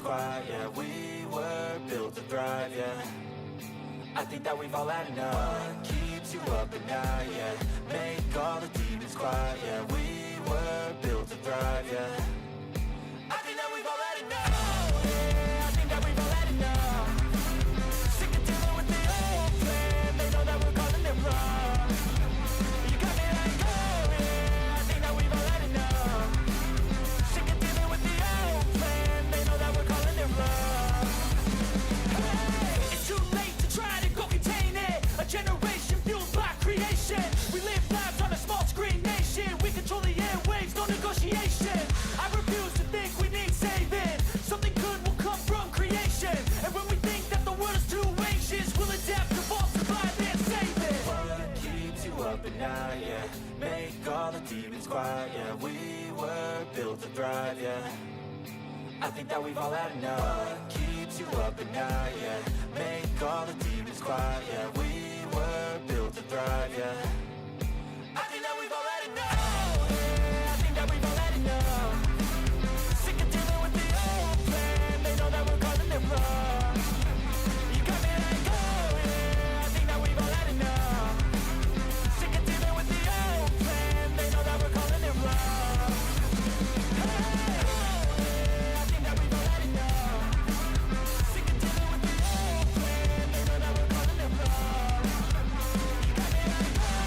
quiet, yeah. We were built to thrive, yeah. I think that we've all had enough. What keeps you up at night, yeah. Make all the demons quiet, yeah. We were built to thrive, yeah. I think that we've all had enough. Yeah, I think that we've all had enough. Sick of dealing with the old plan. They know that we're calling it wrong. You got me like, oh yeah, I think that we've all had enough. Sick of dealing with the old plan. They know that we're calling it wrong. Hey, it's too late to try to go contain it. A generation fueled by creation. We live lives on a small screen nation. We control the airwaves, no negotiation. I refuse to think we need saving. Something good will come from creation. And when we think that the world is too anxious, we'll adapt, evolve, survive, and save it. What keeps you up at night, yeah. Make all the demons quiet, yeah. We were built to thrive, yeah. I think that we've all had enough. What keeps you up at night, yeah. Make all the demons quiet, yeah. We were built to thrive, yeah. I think that we've all had enough. Yeah, I think that we've all had enough. Sick of dealing with the old plan. They know that we're calling it wrong. You got me like, oh yeah, I think that we've all had enough. Sick of dealing with the old plan. They know that we're calling it wrong. Hey, oh yeah, I think that we've all had enough. Sick of dealing with the old plan. They know that we're calling it wrong. You got me like, oh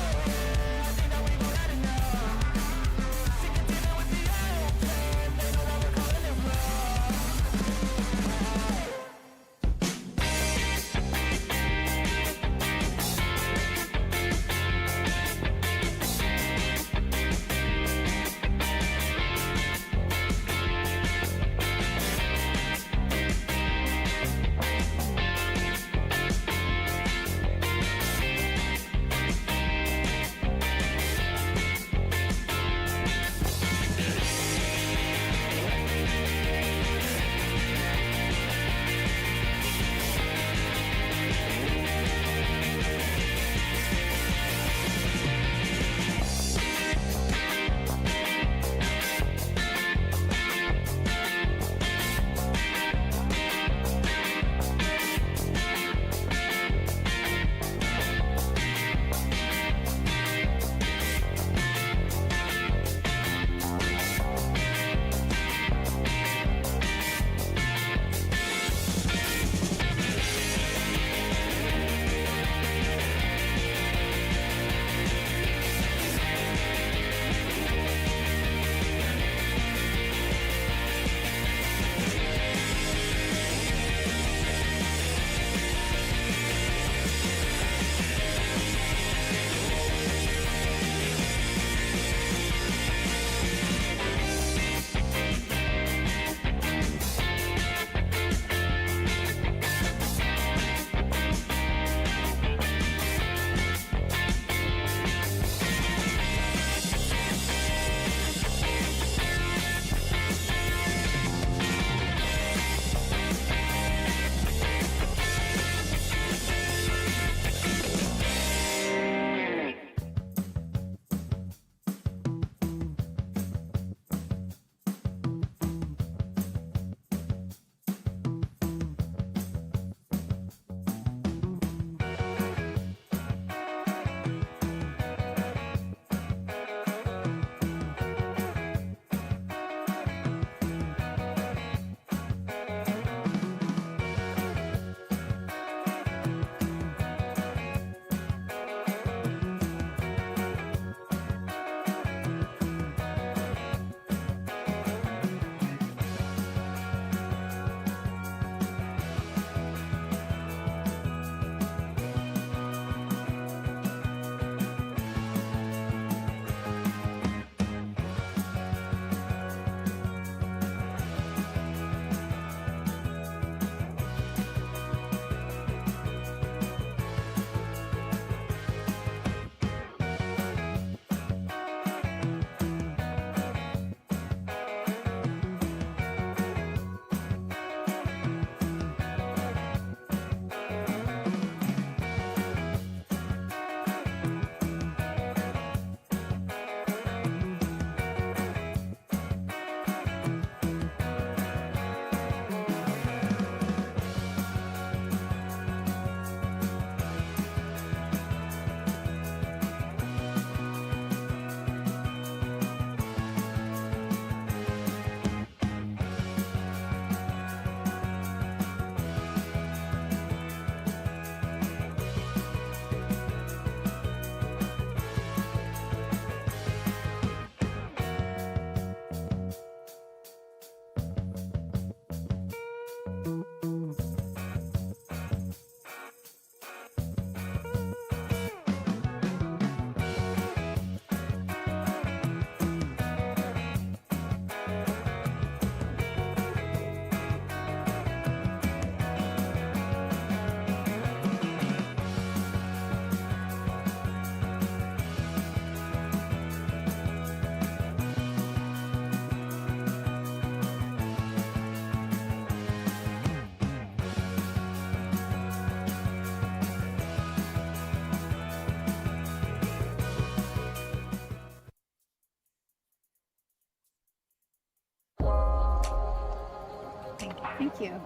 Thank you.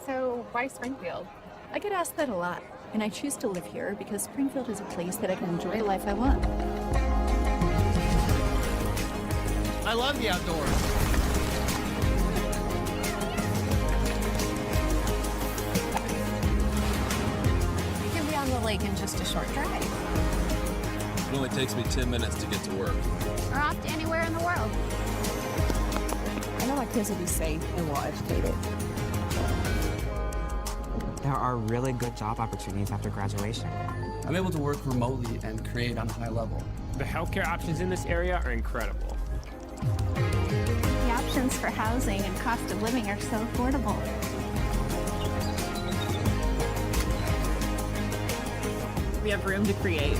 So, why Springfield? I get asked that a lot, and I choose to live here because Springfield is a place that I can enjoy the life I want. I love the outdoors. You can be on the lake in just a short drive. It only takes me 10 minutes to get to work. Or off to anywhere in the world. I know my kids will be safe and well educated. There are really good job opportunities after graduation. I'm able to work remotely and create on a high level. The healthcare options in this area are incredible. The options for housing and cost of living are so affordable. We have room to create.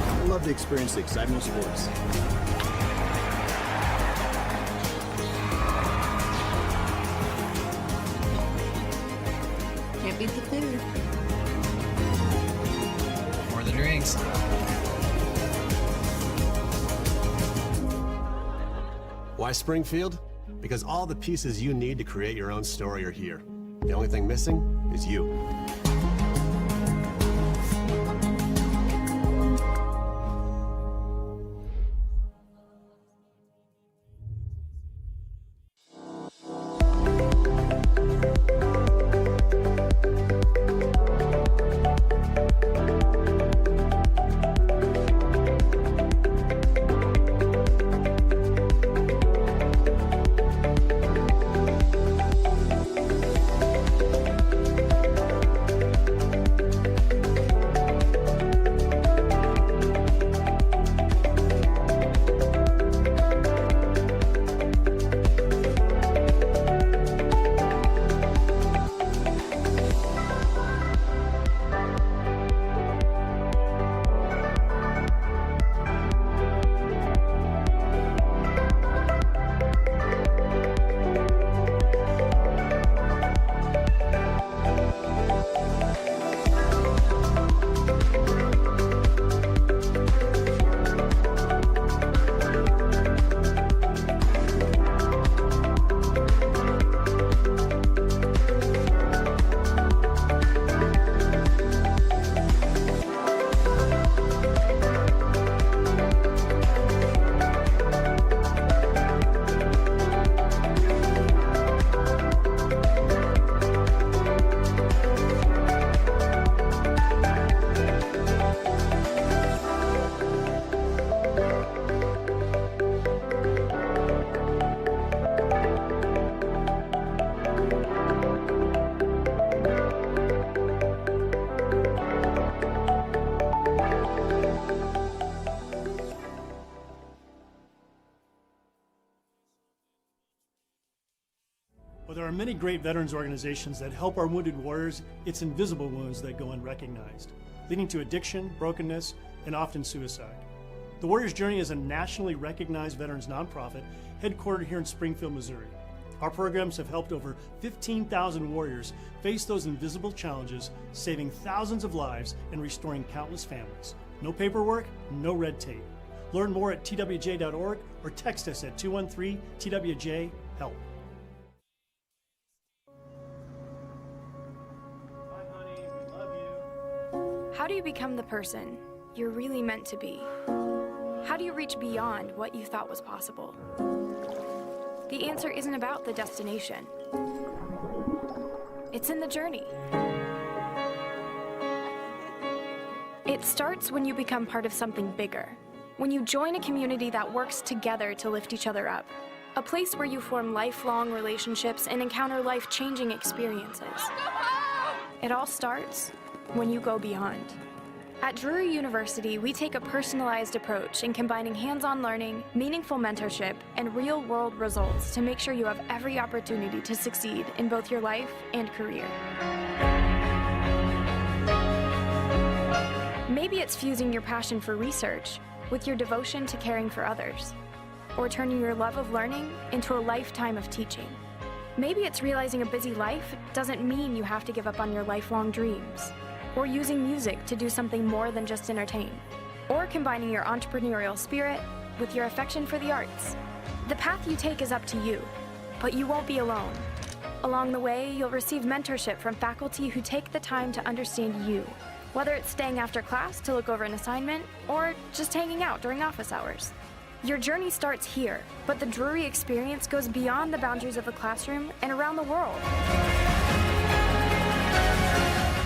I love to experience the excitement of sports. Can't beat the food. Or the drinks. Why Springfield? Because all the pieces you need to create your own story are here. The only thing missing is you. While there are many great veterans organizations that help our wounded warriors, it's invisible wounds that go unrecognized, leading to addiction, brokenness, and often suicide. The Warriors Journey is a nationally recognized veterans nonprofit headquartered here in Springfield, Missouri. Our programs have helped over 15,000 warriors face those invisible challenges, saving thousands of lives and restoring countless families. No paperwork, no red tape. Learn more at twj.org or text us at 213-TWJ-HELP. Bye, honey. We love you. How do you become the person you're really meant to be? How do you reach beyond what you thought was possible? The answer isn't about the destination. It's in the journey. It starts when you become part of something bigger. When you join a community that works together to lift each other up. A place where you form lifelong relationships and encounter life-changing experiences. It all starts when you go beyond. At Drury University, we take a personalized approach in combining hands-on learning, meaningful mentorship, and real-world results to make sure you have every opportunity to succeed in both your life and career. Maybe it's fusing your passion for research with your devotion to caring for others, or turning your love of learning into a lifetime of teaching. Maybe it's realizing a busy life doesn't mean you have to give up on your lifelong dreams, or using music to do something more than just entertain, or combining your entrepreneurial spirit with your affection for the arts. The path you take is up to you, but you won't be alone. Along the way, you'll receive mentorship from faculty who take the time to understand you, whether it's staying after class to look over an assignment or just hanging out during office hours. Your journey starts here, but the Drury experience goes beyond the boundaries of the classroom and around the world.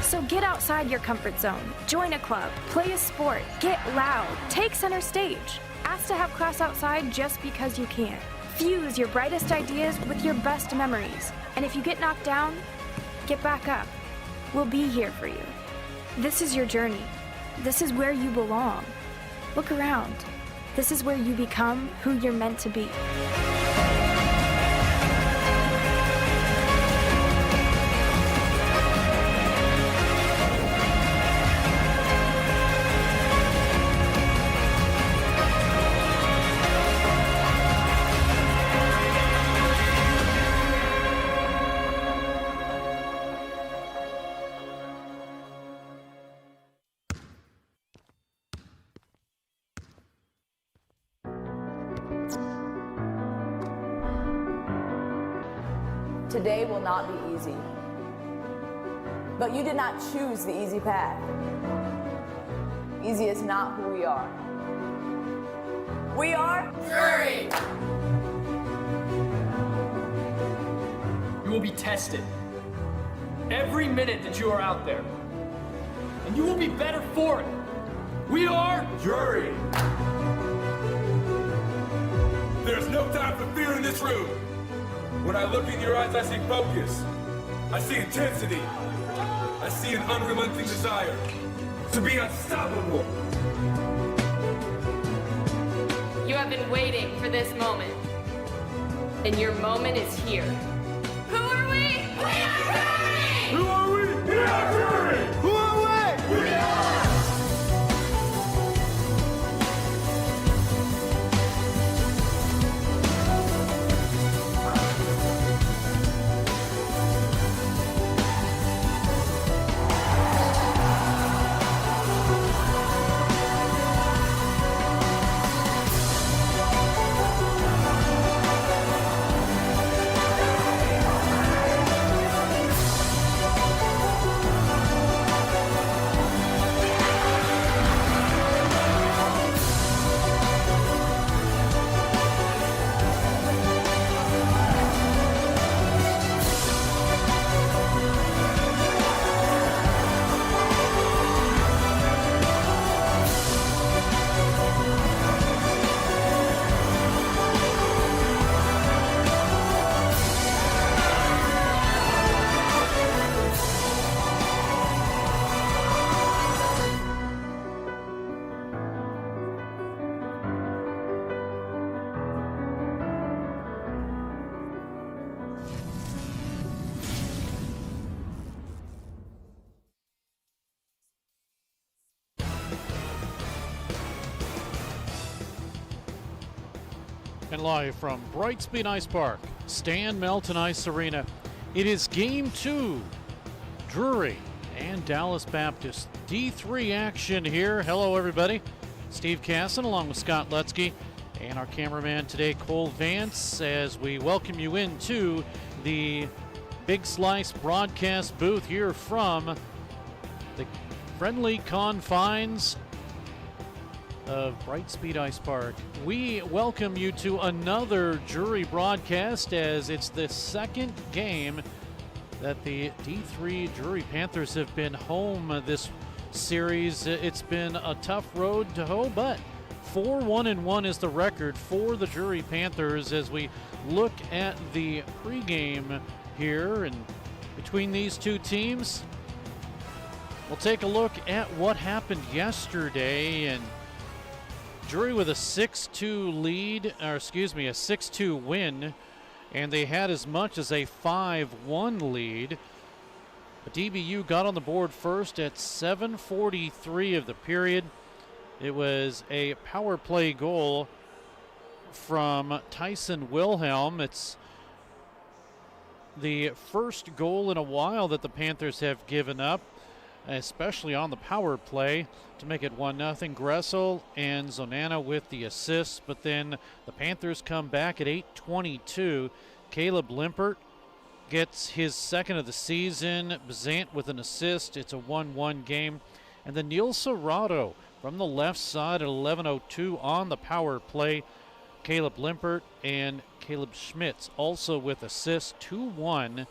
So get outside your comfort zone, join a club, play a sport, get loud, take center stage. Ask to have class outside just because you can. Fuse your brightest ideas with your best memories. And if you get knocked down, get back up. We'll be here for you. This is your journey. This is where you belong. Look around. This is where you become who you're meant to be. Today will not be easy. But you did not choose the easy path. Easy is not who we are. We are Drury! You will be tested every minute that you are out there. And you will be better for it. We are Drury! There's no time for fear in this room. When I look in your eyes, I see focus. I see intensity. I see an unrelenting desire to be unstoppable. You have been waiting for this moment, and your moment is here. Who are we? We are Drury! Who are we? We are Drury! Who are we? We are! And live from Brightspeed Ice Park, Stan Melton Ice Arena, it is Game 2. Drury and Dallas Baptist. D3 action here. Hello, everybody. Steve Casson along with Scott Lutzke and our cameraman today, Cole Vance, as we welcome you into the Big Slice broadcast booth here from the friendly confines of Brightspeed Ice Park. We welcome you to another Drury broadcast as it's the second game that the D3 Drury Panthers have been home this series. It's been a tough road to hoe, but 4-1-1 is the record for the Drury Panthers as we look at the pregame here. And between these two teams, we'll take a look at what happened yesterday. And Drury with a 6-2 lead, or excuse me, a 6-2 win, and they had as much as a 5-1 lead. But DBU got on the board first at 7:43 of the period. It was a power play goal from Tyson Wilhelm. It's the first goal in a while that the Panthers have given up. especially on the power play to make it 1-0. Gressel and Zonana with the assists, but then the Panthers come back at 8:22. Caleb Limpert gets his second of the season. Bazant with an assist. It's a 1-1 game. And then Neil Serrato from the left side at 11:02 on the power play. Caleb Limpert and Caleb Schmitz also with assists, 2-1.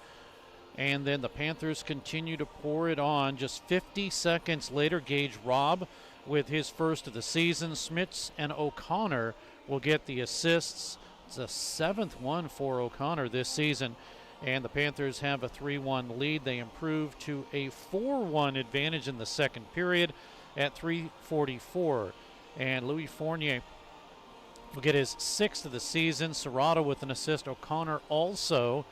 And then the Panthers continue to pour it on. Just 50 seconds later, Gage Robb with his first of the season. Schmitz and O'Connor will get the assists. It's a 7th one for O'Connor this season. And the Panthers have a 3-1 lead. They improve to a 4-1 advantage in the second period at 3:44. And Louis Fournier will get his 6th of the season. Serrato with an assist. O'Connor also.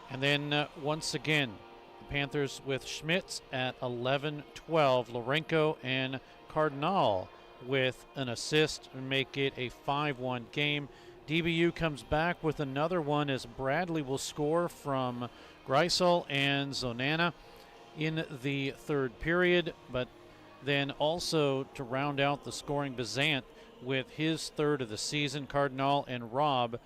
And then once again, the Panthers with Schmitz at 11:12. Lorenko and Cardinal with an assist and make it a 5-1 game. DBU comes back with another one as Bradley will score from Greisel and Zonana in the third period. But then also to round out the scoring, Bazant with his third of the season. Cardinal and Robb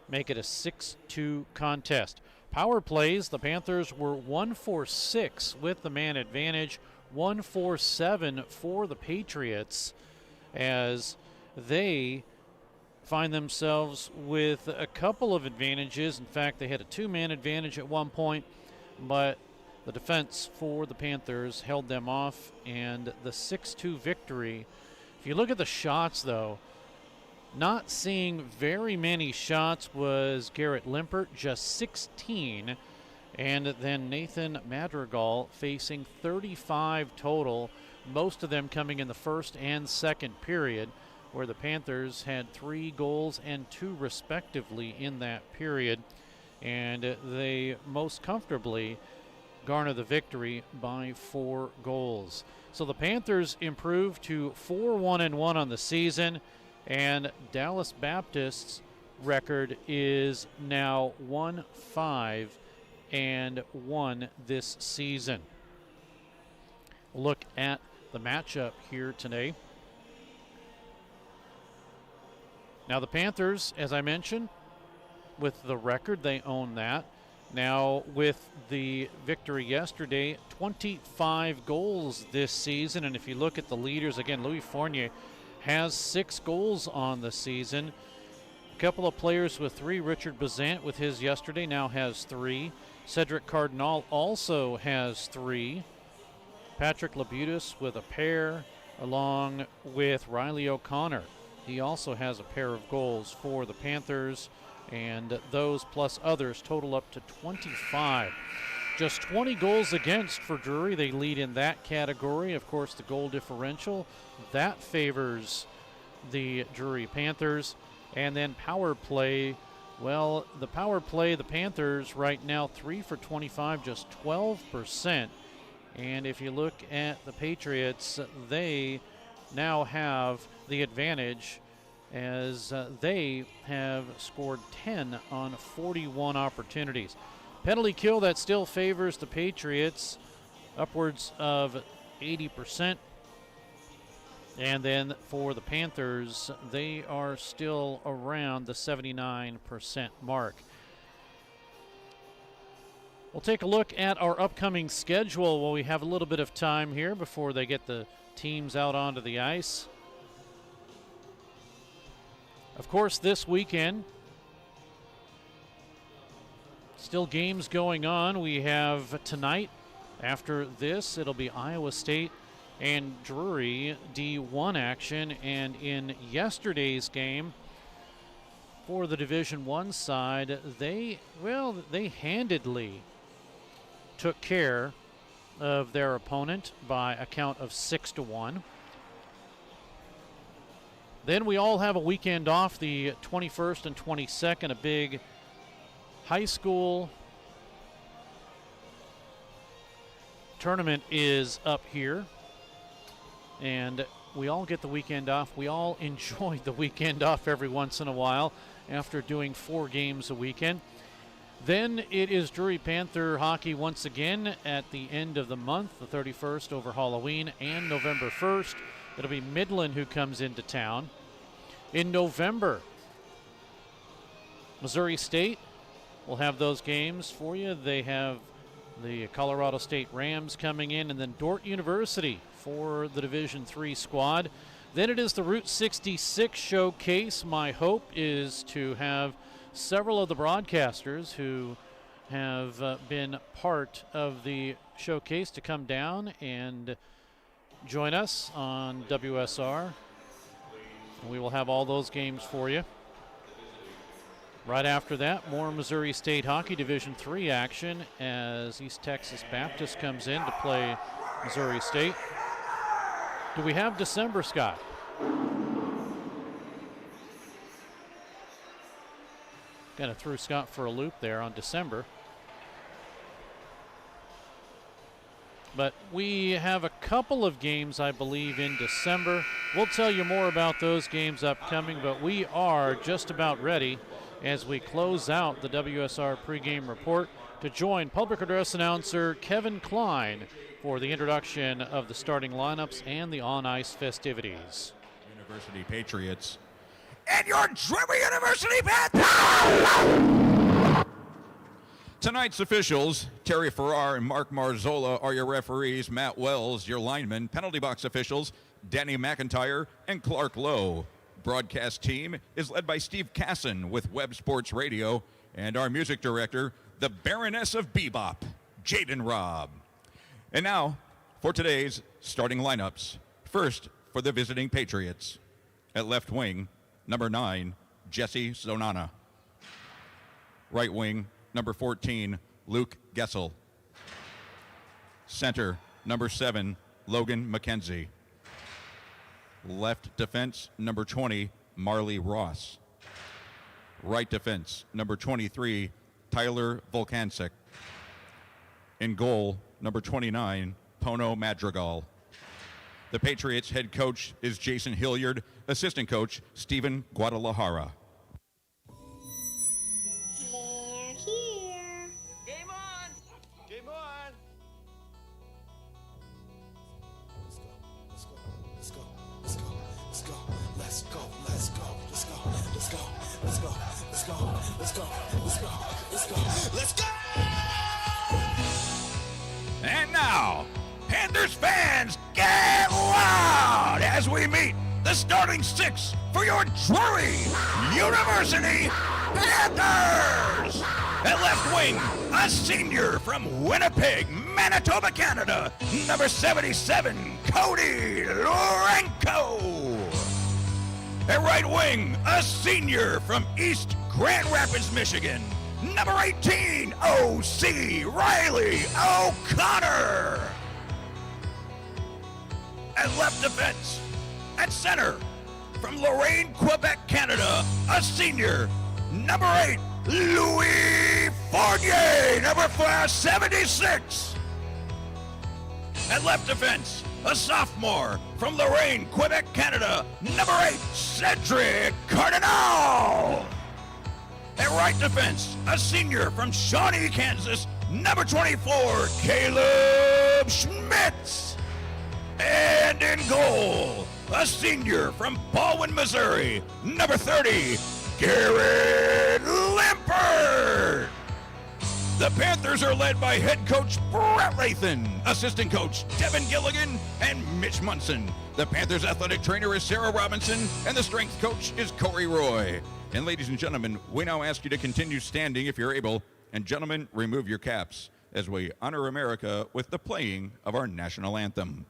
make it a 6-2 contest. Power plays, the Panthers were 1-for-6 with the man advantage, 1-for-7 for the Patriots as they find themselves with a couple of advantages. In fact, they had a 2-man advantage at one point, but the defense for the Panthers held them off, and the 6-2 victory. If you look at the shots, though, not seeing very many shots was Garrett Limpert, just 16. And then Nathan Madrigal facing 35 total, most of them coming in the first and second period, where the Panthers had 3 goals and 2 respectively in that period. And they most comfortably garner the victory by 4 goals. So the Panthers improve to 4-1-1 on the season. And Dallas Baptist's record is now 1-5-1 this season. Look at the matchup here today. Now the Panthers, as I mentioned, with the record, they own that. Now with the victory yesterday, 25 goals this season. And if you look at the leaders, again, Louis Fournier has 6 goals on the season. A couple of players with 3. Richard Bazant with his yesterday now has 3. Cedric Cardinal also has 3. Patrick Labutus with a pair, along with Riley O'Connor. He also has a pair of goals for the Panthers, and those plus others total up to 25. Just 20 goals against for Drury. They lead in that category. Of course, the goal differential, that favors the Drury Panthers. And then power play, well, the power play, the Panthers right now 3 for 25, just 12%. And if you look at the Patriots, they now have the advantage as they have scored 10 on 41 opportunities. Penalty kill, that still favors the Patriots, upwards of 80%. And then for the Panthers, they are still around the 79% mark. We'll take a look at our upcoming schedule while we have a little bit of time here before they get the teams out onto the ice. Of course, this weekend, still games going on. We have tonight, after this, it'll be Iowa State and Drury D1 action. And in yesterday's game for the Division I side, they handedly took care of their opponent by a count of 6-1. Then we all have a weekend off, the 21st and 22nd, a big high school tournament is up here, and we all get the weekend off. We all enjoy the weekend off every once in a while after doing 4 games a weekend. Then it is Drury Panther hockey once again at the end of the month, the 31st over Halloween, and November 1st. It'll be Midland who comes into town. In November, Missouri State will have those games for you. They have the Colorado State Rams coming in, and then Dordt University for the Division III squad. Then it is the Route 66 showcase. My hope is to have several of the broadcasters who have been part of the showcase to come down and join us on WSR. And we will have all those games for you. Right after that, more Missouri State Hockey Division III action as East Texas Baptist comes in to play Missouri State. Do we have December, Scott? Kind of threw Scott for a loop there on December. But we have a couple of games, I believe, in December. We'll tell you more about those games upcoming, but we are just about ready as we close out the WSR pregame report to join public address announcer Kevin Klein for the introduction of the starting lineups and the on-ice festivities. University Patriots and your Drury University Panthers! Tonight's officials, Terry Farrar and Mark Marzola, are your referees. Matt Wells, your linemen. Penalty box officials, Danny McIntyre and Clark Lowe. Broadcast team is led by Steve Casson with Web Sports Radio, and our music director, the Baroness of Bebop, Jaden Robb. And now, for today's starting lineups. First, for the visiting Patriots. At left wing, number 9, Jesse Zonana. Right wing, number 14, Luke Gessel. Center, number 7, Logan McKenzie. Left defense, number 20, Marley Ross. Right defense, number 23, Tyler Volkansik. In goal, number 29, Pono Madrigal. The Patriots head coach is Jason Hilliard, assistant coach Stephen Guadalajara. They're here. Game on! Game on! Let's go. Let's go. Let's go. Let's go. Let's go. Let's go. Let's go. Let's go. Let's go. Let's go. Let's go. Let's go. Let's go. Let's go. And now, Panthers fans, get loud as we meet the starting 6 for your Drury University Panthers. At left wing, a senior from Winnipeg, Manitoba, Canada, number 77, Cody Lourenco. At right wing, a senior from East Grand Rapids, Michigan, number 18, O.C. Riley O'Connor. At left defense, at center, from Lorraine, Quebec, Canada, a senior, number 8, Louis Fournier, number 76. At left defense, a sophomore, from Lorraine, Quebec, Canada, number 8, Cedric Cardinal. At right defense, a senior from Shawnee, Kansas, number 24, Caleb Schmitz. And in goal, a senior from Baldwin, Missouri, number 30, Garrett Lampert. The Panthers are led by head coach Brett Lathan, assistant coach Devin Gilligan, and Mitch Munson. The Panthers athletic trainer is Sarah Robinson, and the strength coach is Corey Roy. And ladies and gentlemen, we now ask you to continue standing if you're able. And gentlemen, remove your caps as we honor America with the playing of our national anthem.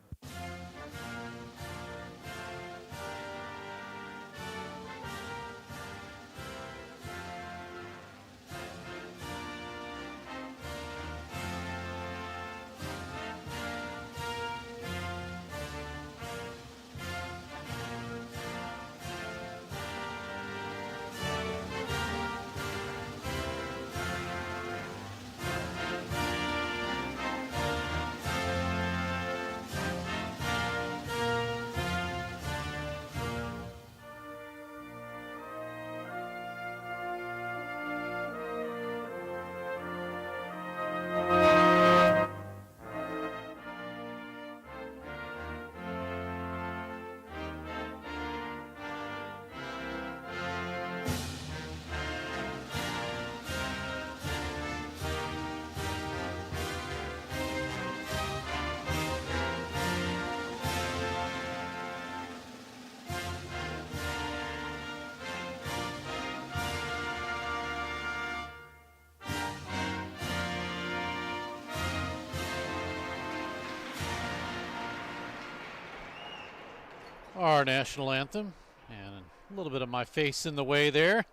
our national anthem. And a little bit of my face in the way there.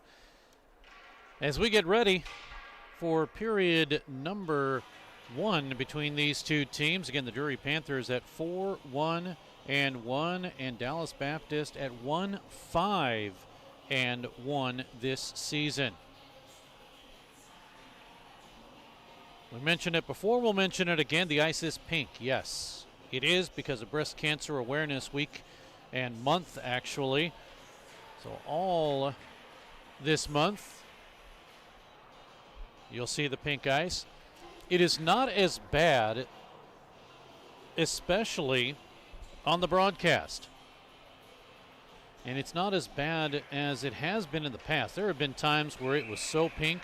As we get ready for period number 1 between these two teams. Again, the Drury Panthers at 4-1-1 and Dallas Baptist at 1-5-1 this season. We mentioned it before, we'll mention it again. The ice is pink. Yes, it is because of Breast Cancer Awareness Week and month, actually. So all this month, you'll see the pink ice. It is not as bad, especially on the broadcast. And it's not as bad as it has been in the past. There have been times where it was so pink,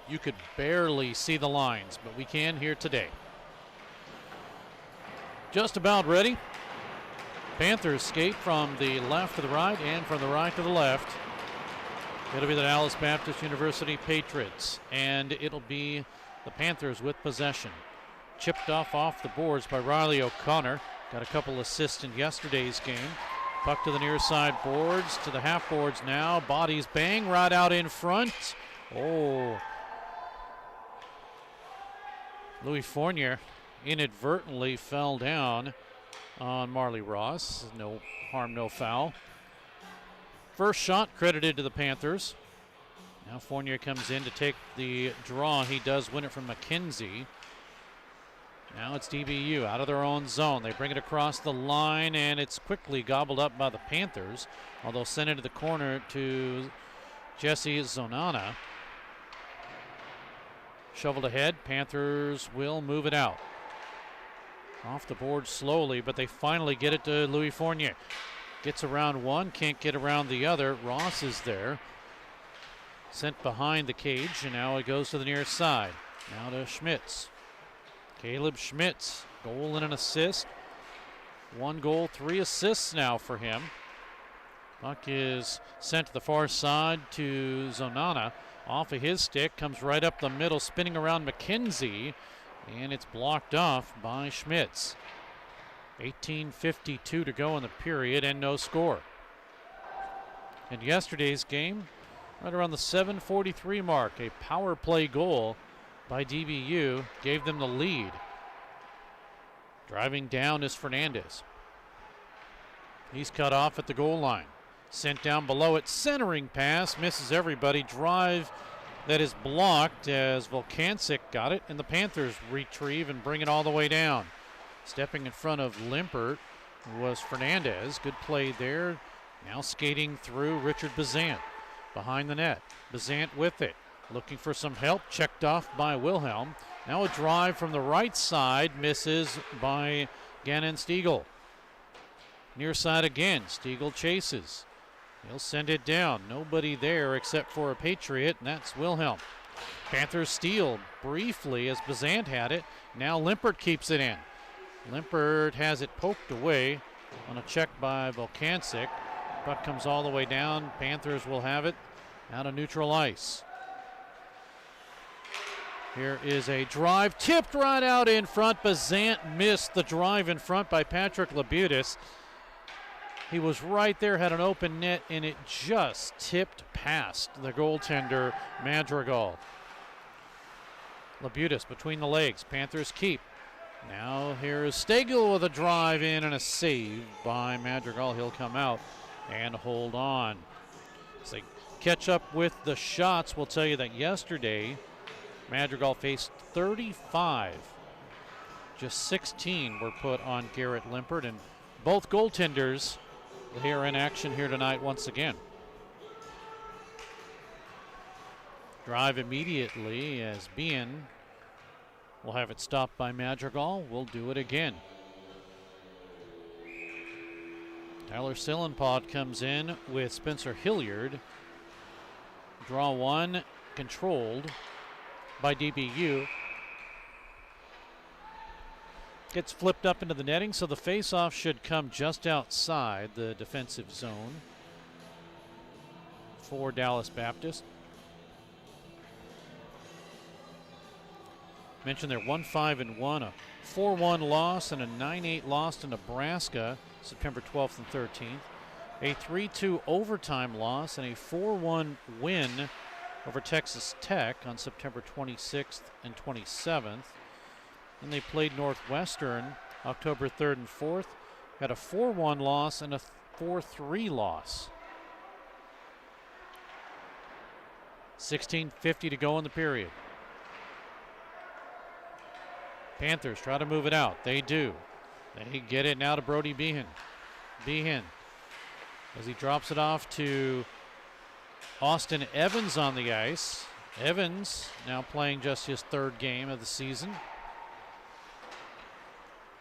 you could barely see the lines, but we can here today. Just about ready. Panthers skate from the left to the right and from the right to the left. It'll be the Dallas Baptist University Patriots, and it'll be the Panthers with possession. Chipped off the boards by Riley O'Connor. Got a couple assists in yesterday's game. Puck to the near side boards, to the half boards now. Bodies bang right out in front. Oh. Louis Fournier inadvertently fell down on Marley Ross. No harm, no foul. First shot credited to the Panthers. Now Fournier comes in to take the draw. He does win it from McKenzie. Now it's DBU out of their own zone. They bring it across the line, and it's quickly gobbled up by the Panthers, although sent into the corner to Jesse Zonana. Shoveled ahead. Panthers will move it out. Off the board slowly, but they finally get it to Louis Fournier. Gets around one, can't get around the other. Ross is there. Sent behind the cage, and now it goes to the near side. Now to Schmitz. Caleb Schmitz, goal and an assist. 1 goal, 3 assists now for him. Puck is sent to the far side to Zonana. Off of his stick, comes right up the middle, spinning around McKenzie, and it's blocked off by Schmitz. 18:52 to go in the period and no score. In yesterday's game, right around the 7:43 mark, a power play goal by DBU gave them the lead. Driving down is Fernandez. He's cut off at the goal line. Sent down below it, centering pass, misses everybody. Drive that is blocked as Volkancic got it, and the Panthers retrieve and bring it all the way down. Stepping in front of Limpert was Fernandez. Good play there. Now skating through Richard Bazant behind the net. Bazant with it. Looking for some help. Checked off by Wilhelm. Now a drive from the right side. Misses by Gannon Stiegel. Near side again. Stiegel chases. He'll send it down. Nobody there except for a Patriot, and that's Wilhelm. Panthers steal briefly as Bazant had it. Now Limpert keeps it in. Limpert has it poked away on a check by Volkancic. Puck comes all the way down. Panthers will have it out of neutral ice. Here is a drive tipped right out in front. Bazant missed the drive in front by Patrick Labutis. He was right there, had an open net, and it just tipped past the goaltender, Madrigal. Labutis between the legs. Panthers keep. Now here's Stagel with a drive in and a save by Madrigal. He'll come out and hold on. As they catch up with the shots, we'll tell you that yesterday Madrigal faced 35. Just 16 were put on Garrett Limpert, and both goaltenders here in action here tonight once again. Drive immediately as Bien will have it stopped by Madrigal. We'll do it again. Tyler Sillenpod comes in with Spencer Hilliard. Draw one, controlled by DBU. Gets flipped up into the netting, so the face-off should come just outside the defensive zone for Dallas Baptist. Mentioned they're 1-5-1, a 4-1 loss and a 9-8 loss to Nebraska. September 12th and 13th. A 3-2 overtime loss and a 4-1 win over Texas Tech on September 26th and 27th. And they played Northwestern October 3rd and 4th. Had a 4-1 loss and a 4-3 loss. 16:50 to go in the period. Panthers try to move it out. They do. They get it now to Brody Behan. Behan, as he drops it off to Austin Evans on the ice. Evans now playing just his third game of the season.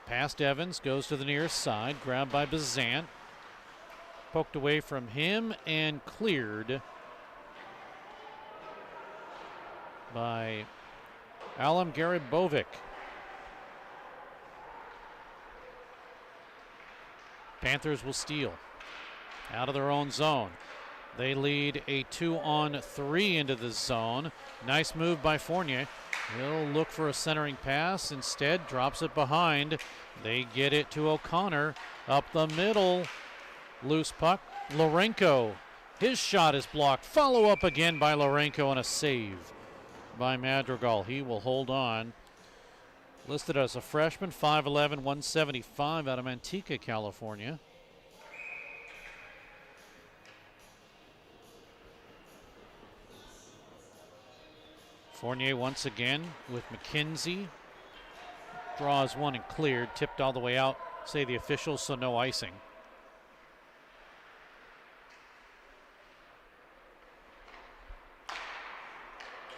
Past Evans, goes to the near side, grabbed by Bazant. Poked away from him and cleared by Alam Garibovic. Panthers will steal out of their own zone. They lead a 2-on-3 into the zone. Nice move by Fournier. He'll look for a centering pass. Instead, drops it behind. They get it to O'Connor. Up the middle. Loose puck. Lourenco. His shot is blocked. Follow up again by Lourenco and a save by Madrigal. He will hold on. Listed as a freshman, 5'11", 175 out of Manteca, California. Fournier once again with McKenzie. Draws one and cleared, tipped all the way out, say the officials, so no icing.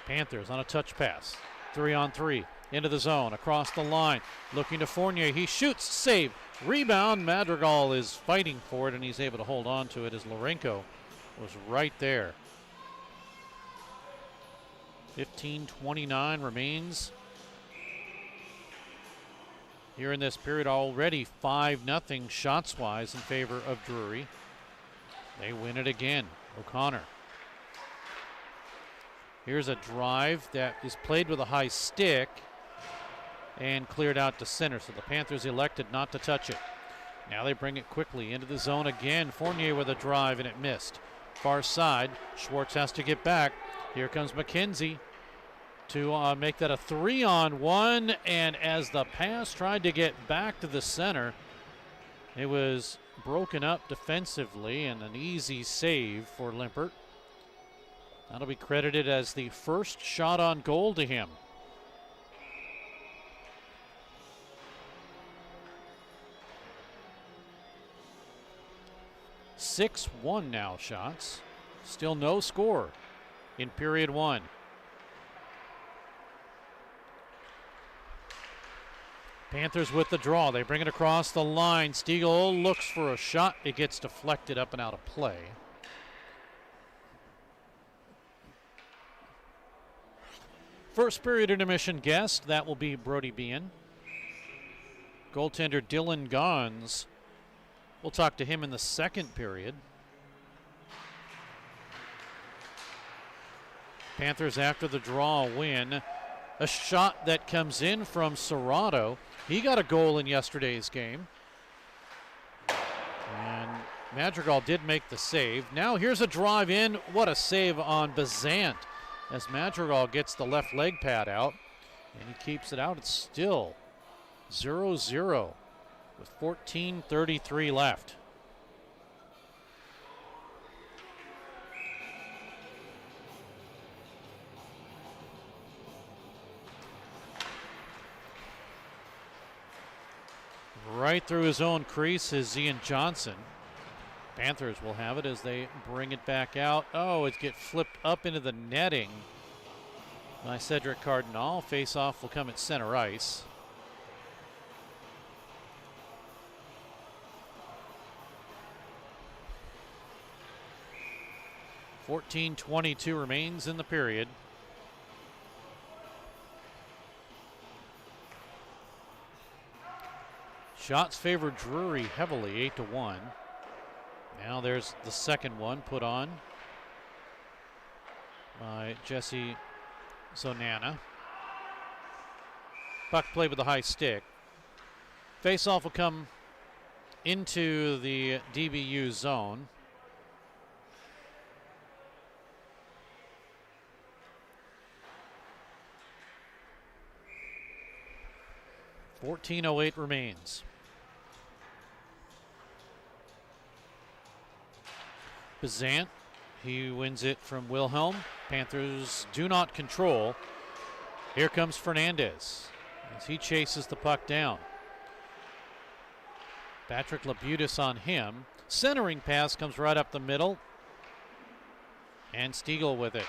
Panthers on a touch pass. 3-on-3 into the zone, across the line, looking to Fournier. He shoots, save, rebound. Madrigal is fighting for it, and he's able to hold on to it as Lourenco was right there. 15:29 remains here in this period. Already 5-0 shots-wise in favor of Drury. They win it again. O'Connor. Here's a drive that is played with a high stick and cleared out to center, so the Panthers elected not to touch it. Now they bring it quickly into the zone again. Fournier with a drive, and it missed. Far side, Schwartz has to get back. Here comes McKenzie to make that a 3-on-1, and as the pass tried to get back to the center, it was broken up defensively and an easy save for Limpert. That'll be credited as the first shot on goal to him. (6-1) now shots. Still no score in period one. Panthers with the draw. They bring it across the line. Stiegel looks for a shot. It gets deflected up and out of play. First period intermission guest, that will be Brody Behan. Goaltender Dylan Gons. We'll talk to him in the second period. Panthers after the draw win. A shot that comes in from Serrato. He got a goal in yesterday's game. And Madrigal did make the save. Now here's a drive in. What a save on Bazant as Madrigal gets the left leg pad out. And he keeps it out. It's still 0-0 with 14:33 left. Right through his own crease is Ian Johnson. Panthers will have it as they bring it back out. Oh, it gets flipped up into the netting by Cedric Cardinal. Face-off will come at center ice. .22 remains in the period. Shots favor Drury heavily, 8-1. Now there's the second one put on by Jesse Zonana. Puck played with a high stick. Face-off will come into the DBU zone. .1408 remains. Bazant, he wins it from Wilhelm. Panthers do not control. Here comes Fernandez as he chases the puck down. Patrick Labutis on him. Centering pass comes right up the middle. And Stiegel with it.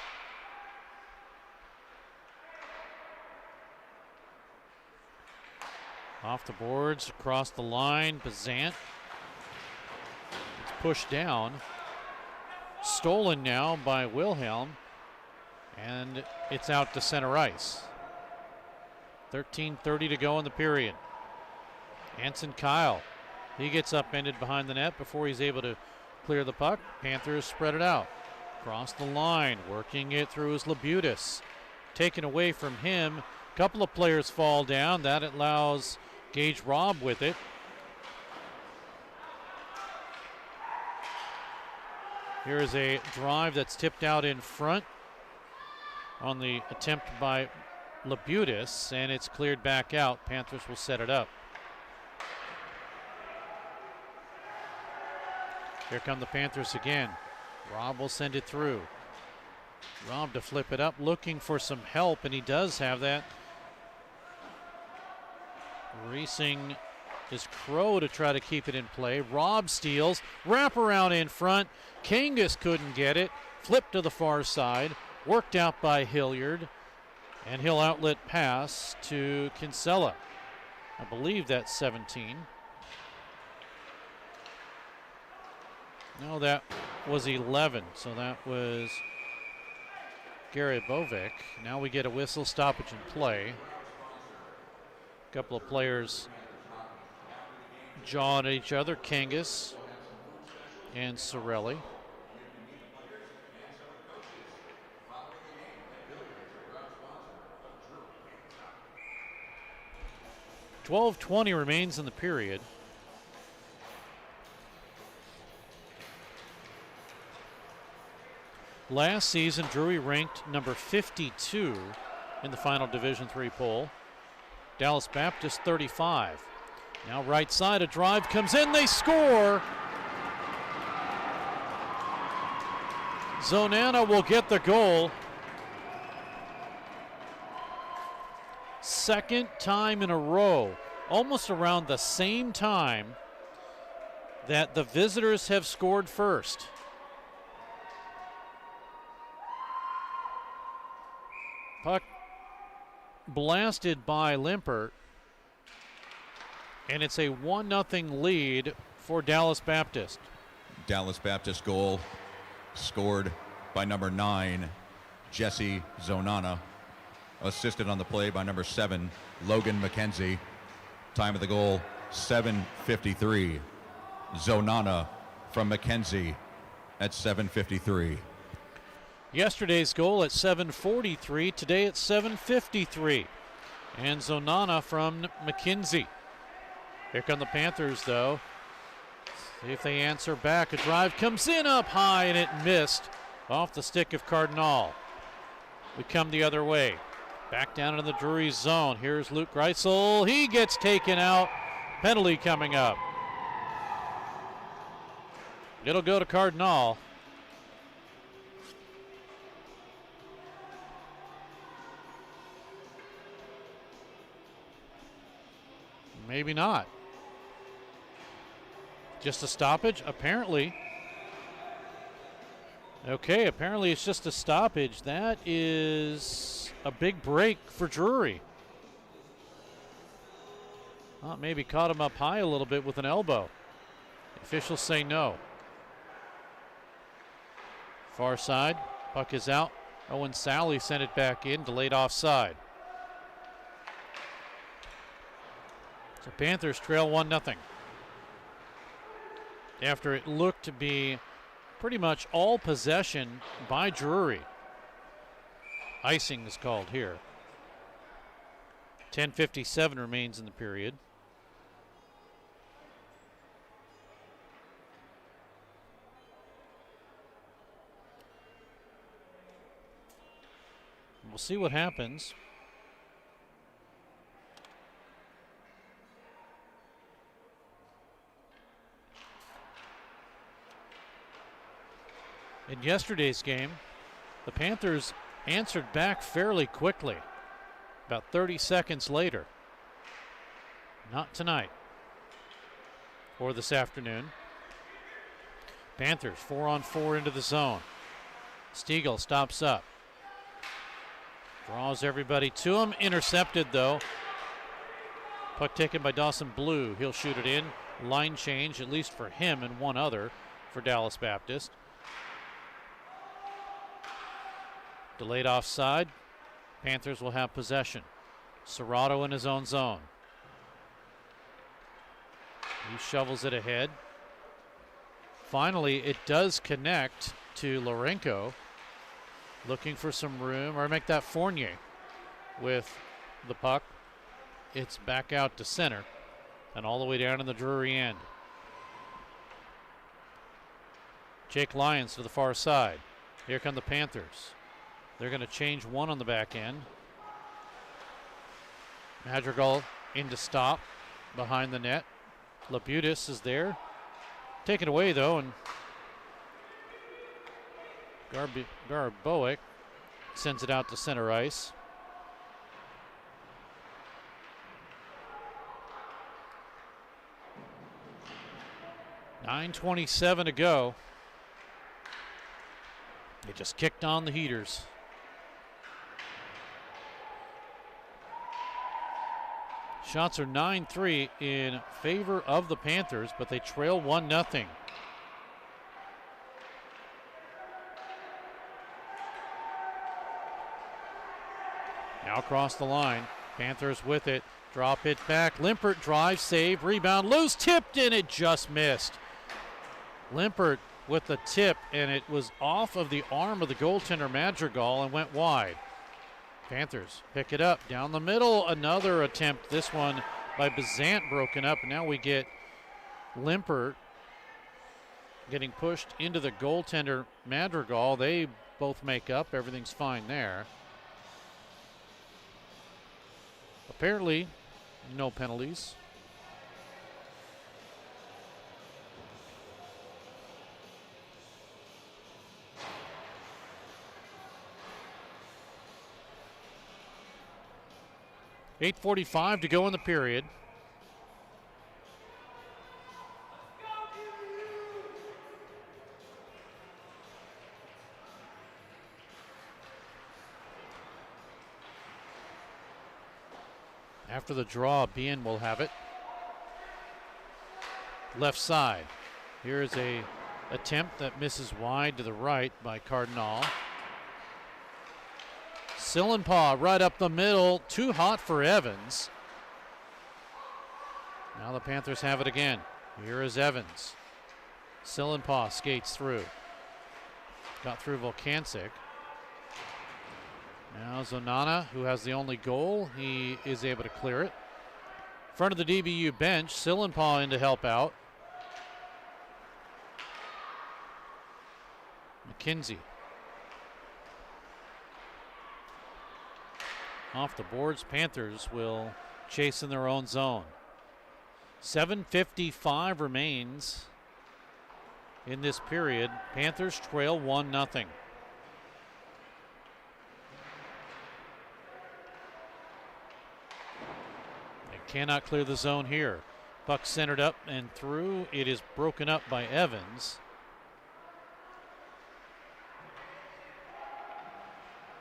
Off the boards, across the line, Bazant. It's pushed down. Stolen now by Wilhelm. And it's out to center ice. 13:30 to go in the period. Anson Kyle, he gets upended behind the net before he's able to clear the puck. Panthers spread it out. Across the line, working it through is Labutis. Taken away from him. A couple of players fall down. That allows Gage Robb with it. Here is a drive that's tipped out in front on the attempt by Labutis, and it's cleared back out. Panthers will set it up. Here come the Panthers again. Robb will send it through. Robb to flip it up, looking for some help, and he does have that. Racing is Crow to try to keep it in play. Robb steals, wrap around in front. Kangas couldn't get it. Flipped to the far side, worked out by Hilliard, and he'll outlet pass to Kinsella. I believe that's 17. No, that was 11, so that was Gary Bovic. Now we get a whistle, stoppage in play. A couple of players jawed at each other, Kangas and Sorelli. .12:20 remains in the period. Last season, Drury ranked number 52 in the final Division III poll. Dallas Baptist 35. Now right side, a drive comes in, they score! Zonana will get the goal. Second time in a row, almost around the same time that the visitors have scored first. Puck blasted by Limpert, and it's a 1-0 lead for Dallas Baptist. Dallas Baptist goal scored by number 9, Jesse Zonana. Assisted on the play by number 7, Logan McKenzie. Time of the goal, 7:53. Zonana from McKenzie at 7:53. Yesterday's goal at 7:43, today at 7:53. And Zonana from McKenzie. Here come the Panthers, though. See if they answer back. A drive comes in up high, and it missed off the stick of Cardinal. We come the other way. Back down into the Drury zone. Here's Luke Greisel. He gets taken out. Penalty coming up. It'll go to Cardinal. Maybe not. Just a stoppage? Apparently. Okay, apparently it's just a stoppage. That is a big break for Drury. Maybe caught him up high a little bit with an elbow. Officials say no. Far side, puck is out. Owen Sally sent it back in, delayed offside. So Panthers trail 1-0. After it looked to be pretty much all possession by Drury. Icing is called here. 10:57 remains in the period. we'll see what happens. In yesterday's game, the Panthers answered back fairly quickly, about 30 seconds later. Not tonight or this afternoon. Panthers 4-on-4 into the zone. Stiegel stops up. Draws everybody to him. Intercepted, though. Puck taken by Dawson Blue. He'll shoot it in. Line change, at least for him and one other for Dallas Baptist. Delayed offside. Panthers will have possession. Serrato in his own zone. He shovels it ahead. Finally, it does connect to Lourenco. Looking for some room, or make that Fournier with the puck. It's back out to center and all the way down in the Drury end. Jake Lyons to the far side. Here come the Panthers. They're going to change one on the back end. Madrigal in to stop behind the net. Labutis is there. Taken away, though, and Garaboic sends it out to center ice. .9:27 to go. They just kicked on the heaters. Shots are 9-3 in favor of the Panthers, but they trail 1-0. Now across the line, Panthers with it, drop it back. Limpert drive, save, rebound, loose, tipped in, it just missed. Limpert with the tip, and it was off of the arm of the goaltender Madrigal and went wide. Panthers pick it up down the middle. Another attempt, this one by Bazant, broken up. And now we get Limpert getting pushed into the goaltender Madrigal. They both make up. Everything's fine there. Apparently, no penalties. .8:45 to go in the period. After the draw, Bien will have it. Left side. Here is a attempt that misses wide to the right by Cardinal. Sillenpaw right up the middle, too hot for Evans. Now the Panthers have it again. Here is Evans. Sillenpaw skates through. Got through Volkancic. Now Zonana, who has the only goal, he is able to clear it. Front of the DBU bench, Sillenpaw in to help out. McKenzie. Off the boards, Panthers will chase in their own zone. 7:55 remains in this period. Panthers trail 1-0. They cannot clear the zone here. Puck centered up and through. It is broken up by Evans.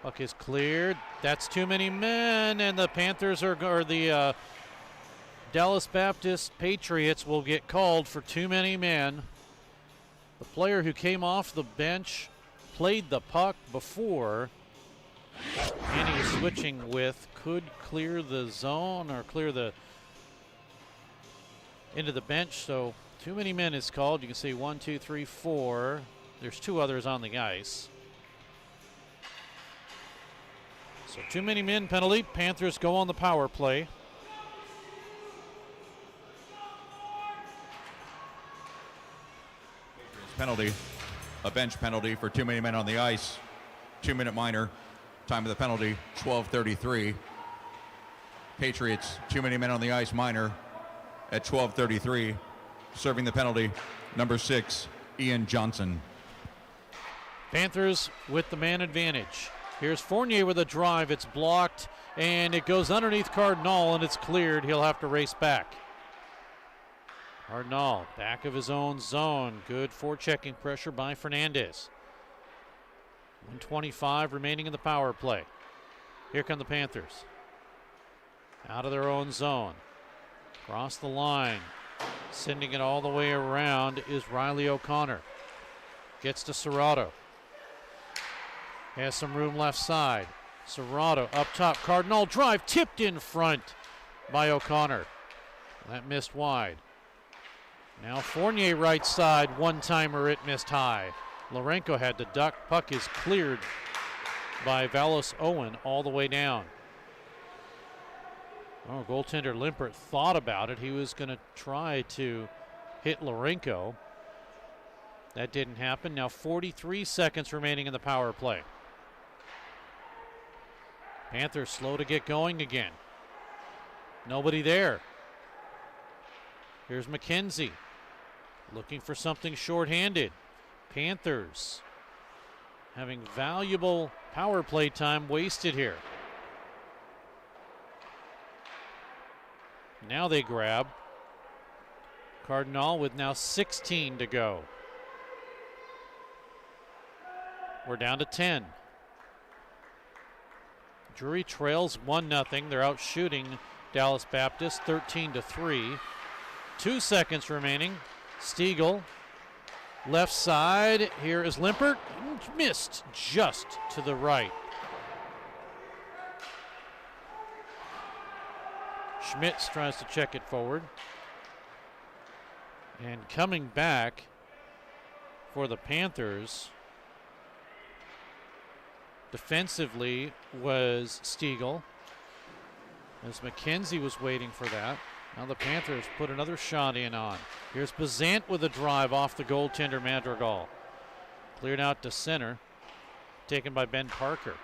Puck is cleared. That's too many men, and the Panthers or the Dallas Baptist Patriots will get called for too many men. The player who came off the bench played the puck before, and he's switching with could clear the zone or clear the into the bench. So too many men is called. You can see 1, 2, 3, 4. There's two others on the ice. So too many men penalty. Panthers go on the power play. Penalty, a bench penalty for too many men on the ice. 2-minute minor. Time of the penalty, 12:33. Patriots, too many men on the ice minor at 12:33. Serving the penalty, number 6, Ian Johnson. Panthers with the man advantage. Here's Fournier with a drive. It's blocked, and it goes underneath Cardinal, and it's cleared. He'll have to race back. Cardinal, back of his own zone. Good forechecking pressure by Fernandez. 1:25 remaining in the power play. Here come the Panthers. Out of their own zone. Across the line. Sending it all the way around is Riley O'Connor. Gets to Serrato. Has some room left side. Serrato up top. Cardinal drive tipped in front by O'Connor. That missed wide. Now Fournier right side. One-timer, it missed high. Lourenco had to duck. Puck is cleared by Valos Owen all the way down. Oh, goaltender Limpert thought about it. He was going to try to hit Lourenco. That didn't happen. Now 43 seconds remaining in the power play. Panthers slow to get going again. Nobody there. Here's McKenzie looking for something shorthanded. Panthers having valuable power play time wasted here. Now they grab. Cardinal with now 16 to go. We're down to 10. Drury trails 1-0. They're out shooting Dallas Baptist 13-3. 2 seconds remaining. Stiegel, left side. Here is Limpert. Missed just to the right. Schmitz tries to check it forward. And coming back for the Panthers defensively was Stiegel, as McKenzie was waiting for that. Now the Panthers put another shot in on. Here's Bazant with a drive off the goaltender Madrigal. Cleared out to center, taken by Ben Parker.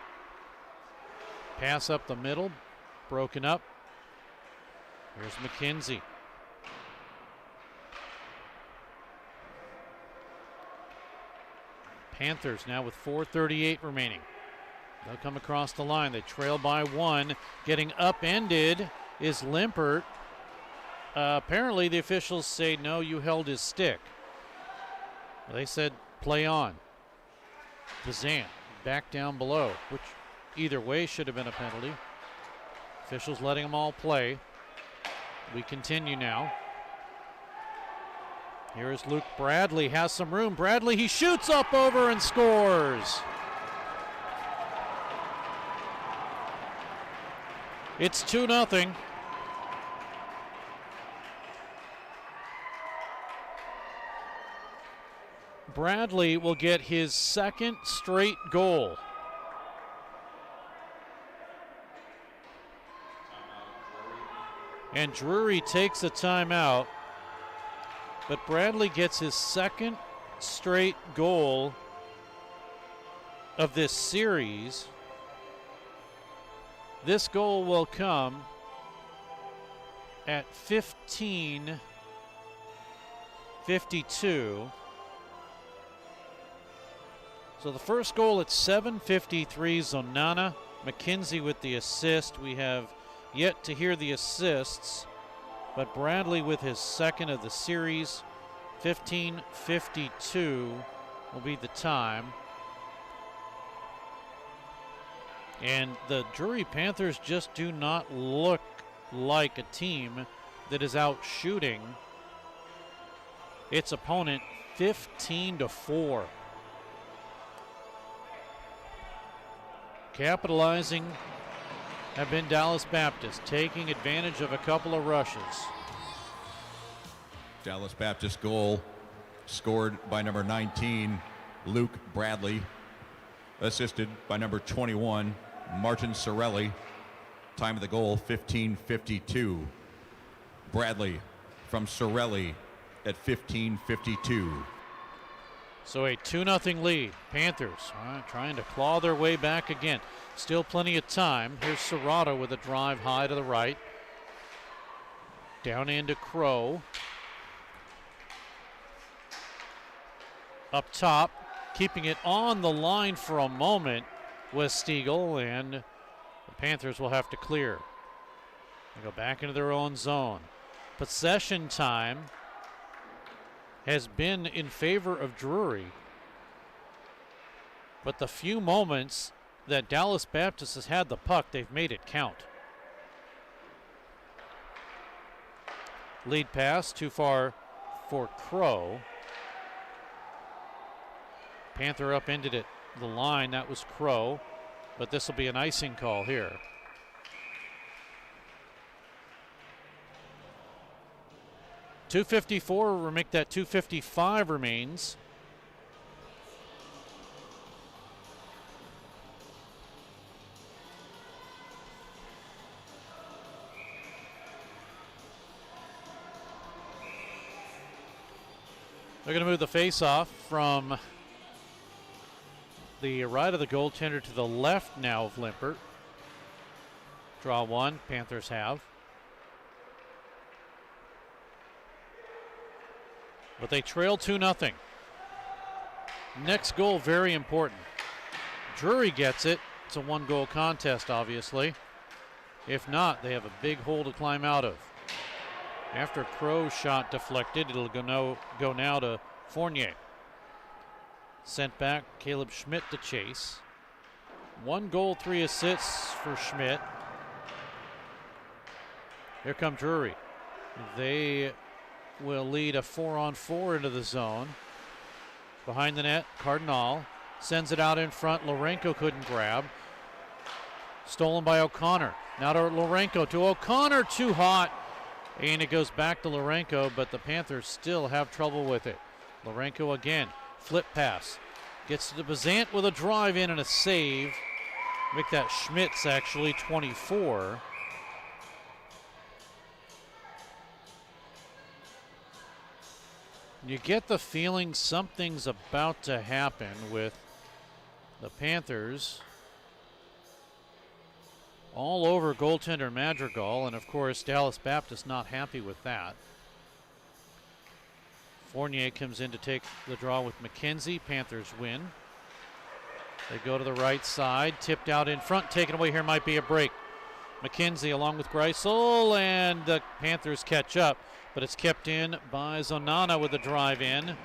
Pass up the middle, broken up. Here's McKenzie. Panthers now with 4:38 remaining. They'll come across the line. They trail by 1. Getting upended is Limpert. Apparently the officials say, no, you held his stick. They said play on. Bazant back down below, which either way should have been a penalty. Officials letting them all play. We continue now. Here is Luke Bradley, has some room. Bradley, he shoots up over and scores. It's 2-0. Bradley will get his second straight goal. And Drury takes a timeout, but Bradley gets his second straight goal of this series. This goal will come at 15:52. So the first goal at 7:53, Zonana. McKenzie with the assist. We have yet to hear the assists, but Bradley with his second of the series. 15:52 will be the time. And the Drury Panthers just do not look like a team that is out shooting its opponent 15-4. Capitalizing have been Dallas Baptist, taking advantage of a couple of rushes. Dallas Baptist goal scored by number 19, Luke Bradley, assisted by number 21, Martin Sorelli. Time of the goal, 15:52. Bradley from Sorelli at 15:52. So a 2-0 lead. Panthers trying to claw their way back again. Still plenty of time. Here's Serrato with a drive high to the right. Down into Crow. Up top, keeping it on the line for a moment was Stiegel, and the Panthers will have to clear. They go back into their own zone. Possession time has been in favor of Drury, but the few moments that Dallas Baptist has had the puck, they've made it count. Lead pass too far for Crow. Panther upended it. The line, that was Crow, but this will be an icing call here. .254 will make that .255 remains. They're going to move the face-off from the right of the goaltender to the left now of Limpert. Draw one, Panthers have. But they trail 2-0. Next goal, very important. Drury gets it. It's a one-goal contest, obviously. If not, they have a big hole to climb out of. After Crow's shot deflected, it'll go now to Fournier. Sent back, Caleb Schmidt to chase. 1 goal, 3 assists for Schmidt. Here come Drury. They will lead a 4-on-4 into the zone. Behind the net, Cardinal sends it out in front. Lourenco couldn't grab. Stolen by O'Connor. Now to Lourenco, to O'Connor, too hot. And it goes back to Lourenco, but the Panthers still have trouble with it. Lourenco again, flip pass. Gets to the Bazant with a drive in and a save. Make that Schmidt's actually 24. You get the feeling something's about to happen with the Panthers all over goaltender Madrigal, and of course Dallas Baptist not happy with that. Fournier comes in to take the draw with McKenzie. Panthers win. They go to the right side, tipped out in front, taken away. Here might be a break. McKenzie along with Greisel, and the Panthers catch up, but it's kept in by Zonana with a drive in,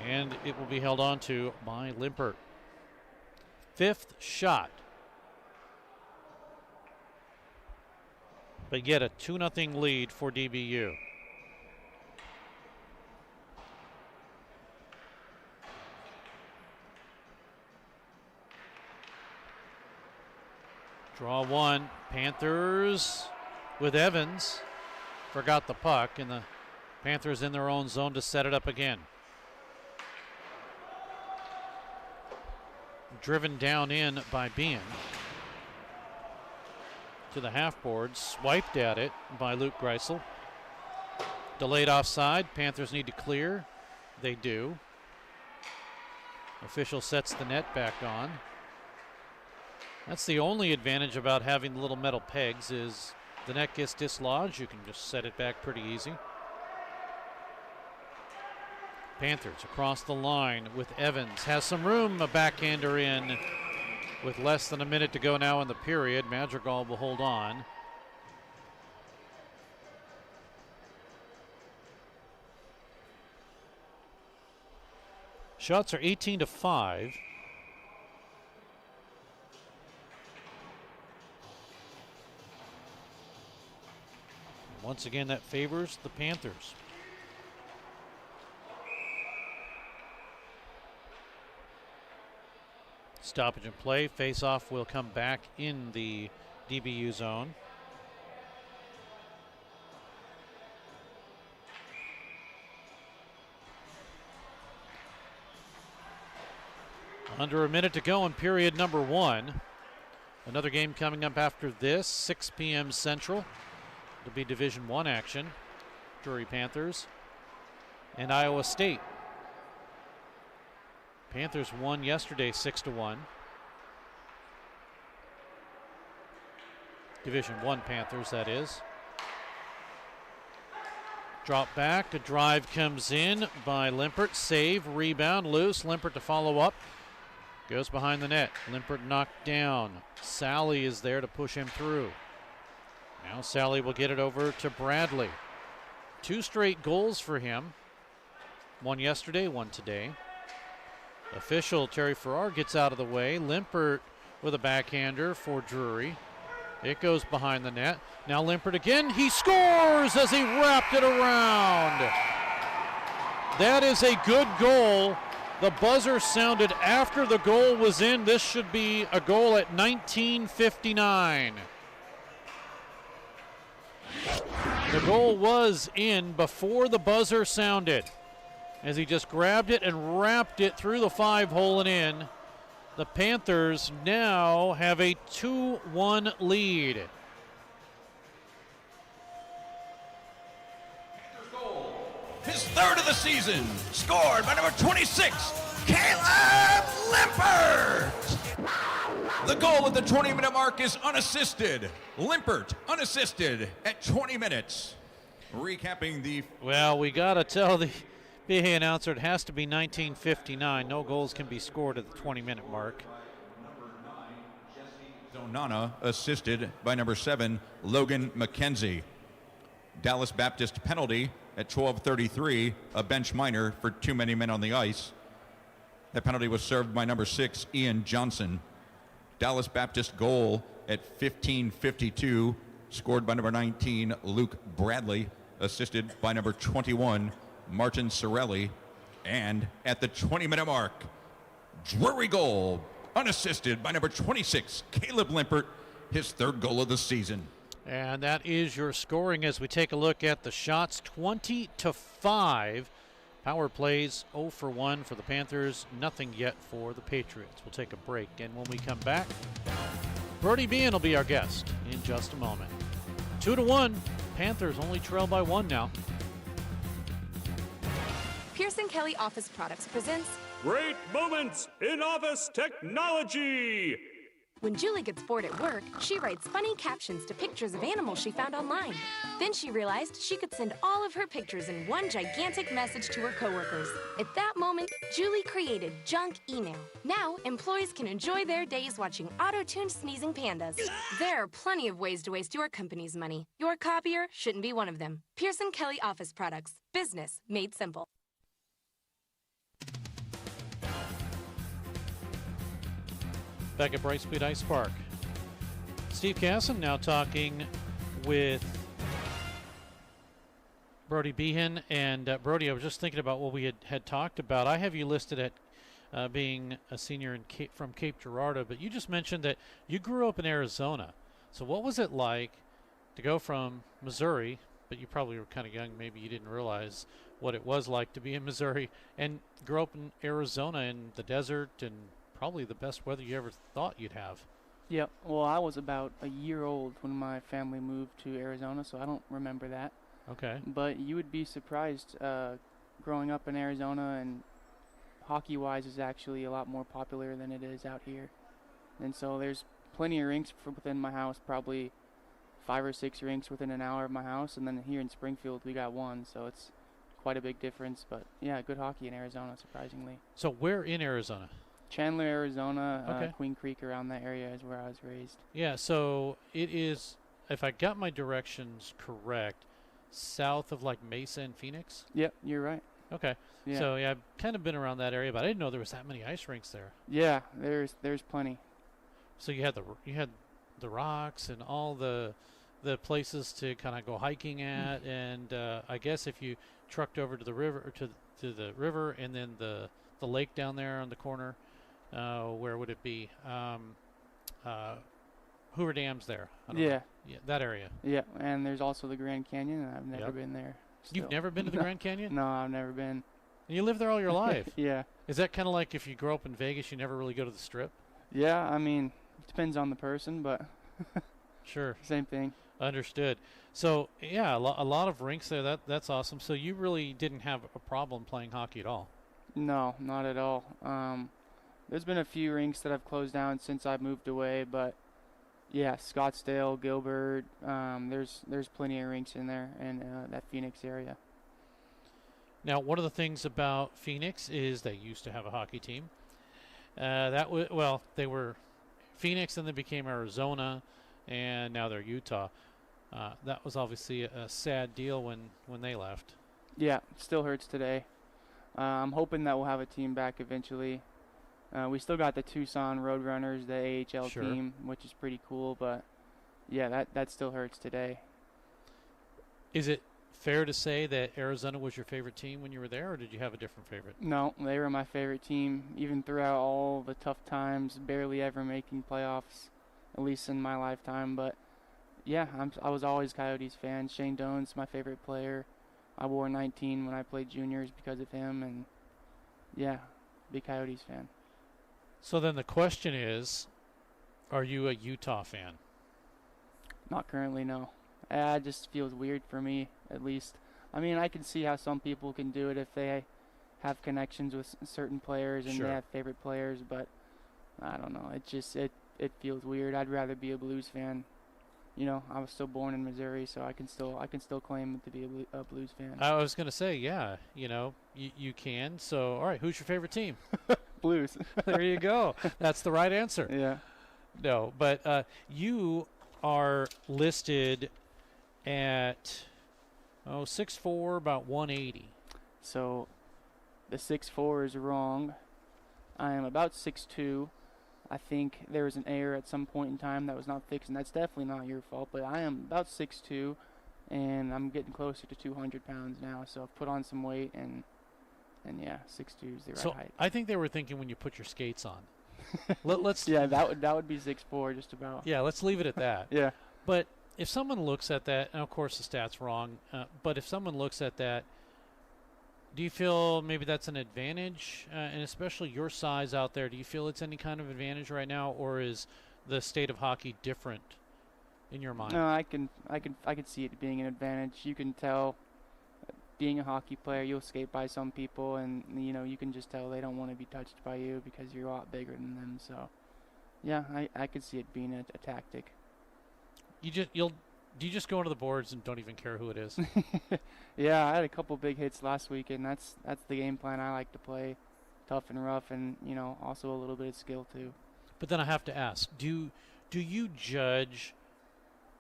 and it will be held on to by Limpert. 5th shot. But yet a 2-0 lead for DBU. Draw one, Panthers with Evans. Forgot the puck, and the Panthers in their own zone to set it up again. Driven down in by Bean. To the half board, swiped at it by Luke Greisel. Delayed offside, Panthers need to clear. They do. Official sets the net back on. That's the only advantage about having the little metal pegs is the net gets dislodged. You can just set it back pretty easy. Panthers across the line with Evans. Has some room, a backhander in with less than a minute to go now in the period. Madrigal will hold on. Shots are 18-5. Once again, that favors the Panthers. Stoppage and play. Face-off will come back in the DBU zone. Under a minute to go in period number 1. Another game coming up after this, 6 p.m. Central. It'll be Division I action. Drury Panthers and Iowa State. Panthers won yesterday 6-1. Division I Panthers, that is. Drop back, a drive comes in by Limpert. Save, rebound, loose. Limpert to follow up. Goes behind the net. Limpert knocked down. Sally is there to push him through. Now Sally will get it over to Bradley. 2 straight goals for him. One yesterday, one today. Official Terry Farrar gets out of the way. Limpert with a backhander for Drury. It goes behind the net. Now Limpert again. He scores as he wrapped it around. That is a good goal. The buzzer sounded after the goal was in. This should be a goal at 19:59. The goal was in before the buzzer sounded, as he just grabbed it and wrapped it through the 5-hole and in. The Panthers now have a 2-1 lead. His third of the season, scored by number 26, Caleb Limpert. The goal at the 20-minute mark is unassisted. Limpert unassisted at 20 minutes. Recapping the... Well, we got to tell the PA announcer it has to be 19:59. No goals can be scored at the 20-minute mark. Zonana assisted by number 7, Logan McKenzie. Dallas Baptist penalty at 12:33, a bench minor for too many men on the ice. That penalty was served by number 6, Ian Johnson. Dallas Baptist goal at 15:52, scored by number 19, Luke Bradley, assisted by number 21, Martin Sorelli. And at the 20-minute mark, Drury goal, unassisted by number 26, Caleb Limpert, his third goal of the season. And that is your scoring as we take a look at the shots. 20-5. Power plays 0 for 1 for the Panthers. Nothing yet for the Patriots. We'll take a break, and when we come back, Brody Behan will be our guest in just a moment. 2-1. Panthers only trail by 1 now. Pearson Kelly Office Products presents Great Moments in Office Technology. When Julie gets bored at work, she writes funny captions to pictures of animals she found online. Then she realized she could send all of her pictures in one gigantic message to her coworkers. At that moment, Julie created Junk Email. Now, employees can enjoy their days watching auto-tuned sneezing pandas. There are plenty of ways to waste your company's money. Your copier shouldn't be one of them. Pearson Kelly Office Products. Business made simple. Back at Brightspeed Ice Park. Steve Casson now talking with Brody Behan. And Brody, I was just thinking about what we had talked about. I have you listed at being a senior from Cape Girardeau, but you just mentioned that you grew up in Arizona. So what was it like to go from Missouri, but you probably were kind of young, maybe you didn't realize what it was like to be in Missouri, and grow up in Arizona in the desert and probably the best weather you ever thought you'd have. Yep. Well, I was about a year old when my family moved to Arizona, so I don't remember that. Okay. But you would be surprised growing up in Arizona, and hockey-wise is actually a lot more popular than it is out here. And so there's plenty of rinks within my house, probably 5 or 6 rinks within an hour of my house, and then here in Springfield we got 1, so it's quite a big difference. But yeah, good hockey in Arizona, surprisingly. So where in Arizona? Chandler, Arizona, okay. Queen Creek, around that area is where I was raised. Yeah, so it is, if I got my directions correct, south of like Mesa and Phoenix? Yep, you're right. Okay. Yeah. So yeah, I've kind of been around that area, but I didn't know there was that many ice rinks there. Yeah, there's plenty. So you had the rocks and all the places to kind of go hiking at, and I guess if you trucked over to the river or to the river and then the lake down there on the corner. Where would it be? Hoover Dam's there. Yeah. Yeah, that area. Yeah, and there's also the Grand Canyon, and I've never been there. Still. You've never been to the Grand Canyon? No, I've never been. And you lived there all your life? Yeah. Is that kind of like if you grow up in Vegas, you never really go to the Strip? Yeah, I mean, it depends on the person, but sure. Same thing. Understood. So, yeah, a lot of rinks there. That's awesome. So you really didn't have a problem playing hockey at all? No, not at all. There's been a few rinks that have closed down since I've moved away, but yeah, Scottsdale, Gilbert, there's plenty of rinks in there in that Phoenix area. Now, one of the things about Phoenix is they used to have a hockey team. They were Phoenix, and they became Arizona, and now they're Utah. That was obviously a sad deal when they left. Yeah, it still hurts today. I'm hoping that we'll have a team back eventually. We still got the Tucson Roadrunners, the AHL Sure. team, which is pretty cool, but yeah, that still hurts today. Is it fair to say that Arizona was your favorite team when you were there, or did you have a different favorite? No, they were my favorite team, even throughout all the tough times, barely ever making playoffs, at least in my lifetime. But yeah, I was always Coyotes fan. Shane Doan's my favorite player. I wore 19 when I played juniors because of him, and yeah, big Coyotes fan. So then the question is, are you a Utah fan? Not currently, no. It just feels weird for me, at least. I mean, I can see how some people can do it if they have connections with certain players and Sure. they have favorite players, but I don't know. It feels weird. I'd rather be a Blues fan. You know, I was still born in Missouri, so I can still claim to be a Blues fan. I was going to say, yeah, you can. So, all right, who's your favorite team? Blues. There you go. That's the right answer. Yeah. No, but you are listed at 6'4", about 180. So the 6'4" is wrong. I am about 6'2". I think there was an error at some point in time that was not fixed, and that's definitely not your fault, but I am about 6'2", and I'm getting closer to 200 pounds now, so I've put on some weight, and yeah, 6'2" is the right height. I think they were thinking when you put your skates on. Let's yeah, that would be 6'4", just about. Yeah, let's leave it at that. Yeah. But if someone looks at that, and of course the stat's wrong, but if someone looks at that, do you feel maybe that's an advantage, and especially your size out there? Do you feel it's any kind of advantage right now, or is the state of hockey different in your mind? No, I can see it being an advantage. You can tell, being a hockey player, you'll skate by some people, and you can just tell they don't want to be touched by you because you're a lot bigger than them. So, yeah, I could see it being a tactic. Do you just go into the boards and don't even care who it is? Yeah, I had a couple big hits last week, and that's the game plan I like to play, tough and rough, and also a little bit of skill too. But then I have to ask, do you judge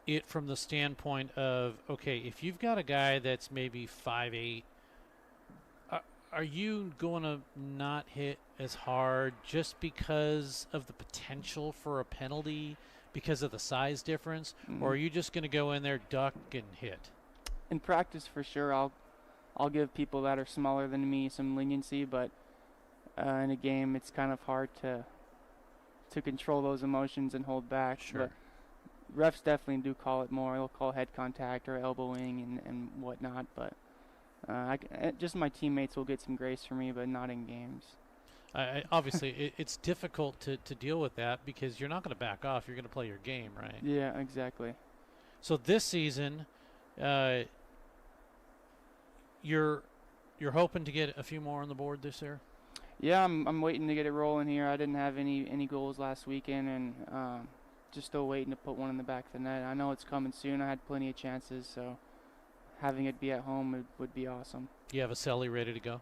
it from the standpoint of, okay, if you've got a guy that's maybe 5'8", are you going to not hit as hard just because of the potential for a penalty, because of the size difference, or are you just going to go in there, duck, and hit? In practice, for sure, I'll give people that are smaller than me some leniency, but in a game, it's kind of hard to control those emotions and hold back. Sure. But refs definitely do call it more. They'll call head contact or elbowing and whatnot, but just my teammates will get some grace for me, but not in games. Obviously, it's difficult to deal with that because you're not going to back off. You're going to play your game, right? Yeah, exactly. So this season, you're hoping to get a few more on the board this year? Yeah, I'm waiting to get it rolling here. I didn't have any goals last weekend, and just still waiting to put one in the back of the net. I know it's coming soon. I had plenty of chances, so having it be at home would be awesome. Do you have a celly ready to go?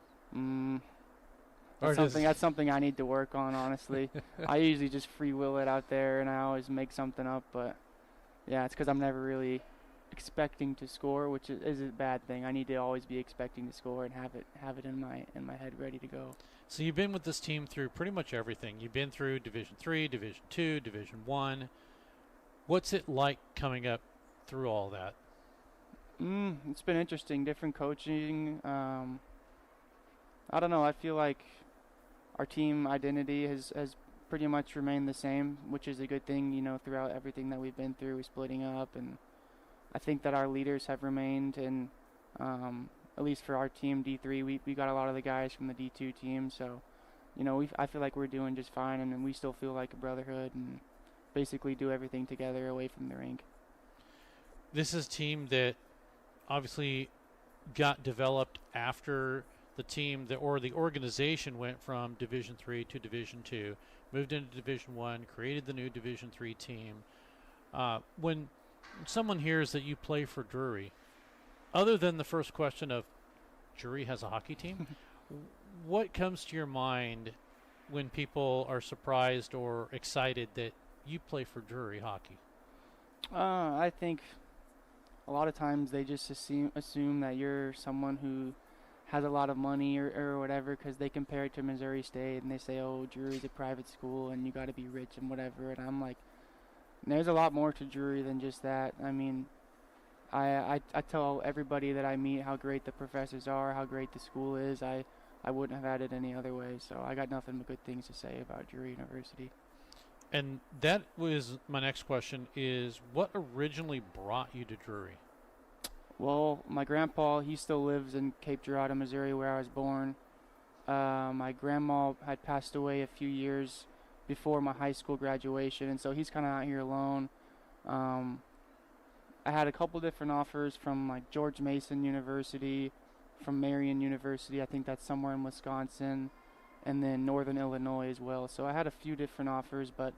That's something I need to work on, honestly. I usually just free will it out there, and I always make something up. But yeah, it's because I'm never really expecting to score, which is a bad thing. I need to always be expecting to score and have it in my head ready to go. So you've been with this team through pretty much everything. You've been through Division III, Division II, Division I. What's it like coming up through all that? It's been interesting, different coaching. I don't know. I feel like our team identity has pretty much remained the same, which is a good thing, throughout everything that we've been through. We're splitting up, and I think that our leaders have remained, and at least for our team, D3, we got a lot of the guys from the D2 team, so, I feel like we're doing just fine, and we still feel like a brotherhood and basically do everything together away from the rink. This is a team that obviously got developed after the team or the organization went from Division III to Division II, moved into Division I, created the new Division III team. When someone hears that you play for Drury, other than the first question of Drury has a hockey team, what comes to your mind when people are surprised or excited that you play for Drury hockey? I think a lot of times they just assume that you're someone who has a lot of money or whatever, because they compare it to Missouri State and they say, oh, Drury's a private school and you got to be rich and whatever. And I'm like, there's a lot more to Drury than just that. I mean, I tell everybody that I meet how great the professors are, how great the school is. I wouldn't have had it any other way. So I got nothing but good things to say about Drury University. And that was my next question, is what originally brought you to Drury? Well, my grandpa, he still lives in Cape Girardeau, Missouri, where I was born. My grandma had passed away a few years before my high school graduation, and so he's kind of out here alone. I had a couple different offers from like George Mason University, from Marion University, I think that's somewhere in Wisconsin, and then Northern Illinois as well. So I had a few different offers, but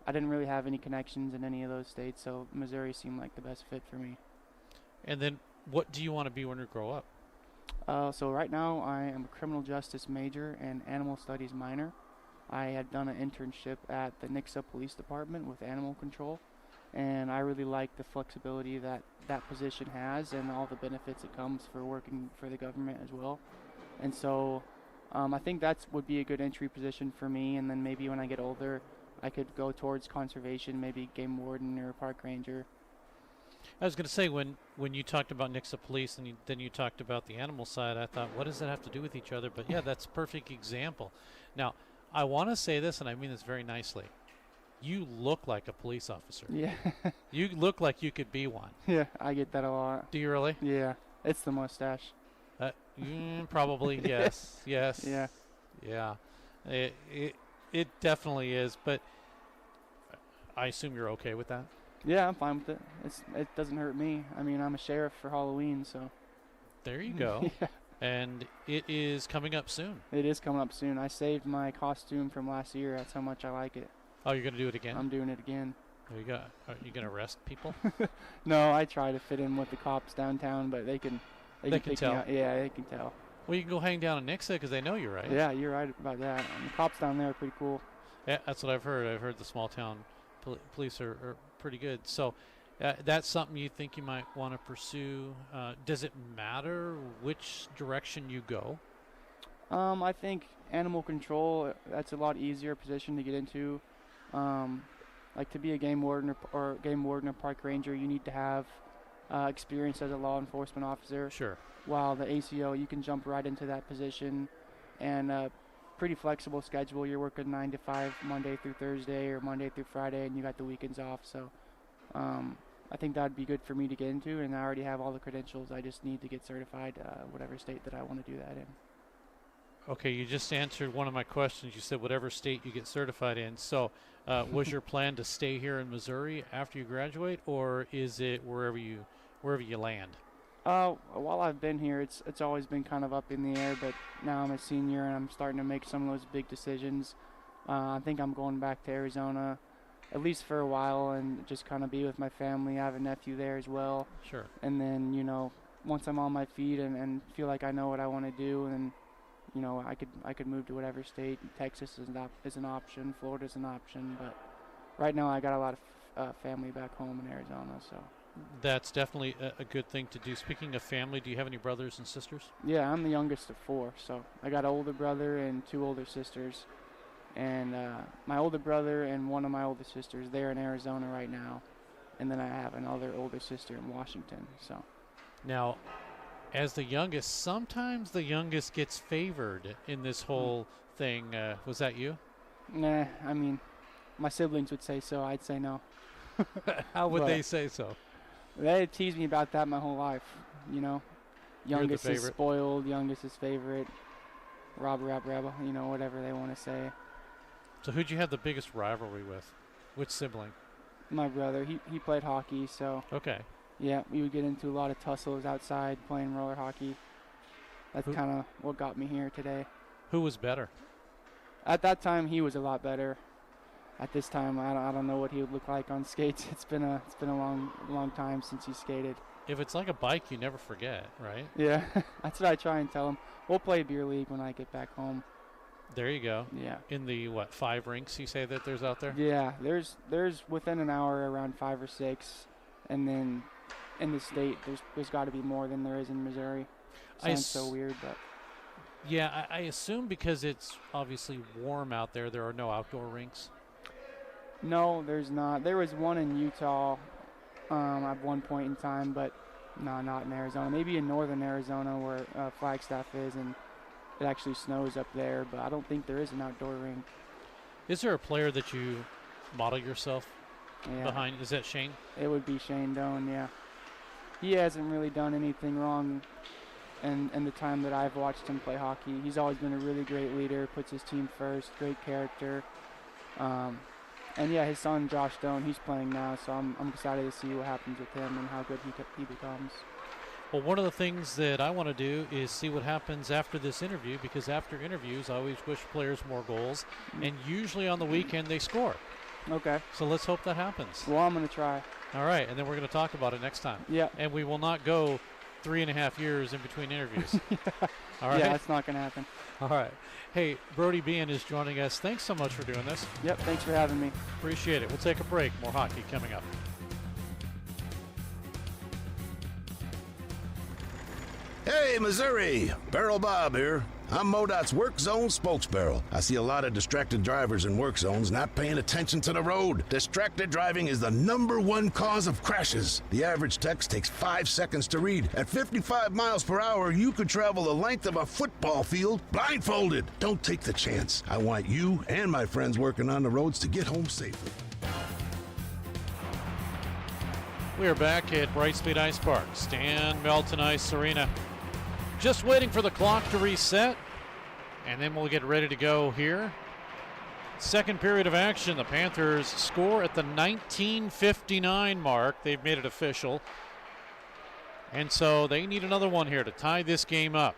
I didn't really have any connections in any of those states, so Missouri seemed like the best fit for me. And then what do you want to be when you grow up? So right now I am a criminal justice major and animal studies minor. I had done an internship at the Nixa Police Department with animal control, and I really like the flexibility that that position has and all the benefits it comes for working for the government as well. And so I think that would be a good entry position for me, and then maybe when I get older I could go towards conservation, maybe game warden or park ranger. I was going to say, when you talked about Nixa Police and then you talked about the animal side, I thought, what does that have to do with each other? But yeah, that's a perfect example. Now, I want to say this, and I mean this very nicely. You look like a police officer. Yeah. You look like you could be one. Yeah, I get that a lot. Do you really? Yeah, it's the mustache. Probably, yes. Yes. Yeah. Yeah. It definitely is, but I assume you're okay with that? Yeah, I'm fine with it. It doesn't hurt me. I mean, I'm a sheriff for Halloween, so. There you go. Yeah. And it is coming up soon. It is coming up soon. I saved my costume from last year. That's how much I like it. Oh, you're going to do it again? I'm doing it again. Are you going to arrest people? No, I try to fit in with the cops downtown, but they can tell. Me out. Yeah, they can tell. Well, you can go hang down in Nixa because they know you, right? Yeah, you're right about that. And the cops down there are pretty cool. Yeah, that's what I've heard. I've heard the small town police are pretty good. So that's something you think you might want to pursue. Does it matter which direction you go? I think animal control, that's a lot easier position to get into. Like to be a game warden or park ranger, you need to have experience as a law enforcement officer. Sure. While the ACO, you can jump right into that position, and pretty flexible schedule. You're working 9 to 5 Monday through Thursday or Monday through Friday, and you got the weekends off. So I think that'd be good for me to get into, and I already have all the credentials. I just need to get certified, whatever state that I want to do that in. Okay, you just answered one of my questions. You said whatever state you get certified in. So was your plan to stay here in Missouri after you graduate, or is it wherever you land? While I've been here, it's always been kind of up in the air, but now I'm a senior and I'm starting to make some of those big decisions. I think I'm going back to Arizona, at least for a while, and just kind of be with my family. I have a nephew there as well. Sure. And then, once I'm on my feet and feel like I know what I want to do, and I could move to whatever state. Texas is an option. Florida's an option, but right now I got a lot of family back home in Arizona, so. That's definitely a good thing to do. Speaking of family, do you have any brothers and sisters? Yeah, I'm the youngest of 4, so I got an older brother and 2 older sisters. And my older brother and one of my older sisters, they're in Arizona right now. And then I have another older sister in Washington, so. Now, as the youngest, sometimes the youngest gets favored in this whole thing. Was that you? Nah, I mean, my siblings would say so. I'd say no. How would they say so? They tease me about that my whole life, Youngest is spoiled, youngest is favorite, rebel, whatever they want to say. So who'd you have the biggest rivalry with? Which sibling? My brother. He played hockey, so. Okay. Yeah, we would get into a lot of tussles outside playing roller hockey. That's kind of what got me here today. Who was better? At that time, he was a lot better. At this time, I don't know what he would look like on skates. It's been a long time since he skated. If it's like a bike, you never forget, right? Yeah, that's what I try and tell him. We'll play beer league when I get back home. There you go. Yeah. In the 5 rinks you say that there's out there? Yeah, there's within an hour around 5 or 6, and then in the state there's got to be more than there is in Missouri. Sounds so weird, but. Yeah, I assume because it's obviously warm out there, there are no outdoor rinks. No, there's not. There was one in Utah at one point in time, but no, not in Arizona. Maybe in northern Arizona where Flagstaff is, and it actually snows up there, but I don't think there is an outdoor rink. Is there a player that you model yourself Yeah. behind? Is that Shane? It would be Shane Doan, yeah. He hasn't really done anything wrong in the time that I've watched him play hockey. He's always been a really great leader, puts his team first, great character. And yeah, his son Josh Doan, he's playing now, so I'm excited to see what happens with him and how good he becomes. Well, one of the things that I want to do is see what happens after this interview, because after interviews, I always wish players more goals, and usually on the weekend they score. Okay. So let's hope that happens. Well, I'm going to try. All right, and then we're going to talk about it next time. Yeah. And we will not go 3.5 years in between interviews. All right? Yeah, that's not going to happen. All right. Hey, Brody Bean is joining us. Thanks so much for doing this. Yep, thanks for having me. Appreciate it. We'll take a break. More hockey coming up. Hey, Missouri! Barrel Bob here. I'm MoDOT's Work Zone spokesbarrel. I see a lot of distracted drivers in work zones not paying attention to the road. Distracted driving is the #1 cause of crashes. The average text takes 5 seconds to read. At 55 miles per hour, you could travel the length of a football field blindfolded. Don't take the chance. I want you and my friends working on the roads to get home safely. We are back at Brightspeed Ice Park, Stan Melton Ice Arena. Just waiting for the clock to reset, and then we'll get ready to go here. Second period of action. The Panthers score at the 19:59 mark. They've made it official. And so they need another one here to tie this game up.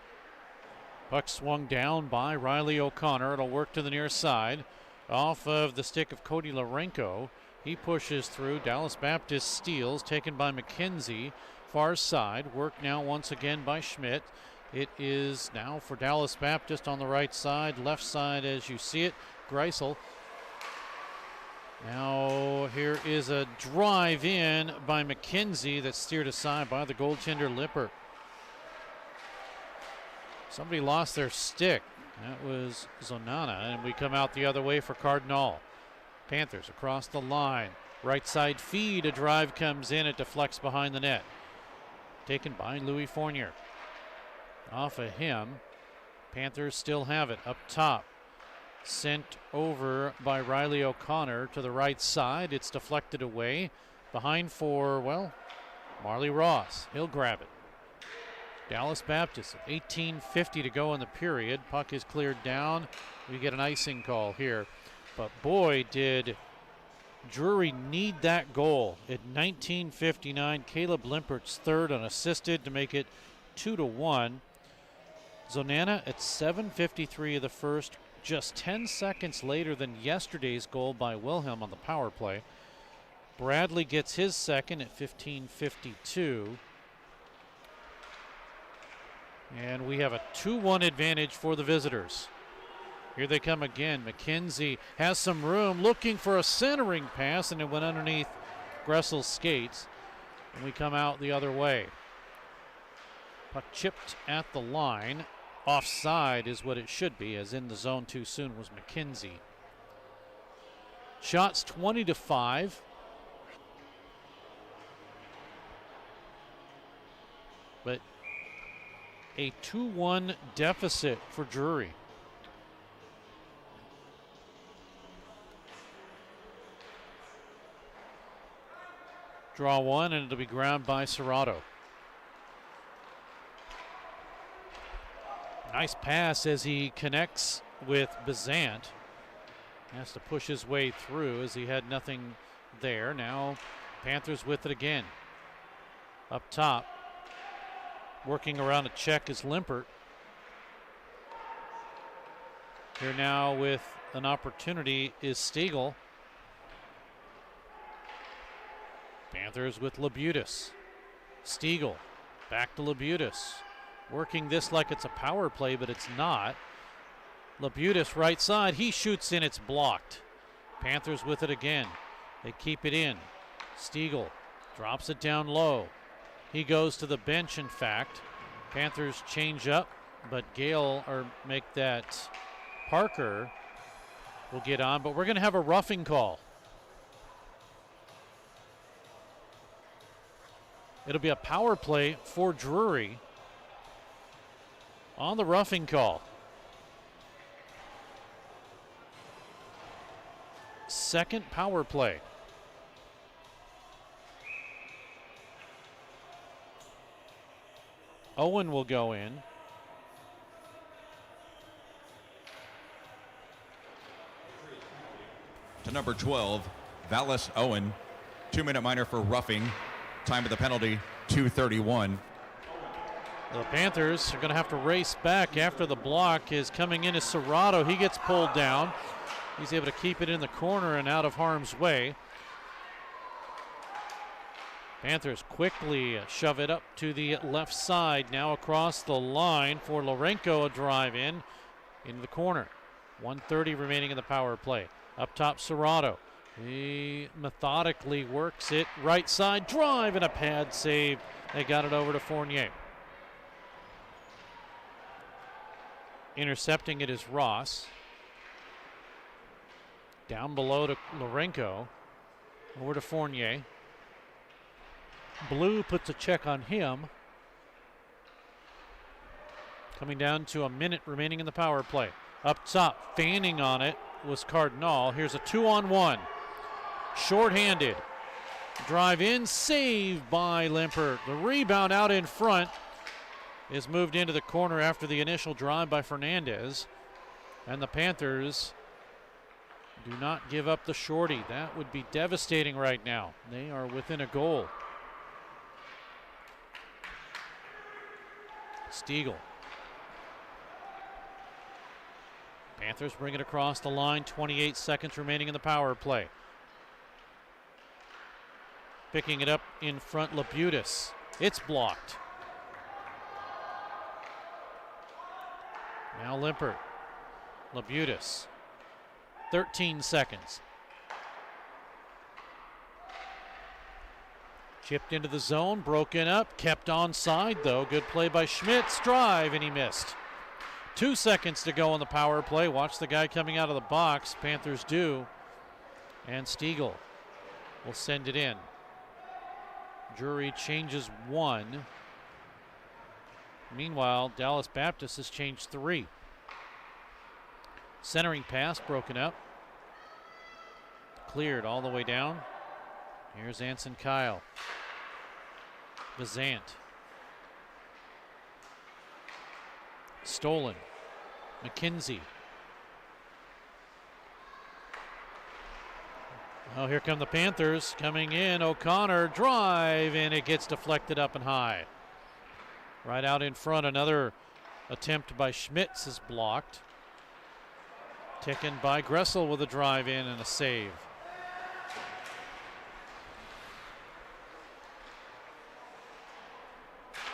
Puck swung down by Riley O'Connor. It'll work to the near side. Off of the stick of Cody Larenko. He pushes through. Dallas Baptist steals, taken by McKenzie. Far side. Work now once again by Schmidt. It is now for Dallas Baptist on the right side. Left side as you see it. Greisel. Now here is a drive in by McKenzie that's steered aside by the goaltender Lippert. Somebody lost their stick. That was Zonana, and we come out the other way for Cardinal. Panthers across the line. Right side feed. A drive comes in. It deflects behind the net. Taken by Louis Fournier. Off of him. Panthers still have it up top. Sent over by Riley O'Connor to the right side. It's deflected away. Behind for, well, Marley Ross. He'll grab it. Dallas Baptist, 18:50 to go in the period. Puck is cleared down. We get an icing call here. But boy, did Drury need that goal at 19:59. Caleb Limpert's third unassisted to make it 2-1. Zonana at 7:53 of the first, just 10 seconds later than yesterday's goal by Wilhelm on the power play. Bradley gets his second at 15:52. And we have a 2-1 advantage for the visitors. Here they come again. McKenzie has some room, looking for a centering pass, and it went underneath Gressel's skates. And we come out the other way. Puck chipped at the line. Offside is what it should be, as in the zone too soon was McKenzie. Shots 20-5. But a 2-1 deficit for Drury. Draw one, and it'll be grabbed by Serrato. Nice pass as he connects with Bazant. Has to push his way through as he had nothing there. Now Panthers with it again. Up top. Working around a check is Limpert. Here now with an opportunity is Stiegel. Panthers with Labutis. Stiegel back to Labutis. Working this like it's a power play, but it's not. Labutis right side. He shoots in. It's blocked. Panthers with it again. They keep it in. Stiegel drops it down low. He goes to the bench, in fact. Panthers change up, but Parker will get on, but we're going to have a roughing call. It'll be a power play for Drury on the roughing call. Second power play. Owen will go in. To number 12, Vallis Owen. 2-minute minor for roughing. Time of the penalty, 2:31. The Panthers are going to have to race back after the block. Is coming in as Serrato. He gets pulled down. He's able to keep it in the corner and out of harm's way. Panthers quickly shove it up to the left side. Now across the line for Lourenco, a drive in into the corner. 1:30 remaining in the power play. Up top, Serrato. He methodically works it. Right side drive and a pad save. They got it over to Fournier. Intercepting it is Ross. Down below to Lourenco. Over to Fournier. Blue puts a check on him. Coming down to a minute remaining in the power play. Up top, fanning on it was Cardinal. Here's a 2-on-1. Short-handed. Drive in, saved by Limpert. The rebound out in front is moved into the corner after the initial drive by Fernandez. And the Panthers do not give up the shorty. That would be devastating right now. They are within a goal. Stiegel. Panthers bring it across the line. 28 seconds remaining in the power play. Picking it up in front, Labutis. It's blocked. Now Limpert. Labutis. 13 seconds. Chipped into the zone, broken up, kept onside though. Good play by Schmitz. Drive, and he missed. 2 seconds to go on the power play. Watch the guy coming out of the box. Panthers do. And Stiegel will send it in. Drury changes 1. Meanwhile, Dallas Baptist has changed 3. Centering pass broken up. Cleared all the way down. Here's Anson Kyle. Bazant. Stolen. McKenzie. Oh, here come the Panthers coming in. O'Connor drive, and it gets deflected up and high. Right out in front, another attempt by Schmitz is blocked. Taken by Gressel with a drive in and a save.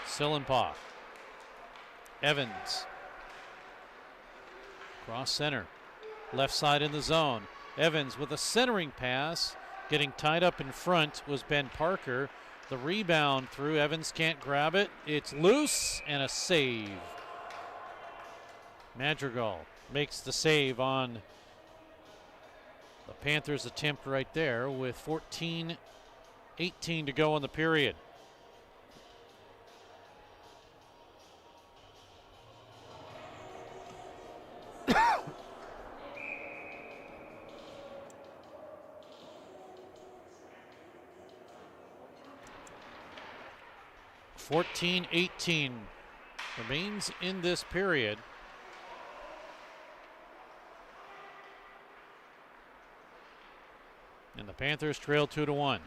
Sillenpaw. Evans. Cross center. Left side in the zone. Evans with a centering pass. Getting tied up in front was Ben Parker. The rebound through. Evans can't grab it. It's loose and a save. Madrigal makes the save on the Panthers' attempt right there with 14-18 to go in the period. (14-18) remains in this period. And the Panthers trail 2-1.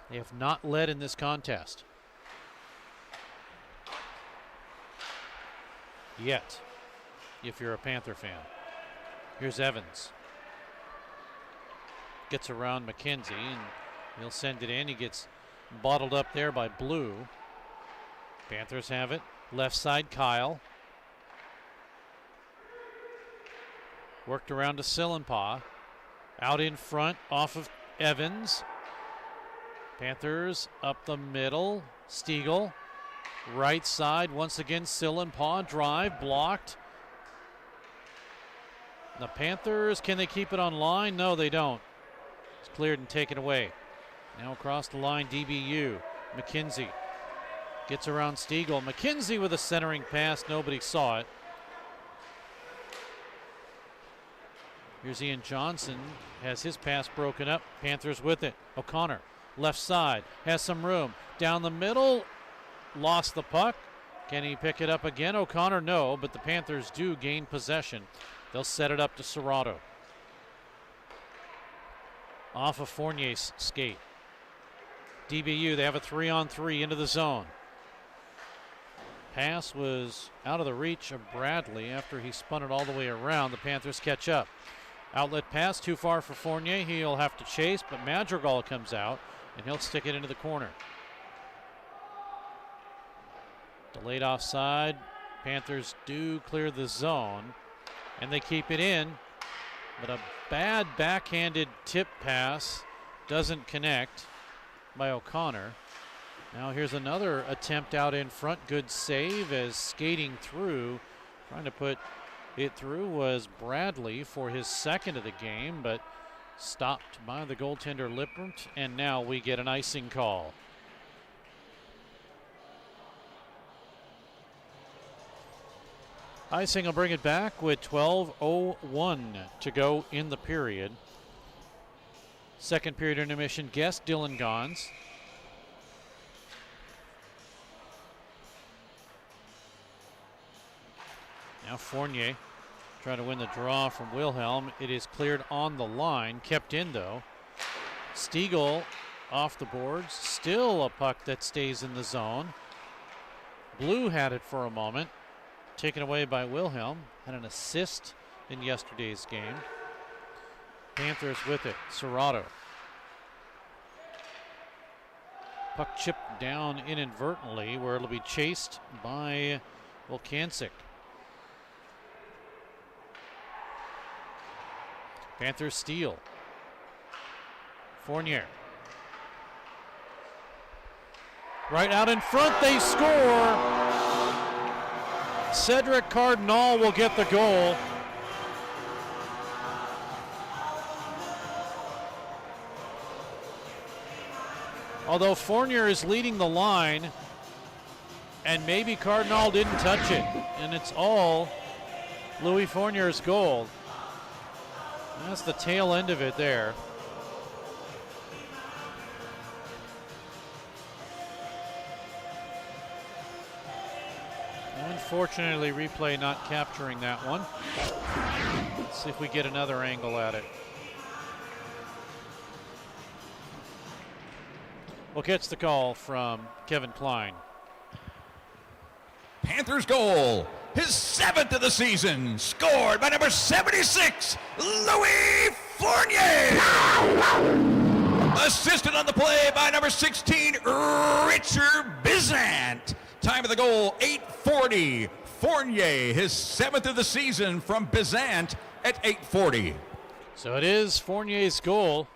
They have not led in this contest. yet, if you're a Panther fan. Here's Evans. Gets around McKenzie, and he'll send it in. He gets bottled up there by Blue. Panthers have it. Left side, Kyle. Worked around to Sillenpaw. Out in front, off of Evans. Panthers up the middle. Stiegel. Right side, once again, Sillenpaw. Drive, blocked. The Panthers, can they keep it on line? No, they don't. It's cleared and taken away. Now across the line, DBU. McKenzie gets around Stiegel. McKenzie with a centering pass. Nobody saw it. Here's Ian Johnson. Has his pass broken up. Panthers with it. O'Connor, left side. Has some room. Down the middle. Lost the puck. Can he pick it up again? O'Connor, no. But the Panthers do gain possession. They'll set it up to Serrato. Off of Fournier's skate. DBU, they have a 3-on-3 into the zone. Pass was out of the reach of Bradley after he spun it all the way around. The Panthers catch up. Outlet pass too far for Fournier. He'll have to chase, but Madrigal comes out, and he'll stick it into the corner. Delayed offside. Panthers do clear the zone, and they keep it in, but a bad backhanded tip pass doesn't connect by O'Connor. Now here's another attempt out in front. Good save as skating through, trying to put it through was Bradley for his second of the game, but stopped by the goaltender Lippert, and now we get an icing call. Icing will bring it back with 12:01 to go in the period. Second period intermission, guest Dylan Gons. Now Fournier trying to win the draw from Wilhelm. It is cleared on the line, kept in though. Stiegel off the boards, still a puck that stays in the zone. Blue had it for a moment. Taken away by Wilhelm. Had an assist in yesterday's game. Panthers with it. Serrato. Puck chipped down inadvertently where it'll be chased by Volkancic. Panthers steal. Fournier. Right out in front, they score. Cedric Cardinal will get the goal. Although Fournier is leading the line, and maybe Cardinal didn't touch it, and it's all Louis Fournier's goal. That's the tail end of it there. Unfortunately, replay not capturing that one. Let's see if we get another angle at it. We'll catch the call from Kevin Klein. Panthers goal, his 7th of the season, scored by number 76, Louis Fournier. Assisted on the play by number 16, Richard Bizant. Time of the goal, 8:40. Fournier, his 7th of the season from Bizant at 8:40. So it is Fournier's goal.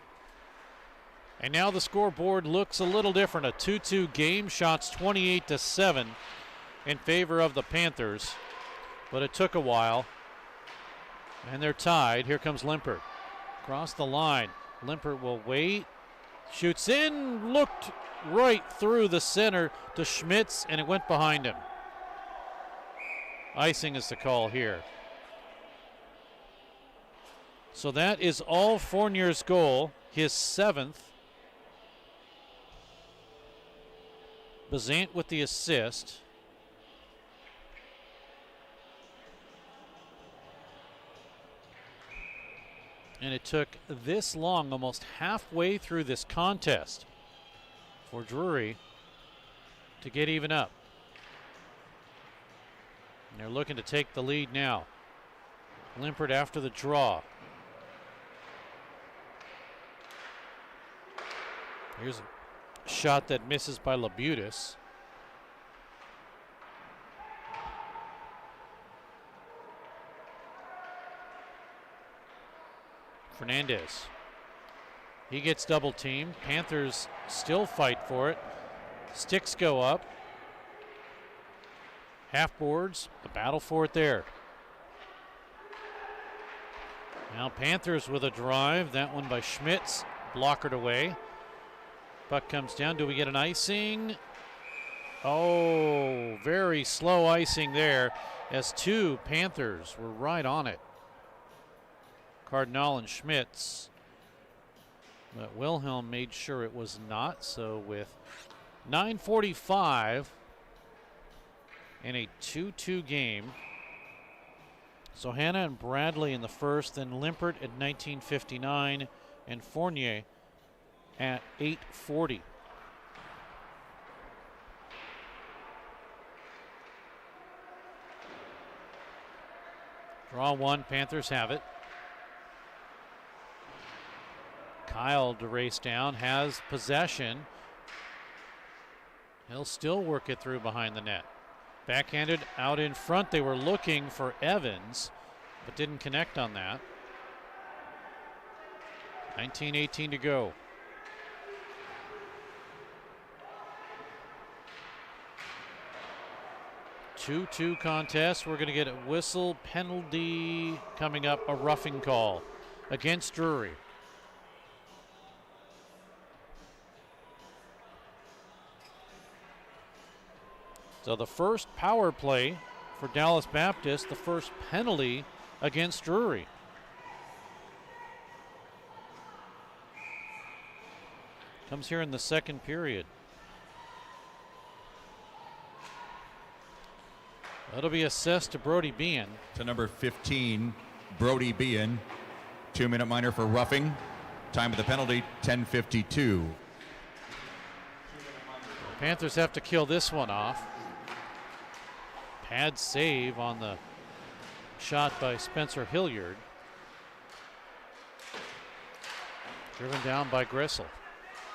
And now the scoreboard looks a little different. A 2-2 game, shots 28-7 in favor of the Panthers. But it took a while. And they're tied. Here comes Limpert. Across the line. Limpert will wait. Shoots in, looked right through the center to Schmitz, and it went behind him. Icing is the call here. So that is all Fournier's goal, his 7th. Bazant with the assist. And it took this long, almost halfway through this contest, for Drury to get even up. And they're looking to take the lead now. Limpert after the draw. Here's a shot that misses by Labutis. Fernandez. He gets double teamed. Panthers still fight for it. Sticks go up. Half boards, the battle for it there. Now Panthers with a drive. That one by Schmitz, blockered away. Puck comes down. Do we get an icing? Oh, very slow icing there as two Panthers were right on it. Cardinal and Schmitz. But Wilhelm made sure it was not. So with 9:45 in a 2-2 game. So Hannah and Bradley in the first, then Limpert at 19:59 and Fournier at 8:40. Draw one, Panthers have it. Kyle to race down, has possession. He'll still work it through behind the net. Backhanded out in front. They were looking for Evans, but didn't connect on that. 19:18 to go. Two contest. We're going to get a whistle penalty coming up, a roughing call against Drury. So the first power play for Dallas Baptist, the first penalty against Drury. Comes here in the second period. That'll be assessed to Brody Bean. To number 15, Brody Bean. 2-minute minor for roughing. Time of the penalty, 10:52. Panthers have to kill this one off. Pad save on the shot by Spencer Hilliard. Driven down by Grissel.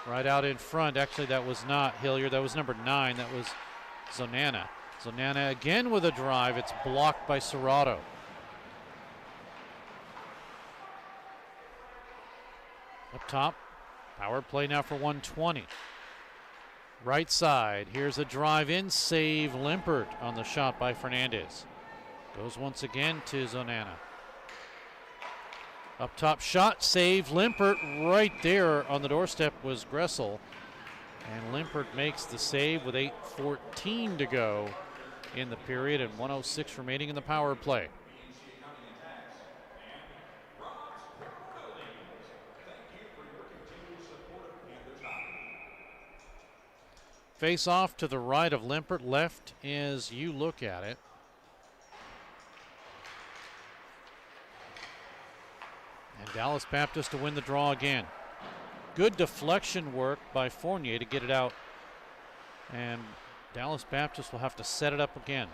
Right out in front. Actually, that was not Hilliard. That was number 9. That was Zonana. Zonana again with a drive. It's blocked by Serrato. Up top. Power play now for 120. Right side, here's a drive in, save Limpert on the shot by Fernandez. Goes once again to Zonana. Up top shot, save Limpert. Right there on the doorstep was Gressel. And Limpert makes the save with 8:14 to go in the period and 1:06 remaining in the power play. Face off to the right of Limpert, left as you look at it. And Dallas Baptist to win the draw again. Good deflection work by Fournier to get it out. And Dallas Baptist will have to set it up again.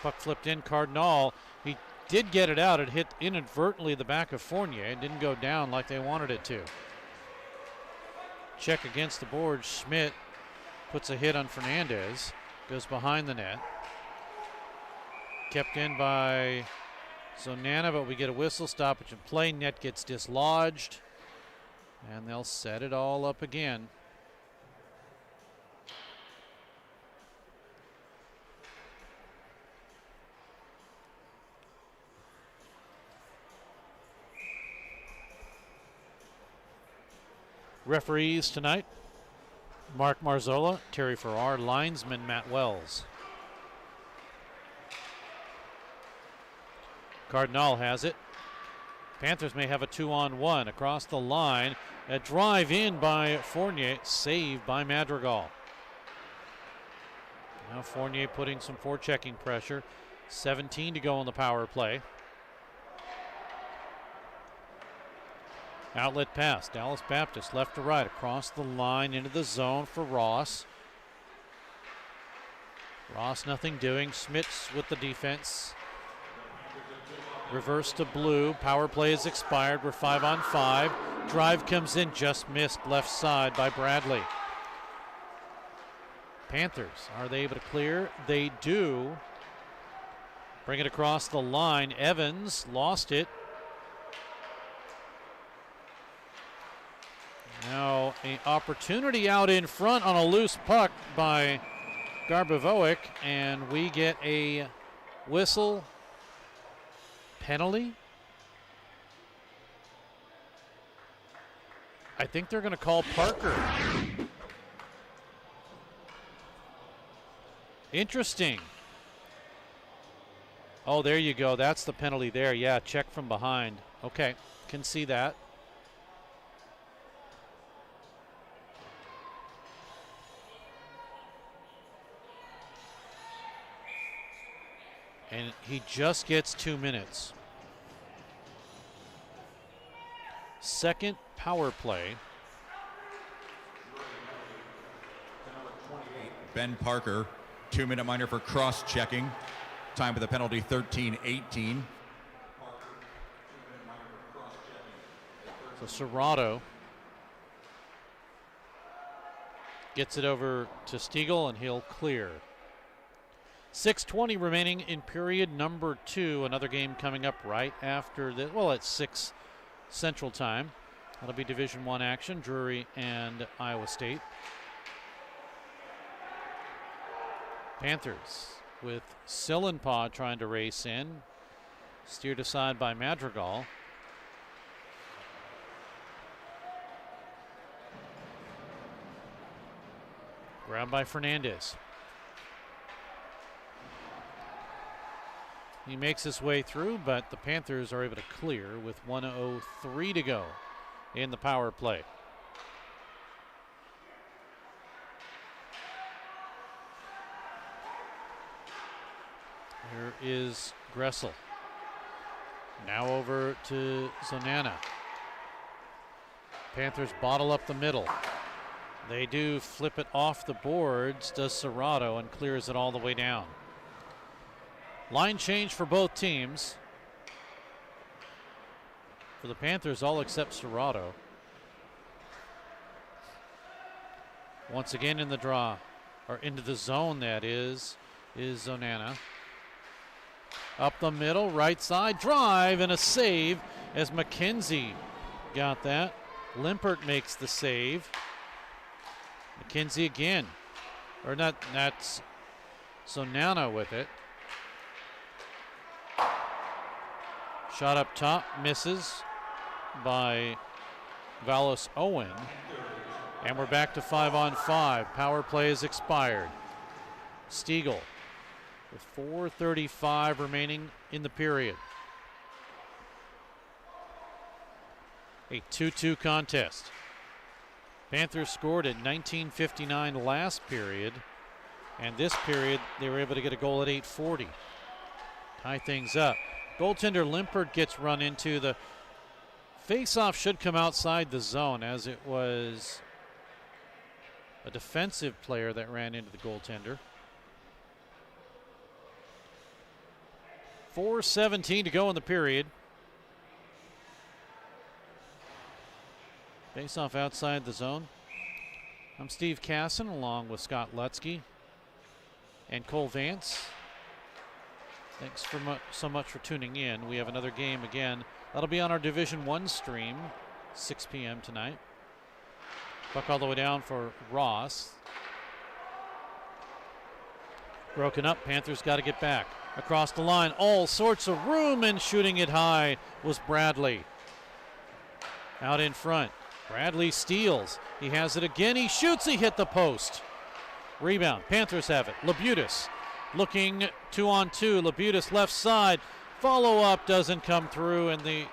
Puck flipped in, Cardinal. He did get it out. It hit inadvertently the back of Fournier and didn't go down like they wanted it to. Check against the board. Schmidt puts a hit on Fernandez. Goes behind the net. Kept in by Zonana, but we get a whistle stoppage in play. Net gets dislodged. And they'll set it all up again. Referees tonight, Mark Marzola, Terry Farrar, linesman Matt Wells. Cardinal has it. Panthers may have a 2-on-1 across the line. A drive in by Fournier, saved by Madrigal. Now Fournier putting some forechecking pressure. 17 to go on the power play. Outlet pass, Dallas Baptist left to right across the line into the zone for Ross. Ross nothing doing. Schmitz with the defense. Reverse to blue. Power play is expired. We're 5-on-5. Drive comes in, just missed left side by Bradley. Panthers, are they able to clear? They do. Bring it across the line. Evans lost it. Now an opportunity out in front on a loose puck by Garbovoic, and we get a whistle penalty. I think they're going to call Parker. Interesting. Oh, there you go. That's the penalty there. Yeah, check from behind. Okay, can see that. And he just gets 2 minutes. Second power play. Ben Parker, 2-minute minor for cross-checking. Time of the penalty, 13-18. So Serrato gets it over to Stiegel, and he'll clear. 6:20 remaining in period number 2. Another game coming up right after this. Well, it's 6 Central Time. That'll be Division I action, Drury and Iowa State. Panthers with Sillenpaw trying to race in. Steered aside by Madrigal. Grabbed by Fernandez. He makes his way through, but the Panthers are able to clear with 1:03 to go in the power play. Here is Gressel. Now over to Zonana. Panthers bottle up the middle. They do flip it off the boards, does Serrato, and clears it all the way down. Line change for both teams. For the Panthers, all except Serrato. Once again in the draw, or into the zone, that is Zonana. Up the middle, right side, drive, and a save as McKenzie got that. Limpert makes the save. McKenzie again. Or not, that's Zonana with it. Shot up top, misses by Valos Owen. And we're back to 5-on-5. Power play is expired. Stiegel with 4:35 remaining in the period. A 2-2 contest. Panthers scored at 19:59 last period, and this period they were able to get a goal at 8:40. Tie things up. Goaltender Limpert gets run into. The face-off should come outside the zone, as it was a defensive player that ran into the goaltender. 4:17 to go in the period. Face-off outside the zone. I'm Steve Casson along with Scott Lutzke and Cole Vance. Thanks so much for tuning in. We have another game again. That'll be on our Division I stream, 6 p.m. tonight. Puck all the way down for Ross. Broken up. Panthers got to get back. Across the line, all sorts of room, and shooting it high was Bradley. Out in front. Bradley steals. He has it again. He shoots. He hit the post. Rebound. Panthers have it. Labutis looking 2-on-2. Labutis left side. Follow up doesn't come through, and the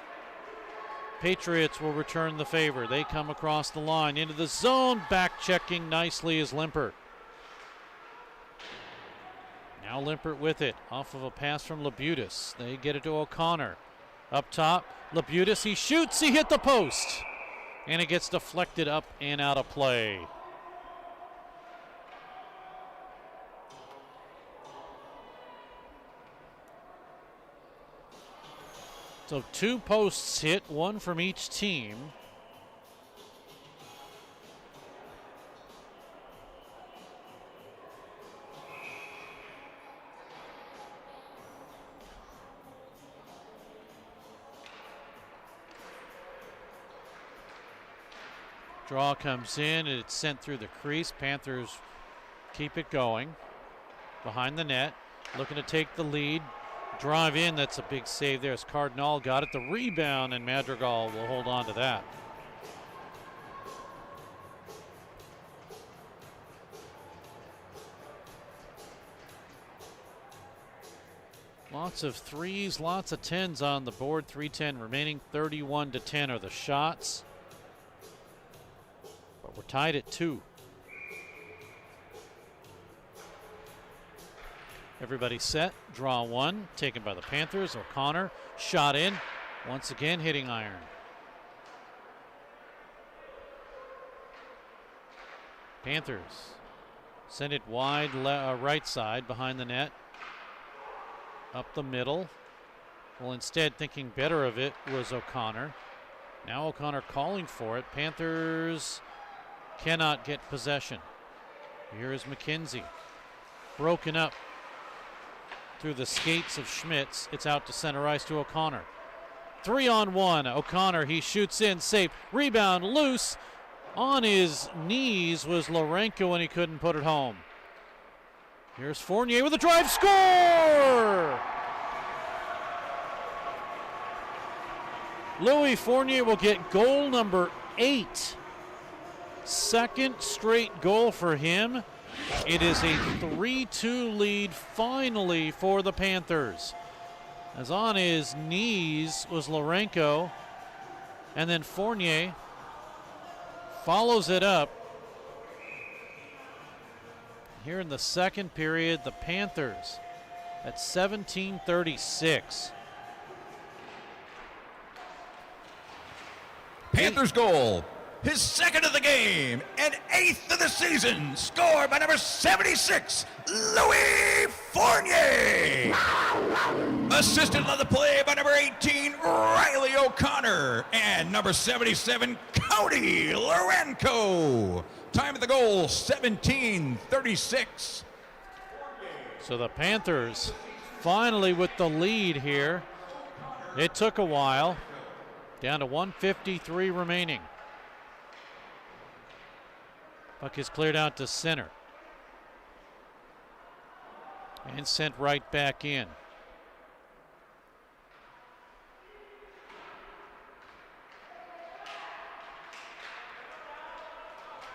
Patriots will return the favor. They come across the line into the zone. Back checking nicely is Limpert. Now Limpert with it off of a pass from Labutis. They get it to O'Connor. Up top, Labutis. He shoots. He hit the post. And it gets deflected up and out of play. So 2 posts hit, 1 from each team. Draw comes in, and it's sent through the crease. Panthers keep it going. Behind the net, looking to take the lead. Drive in, that's a big save there as Cardinal got it. The rebound, and Madrigal will hold on to that. Lots of threes, lots of 10s on the board. 3:10 remaining, 31-10 are the shots. But we're tied at 2. Everybody set, draw 1, taken by the Panthers. O'Connor, shot in, once again hitting iron. Panthers send it wide right side behind the net. Up the middle. Well, instead, thinking better of it was O'Connor. Now O'Connor calling for it. Panthers cannot get possession. Here is McKenzie. Broken up through the skates of Schmitz. It's out to center ice to O'Connor. 3-on-1. O'Connor, he shoots in, safe. Rebound, loose. On his knees was Lourenco, and he couldn't put it home. Here's Fournier with a drive, score! Louis Fournier will get goal number 8. Second straight goal for him. It is a 3-2 lead finally for the Panthers. As on his knees was Lourenco, and then Fournier follows it up. Here in the second period, the Panthers at 17:36. Panthers goal, his second of the game and 8th of the season, scored by number 76, Louis Fournier. Assisted on the play by number 18, Riley O'Connor, and number 77, Cody Lourenco. Time of the goal, 17:36. So the Panthers finally with the lead here. It took a while. Down to 1:53 remaining. Puck is cleared out to center. And sent right back in.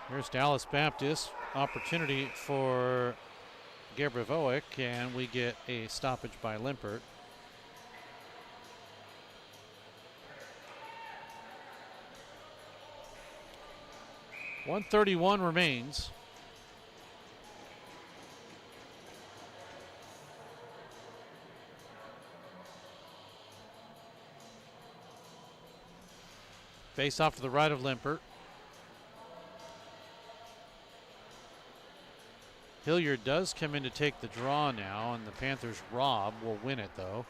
Here's Dallas Baptist. Opportunity for Gabrivovic, and we get a stoppage by Limpert. .131 remains. Face off to the right of Limpert. Hilliard does come in to take the draw now, and the Panthers' Rob will win it though.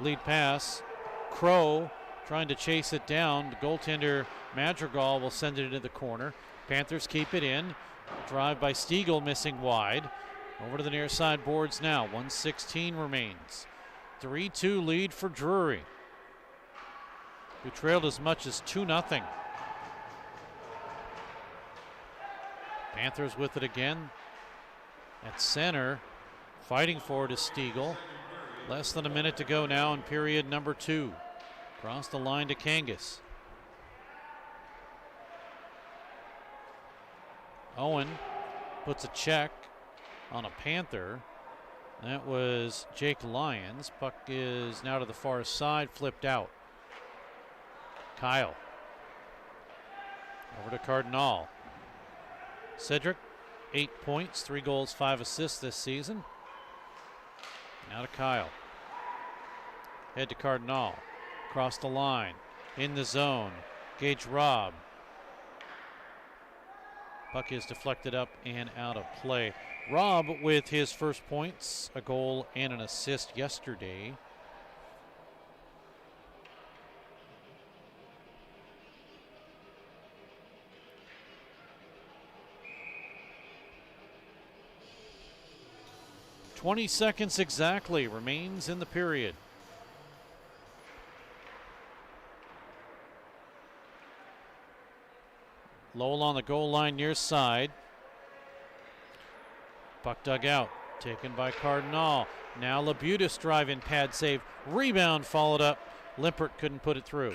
Lead pass. Crow trying to chase it down. The goaltender Madrigal will send it into the corner. Panthers keep it in. Drive by Stiegel missing wide. Over to the near side boards now. 1:16 remains. 3-2 lead for Drury, who trailed as much as 2-0. Panthers with it again. At center, fighting for it is Stiegel. Less than a minute to go now in period number 2. Across the line to Kangas. Owen puts a check on a Panther. That was Jake Lyons. Puck is now to the far side, flipped out. Kyle. Over to Cardinal. Cedric, 8 points, 3 goals, 5 assists this season. Now to Kyle. Head to Cardinal. Across the line. In the zone. Gage Robb. Puck is deflected up and out of play. Robb with his first points, a goal and an assist yesterday. 20 seconds exactly remains in the period. Lowell on the goal line near side. Puck dug out, taken by Cardinal. Now Labutis drive-in pad save. Rebound followed up. Limpert couldn't put it through.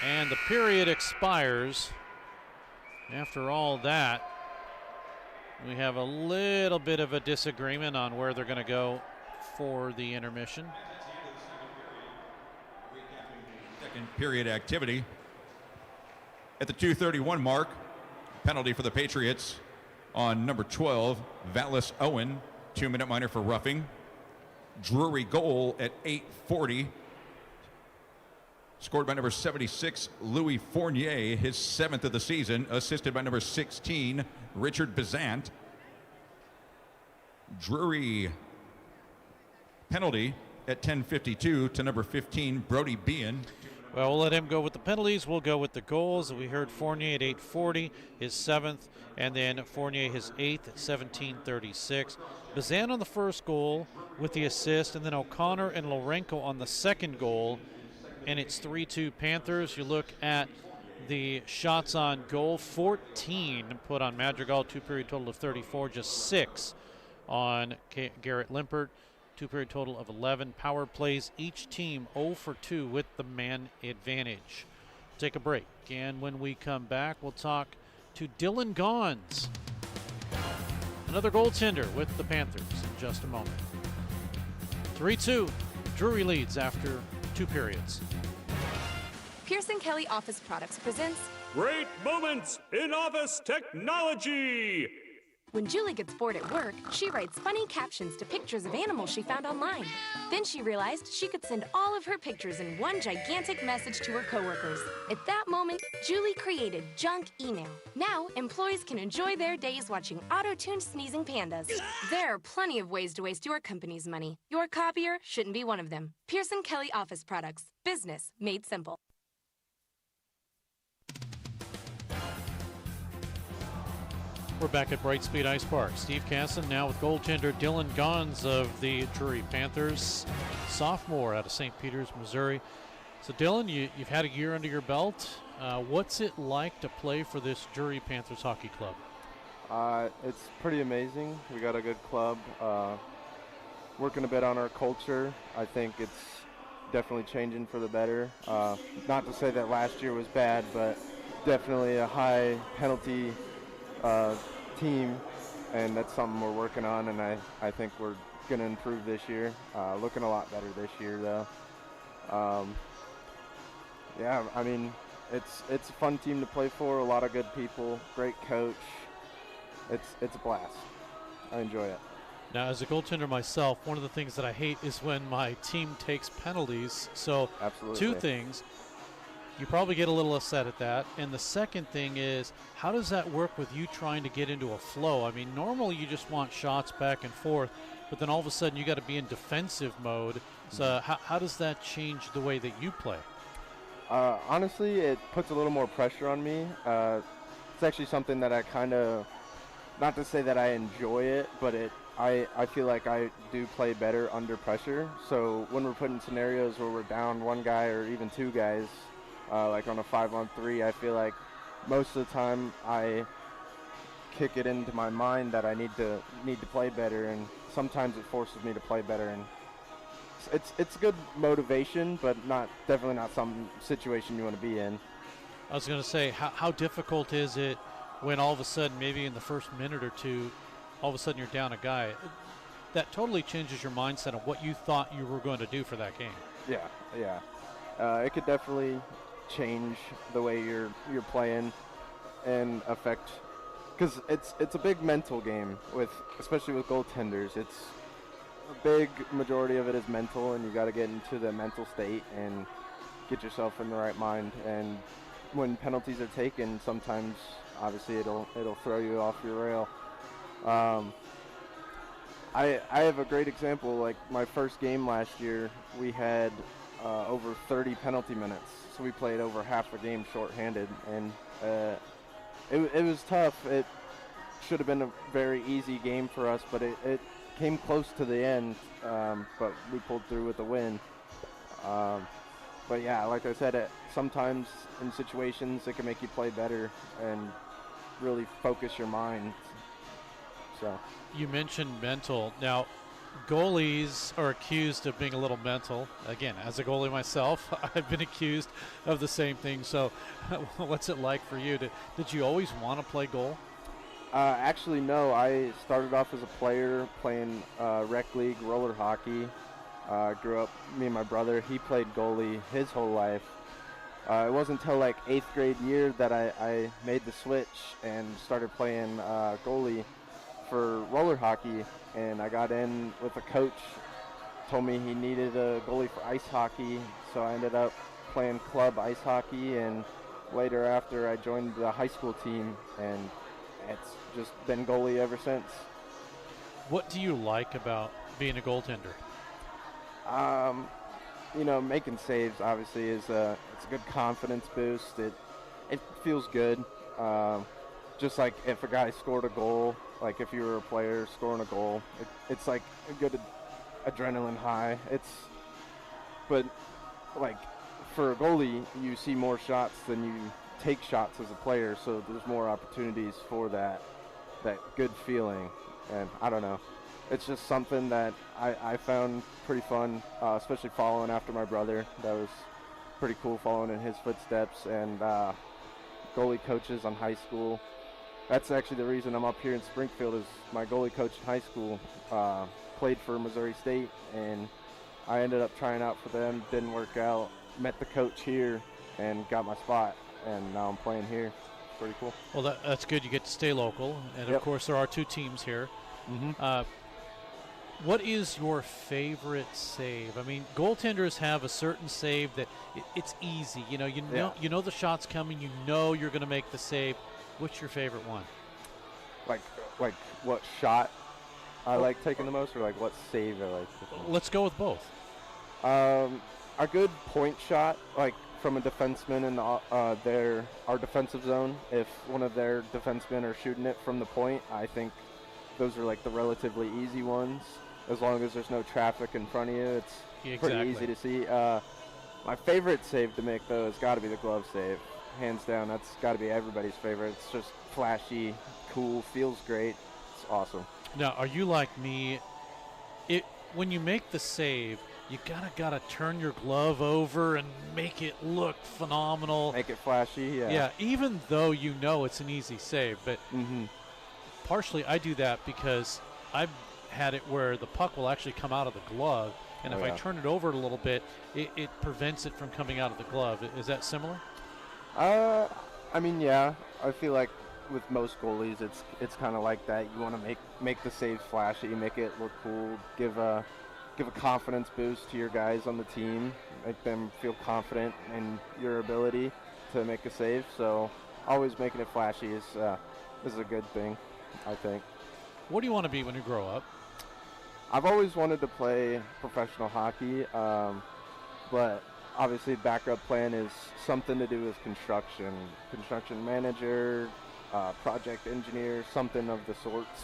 And the period expires. After all that, we have a little bit of a disagreement on where they're going to go for the intermission. Second period activity. At the 2:31 mark, penalty for the Patriots on number 12, Vallis Owen, 2-minute minor for roughing. Drury goal at 8:40. Scored by number 76, Louis Fournier, his 7th of the season, assisted by number 16, Richard Bizant. Drury penalty at 10:52 to number 15, Brody Bean. Well, we'll let him go with the penalties. We'll go with the goals. We heard Fournier at 8:40, his 7th, and then Fournier his 8th at 17:36. Bizan on the first goal with the assist, and then O'Connor and Lorenko on the second goal, and it's 3-2 Panthers. You look at the shots on goal, 14 put on Madrigal, 2-period total of 34, just 6 on Garrett Limpert. 2-period total of 11 power plays. Each team 0 for 2 with the man advantage. Take a break, and when we come back, we'll talk to Dylan Gons, another goaltender with the Panthers, in just a moment. 3-2, Drury leads after 2 periods. Pearson Kelly Office Products presents Great Moments in Office Technology. When Julie gets bored at work, she writes funny captions to pictures of animals she found online. Then she realized she could send all of her pictures in one gigantic message to her coworkers. At that moment, Julie created Junk Email. Now, employees can enjoy their days watching auto-tuned sneezing pandas. There are plenty of ways to waste your company's money. Your copier shouldn't be one of them. Pearson Kelly Office Products. Business made simple. We're back at Brightspeed Ice Park. Steve Casson now with goaltender Dylan Gons of the Drury Panthers, sophomore out of St. Peters, Missouri. So Dylan, you've had a year under your belt. What's it like to play for this Drury Panthers hockey club? It's pretty amazing. We got a good club. Working a bit on our culture. I think it's definitely changing for the better. Not to say that last year was bad, but definitely a high penalty team, and that's something we're working on, and I think we're going to improve this year. Looking a lot better this year, though. Yeah, I mean, it's a fun team to play for, a lot of good people, great coach. It's a blast. I enjoy it. Now, as a goaltender myself, one of the things that I hate is when my team takes penalties. So, Absolutely. 2 things. You probably get a little upset at that. And the second thing is, how does that work with you trying to get into a flow? I mean, normally you just want shots back and forth, but then all of a sudden you got to be in defensive mode. So how does that change the way that you play? Honestly, it puts a little more pressure on me. It's actually something that I kind of, not to say that I enjoy it, but I feel like I do play better under pressure. So when we're put in scenarios where we're down 1 guy or even 2 guys, like on a 5-on-3, I feel like most of the time I kick it into my mind that I need to play better, and sometimes it forces me to play better, and it's good motivation, but definitely not some situation you want to be in. I was going to say, how difficult is it when all of a sudden, maybe in the first minute or 2, all of a sudden you're down a guy? That totally changes your mindset of what you thought you were going to do for that game. Yeah. It could definitely change the way you're playing and affect, because it's a big mental game, especially with goaltenders. It's a big majority of it is mental, and you got to get into the mental state and get yourself in the right mind. And when penalties are taken, sometimes obviously it'll throw you off your rail. I have a great example. Like my first game last year, we had over 30 penalty minutes. So we played over half a game shorthanded, and it was tough. It should have been a very easy game for us, but it came close to the end, but we pulled through with a win. But yeah, like I said, sometimes in situations it can make you play better and really focus your mind. So you mentioned mental. Now, goalies are accused of being a little mental. Again, as a goalie myself, I've been accused of the same thing. So what's it like for you? Did you always want to play goal? Actually, no. I started off as a player playing rec league, roller hockey. Grew up, me and my brother, he played goalie his whole life. It wasn't until like 8th grade year that I made the switch and started playing goalie for roller hockey, and I got in with a coach, told me he needed a goalie for ice hockey, so I ended up playing club ice hockey, and later after I joined the high school team, and it's just been goalie ever since. What do you like about being a goaltender? You know, making saves obviously it's a good confidence boost. It feels good. Just like if a guy scored a goal, like if you were a player scoring a goal, it's like a good adrenaline high. But like for a goalie, you see more shots than you take shots as a player, so there's more opportunities for that good feeling. And I don't know. It's just something that I found pretty fun, especially following after my brother. That was pretty cool, following in his footsteps. And goalie coaches on high school. That's actually the reason I'm up here in Springfield, is my goalie coach in high school played for Missouri State, and I ended up trying out for them. Didn't work out. Met the coach here and got my spot, and now I'm playing here. It's pretty cool. Well, that's good. You get to stay local, and of course there are 2 teams here. Mm-hmm. What is your favorite save? I mean, goaltenders have a certain save that it's easy. You know the shot's coming. You know you're going to make the save. What's your favorite one? Like what shot I like taking the most, or like what save I like? Let's go with both. A good point shot, like from a defenseman in our defensive zone. If one of their defensemen are shooting it from the point, I think those are like the relatively easy ones. As long as there's no traffic in front of you, it's pretty easy to see. My favorite save to make, though, has got to be the glove save. Hands down, that's got to be everybody's favorite. It's just flashy, cool, feels great. It's awesome. Now, are you like me? When you make the save, you gotta turn your glove over and make it look phenomenal. Make it flashy, yeah. Yeah, even though you know it's an easy save, but partially I do that because I've had it where the puck will actually come out of the glove, and if I turn it over a little bit, it prevents it from coming out of the glove. Is that similar? I mean, yeah. I feel like with most goalies, it's kind of like that. You want to make the saves flashy, make it look cool, give a confidence boost to your guys on the team, make them feel confident in your ability to make a save. So always making it flashy is a good thing, I think. What do you want to be when you grow up? I've always wanted to play professional hockey, but obviously backup plan is something to do with construction manager, project engineer, something of the sorts.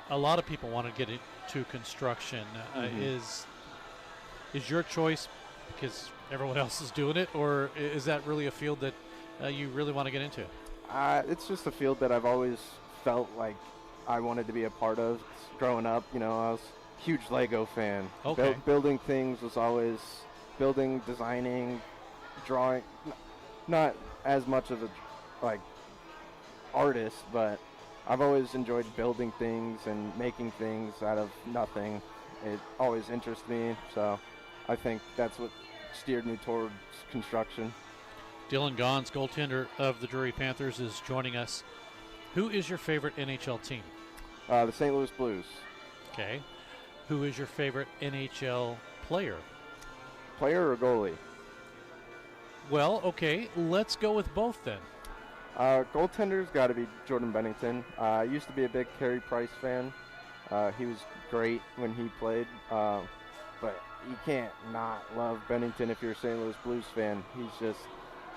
A lot of people want to get into construction. Is your choice because everyone else is doing it, or is that really a field that you really want to get into? It's just a field that I've always felt like I wanted to be a part of. Growing up, I was a huge Lego fan. Okay. Building things was always designing, drawing. Not as much of a artist, but I've always enjoyed building things and making things out of nothing. It always interests me, so I think that's what steered me towards construction. Dylan Gons, goaltender of the Drury Panthers, is joining us. Who is your favorite NHL team? The St. Louis Blues. Okay. Who is your favorite NHL player? Player or goalie? Well, okay, let's go with both then. Goaltender's got to be Jordan Bennington. I used to be a big Carey Price fan. He was great when he played, but you can't not love Bennington if you're a St. Louis Blues fan. He's just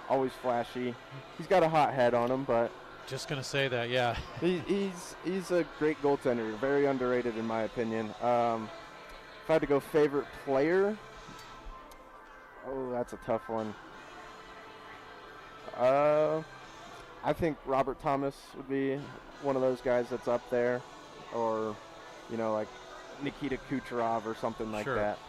always flashy. He's got a hot head on him, but Just going to say that, yeah. He's a great goaltender, very underrated in my opinion. If I had to go favorite player, oh, that's a tough one. I think Robert Thomas would be one of those guys that's up there, or, you know, like Nikita Kucherov or something like that.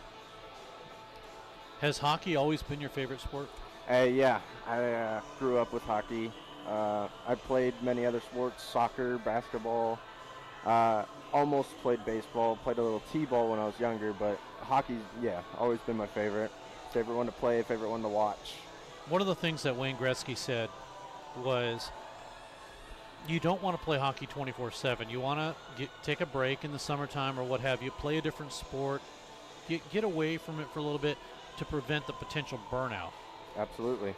Has hockey always been your favorite sport? Yeah, I grew up with hockey. I played many other sports, soccer, basketball. Almost played baseball, played a little t-ball when I was younger, but hockey's, yeah, always been my favorite. Favorite one to play, favorite one to watch. One of the things that Wayne Gretzky said was you don't want to play hockey 24/7. You want to take a break in the summertime or what have you, play a different sport, get away from it for a little bit to prevent the potential burnout. Absolutely.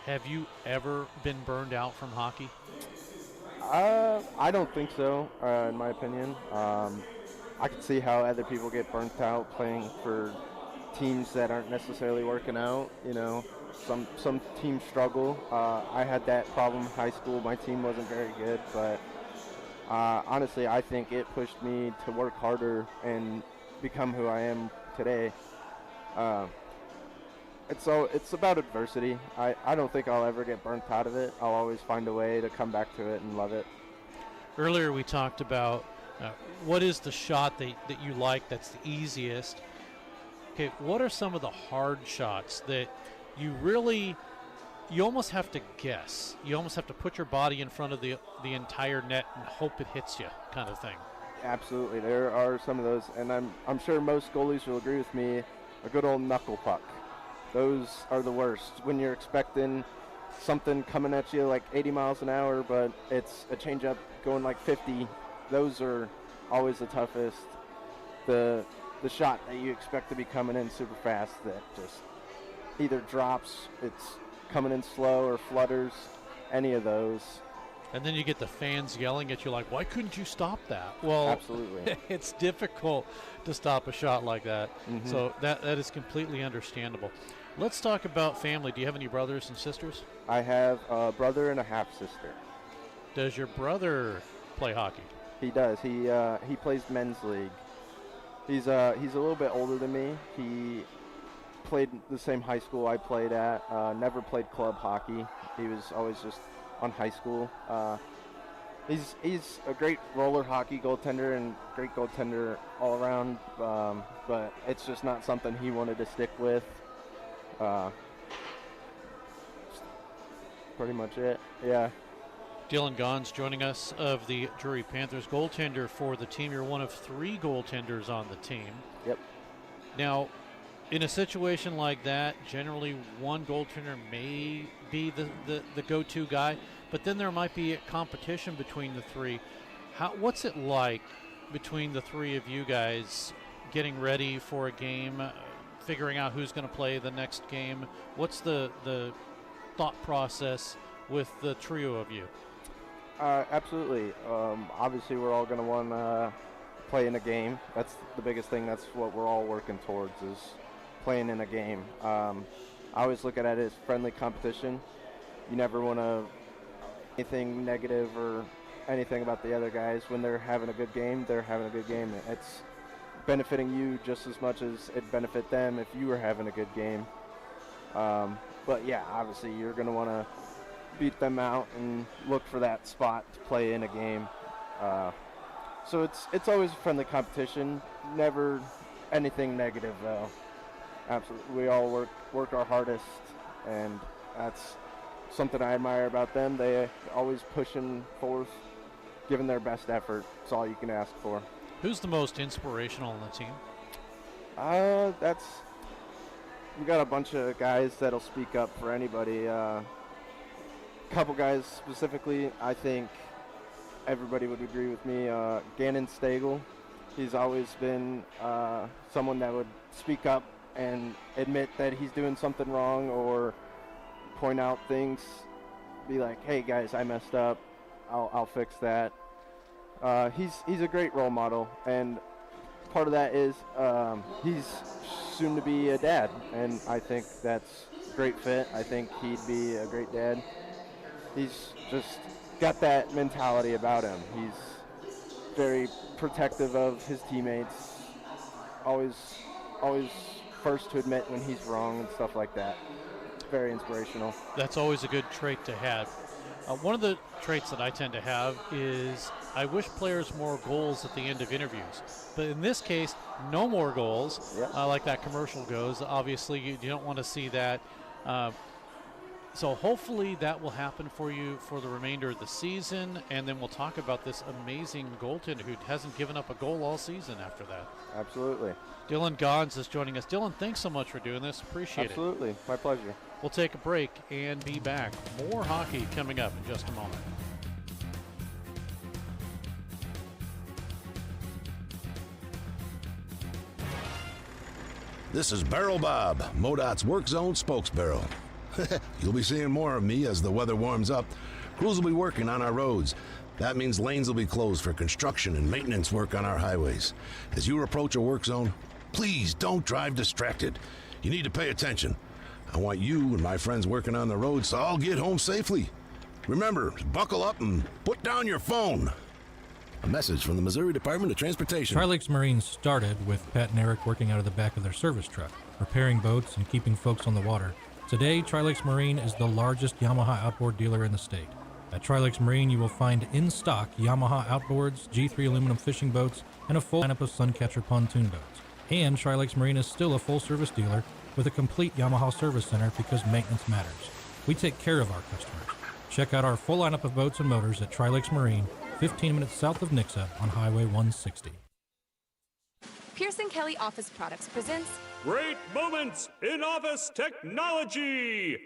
Have you ever been burned out from hockey? I don't think so, in my opinion. I can see how other people get burnt out playing for teams that aren't necessarily working out. You know, some teams struggle. I had that problem in high school. My team wasn't very good, but honestly, I think it pushed me to work harder and become who I am today. It's about adversity. I don't think I'll ever get burnt out of it. I'll always find a way to come back to it and love it. Earlier we talked about what is the shot that you like that's the easiest. Okay, what are some of the hard shots that you almost have to guess? You almost have to put your body in front of the entire net and hope it hits you, kind of thing. Absolutely, there are some of those, and I'm sure most goalies will agree with me. A good old knuckle puck. Those are the worst. When you're expecting something coming at you like 80 miles an hour, but it's a changeup going like 50. Those are always the toughest. The shot that you expect to be coming in super fast that just either drops, it's coming in slow, or flutters, any of those. And then you get the fans yelling at you like, why couldn't you stop that? Well, absolutely. It's difficult to stop a shot like that. Mm-hmm. So that is completely understandable. Let's talk about family. Do you have any brothers and sisters? I have a brother and a half-sister. Does your brother play hockey? He does. He plays men's league. He's a little bit older than me. He played the same high school I played at. Never played club hockey. He was always just on high school. He's a great roller hockey goaltender and great goaltender all around, but it's just not something he wanted to stick with. Pretty much it, yeah. Dylan Gons joining us of the Drury Panthers, goaltender for the team. You're one of 3 goaltenders on the team. Yep. Now, in a situation like that, generally one goaltender may be the go-to guy, but then there might be a competition between the 3. What's it like between the 3 of you guys getting ready for a game, figuring out who's going to play the next game? What's the thought process with the trio of you? Absolutely. Obviously, we're all going to want to play in a game. That's the biggest thing. That's what we're all working towards, is playing in a game. I always look at it as friendly competition. You never want to anything negative or anything about the other guys. When they're having a good game, they're having a good game. It's benefiting you just as much as it benefit them if you were having a good game. But yeah, obviously you're going to want to beat them out and look for that spot to play in a game. So it's always a friendly competition. Never anything negative though. Absolutely, we all work our hardest, and that's something I admire about them. They always pushing forth, giving their best effort. It's all you can ask for. Who's the most inspirational on the team? We got a bunch of guys that'll speak up for anybody. Couple guys specifically, I think everybody would agree with me. Gannon Stagel, he's always been someone that would speak up and admit that he's doing something wrong, or point out things, be like, hey guys, I messed up, I'll fix that. He's a great role model, and part of that is he's soon to be a dad, and I think that's a great fit. I think he'd be a great dad. He's just got that mentality about him. He's very protective of his teammates, always first to admit when he's wrong and stuff like that. Very inspirational. That's always a good trait to have. One of the traits that I tend to have is I wish players more goals at the end of interviews. But in this case, no more goals, like that commercial goes. Obviously, you don't want to see that. So hopefully that will happen for you for the remainder of the season, and then we'll talk about this amazing goaltender who hasn't given up a goal all season after that. Absolutely. Dylan Gons is joining us. Dylan, thanks so much for doing this. Appreciate it. Absolutely. My pleasure. We'll take a break and be back. More hockey coming up in just a moment. This is Barrel Bob, MoDOT's Work Zone spokesbarrel. You'll be seeing more of me as the weather warms up. Crews will be working on our roads. That means lanes will be closed for construction and maintenance work on our highways. As you approach a work zone, please don't drive distracted. You need to pay attention. I want you and my friends working on the roads to all get home safely. Remember, buckle up and put down your phone. A message from the Missouri Department of Transportation. Tri-Lakes Marine started with Pat and Eric working out of the back of their service truck, repairing boats and keeping folks on the water. Today, Tri-Lakes Marine is the largest Yamaha outboard dealer in the state. At Tri-Lakes Marine, you will find in stock Yamaha outboards, G3 aluminum fishing boats, and a full lineup of Suncatcher pontoon boats. And Tri-Lakes Marine is still a full-service dealer with a complete Yamaha service center because maintenance matters. We take care of our customers. Check out our full lineup of boats and motors at Tri-Lakes Marine, 15 minutes south of Nixa on Highway 160. Pearson Kelly Office Products presents Great Moments in Office Technology.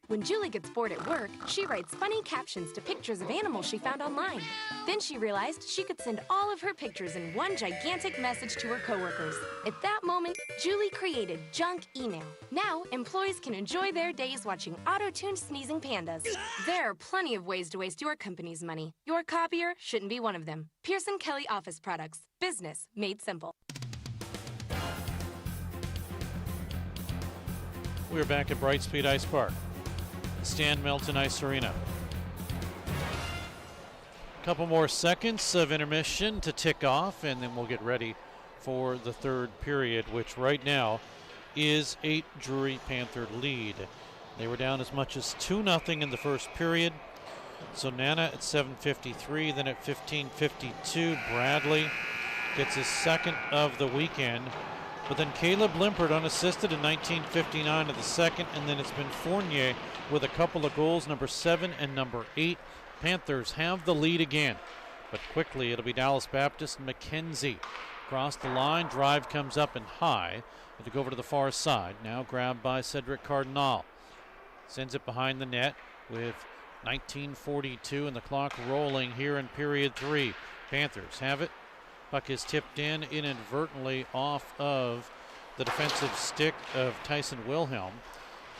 When Julie gets bored at work, she writes funny captions to pictures of animals she found online. Then she realized she could send all of her pictures in one gigantic message to her coworkers. At that moment, Julie created junk email. Now, employees can enjoy their days watching auto-tuned sneezing pandas. There are plenty of ways to waste your company's money. Your copier shouldn't be one of them. Pearson Kelly Office Products. Business made simple. We're back at Brightspeed Ice Park, Stan Melton Ice Arena. A couple more seconds of intermission to tick off, and then we'll get ready for the third period, which right now is 8 Drury Panther lead. They were down as much as 2-0 in the first period. So Nana at 7:53, then at 15:52, Bradley gets his second of the weekend. But then Caleb Limpert unassisted in 19:59 of the second, and then it's been Fournier with a couple of goals, number 7 and number 8. Panthers have the lead again, but quickly it'll be Dallas Baptist and McKenzie. Across the line, drive comes up and high. To go over to the far side, now grabbed by Cedric Cardinal. Sends it behind the net with 19:42 and the clock rolling here in period 3. Panthers have it. Puck is tipped in inadvertently off of the defensive stick of Tyson Wilhelm.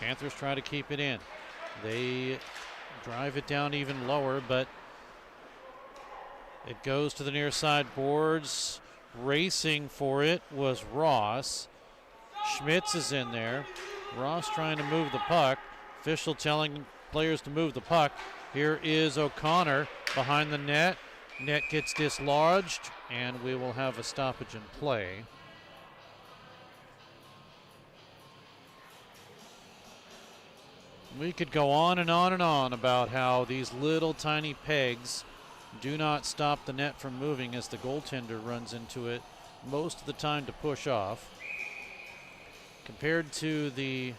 Panthers try to keep it in. They drive it down even lower, but it goes to the near side boards. Racing for it was Ross. Schmitz is in there. Ross trying to move the puck. Official telling players to move the puck. Here is O'Connor behind the net. Net gets dislodged, and we will have a stoppage in play. We could go on and on and on about how these little tiny pegs do not stop the net from moving as the goaltender runs into it most of the time to push off. Compared to the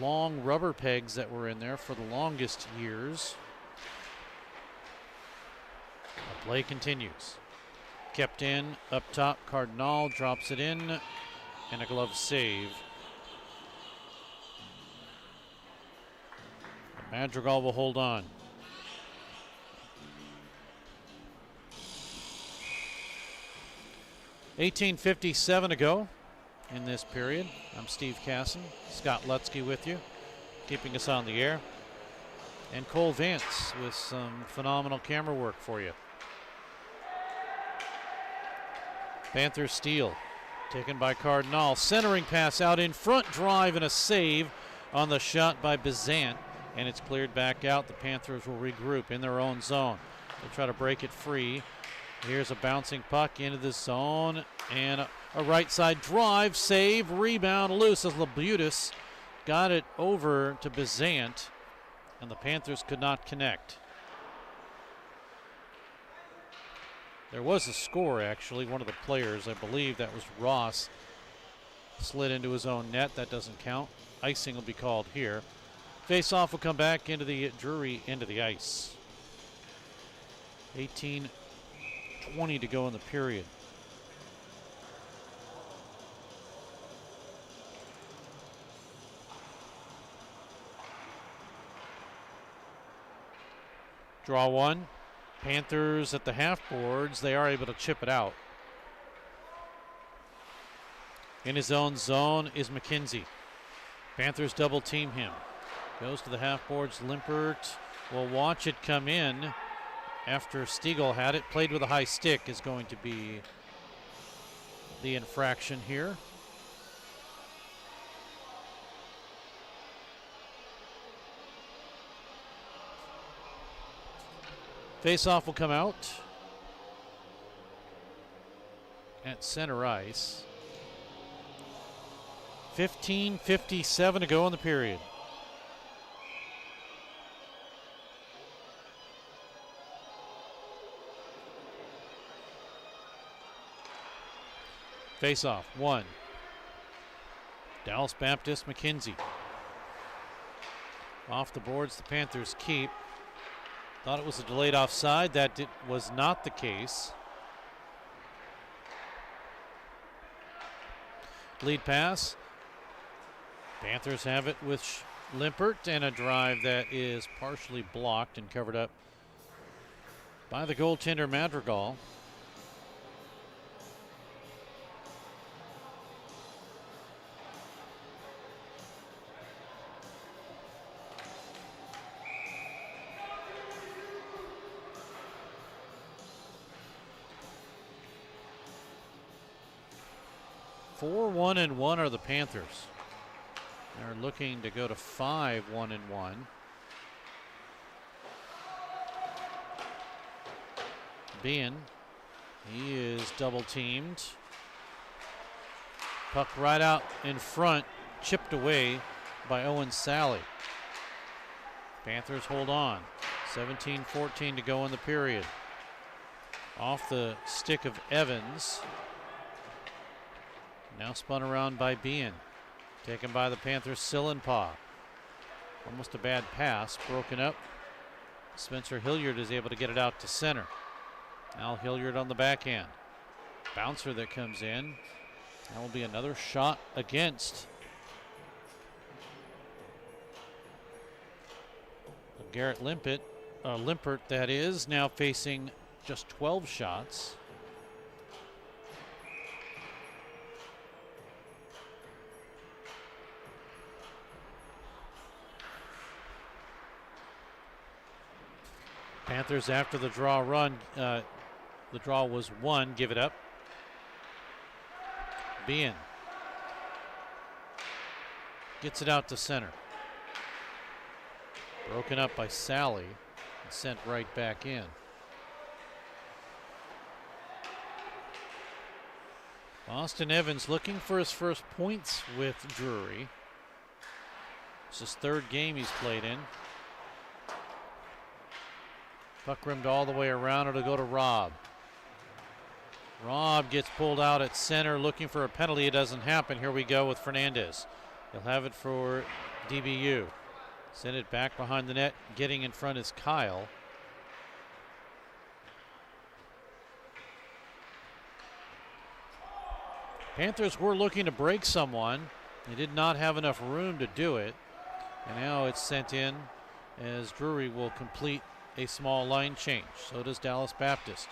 long rubber pegs that were in there for the longest years. The play continues. Kept in, up top, Cardinal drops it in, and a glove save. Madrigal will hold on. $18:57 to go in this period. I'm Steve Casson, Scott Lutzke with you, keeping us on the air. And Cole Vance with some phenomenal camera work for you. Panthers steal, taken by Cardinal. Centering pass out in front, drive and a save on the shot by Bizant. and it's cleared back out. The Panthers will regroup in their own zone. They'll try to break it free. Here's a bouncing puck into the zone, and a right side drive, save, rebound, loose as Labutis got it over to Bizant, and the Panthers could not connect. There was a score, actually. One of the players, I believe that was Ross, slid into his own net. That doesn't count. Icing will be called here. Face-off will come back into the Drury end of the ice. 18-20 to go in the period. Draw one. Panthers at the half boards. They are able to chip it out. In his own zone is McKenzie. Panthers double team him. Goes to the half boards. Limpert will watch it come in after Stiegel had it. Played with a high stick is going to be the infraction here. Face-off will come out at center ice. 15:57 to go in the period. Face-off, one. Dallas Baptist, McKenzie. Off the boards, the Panthers keep. Thought it was a delayed offside. That was not the case. Lead pass. Panthers have it with Limpert, and a drive that is partially blocked and covered up by the goaltender Madrigal. Four 1-1 are the Panthers. They're looking to go to 5 1-1. Bean, he is double teamed. Puck right out in front, chipped away by Owen Sally. Panthers hold on. 17-14 to go in the period. Off the stick of Evans. Now spun around by Bean. Taken by the Panthers, Sillenpaw. Almost a bad pass, broken up. Spencer Hilliard is able to get it out to center. Al Hilliard on the backhand. Bouncer that comes in. That will be another shot against Garrett Limpert, that is, now facing just 12 shots. Panthers after the draw run, the draw was 1, give it up. Bean gets it out to center. Broken up by Sally and sent right back in. Austin Evans looking for his first points with Drury. It's his third game he's played in. Puck rimmed all the way around. It'll go to Rob. Rob gets pulled out at center looking for a penalty. It doesn't happen. Here we go with Fernandez. He'll have it for DBU. Send it back behind the net. Getting in front is Kyle. Panthers were looking to break someone. They did not have enough room to do it. And now it's sent in as Drury will complete a small line change. So does Dallas Baptist.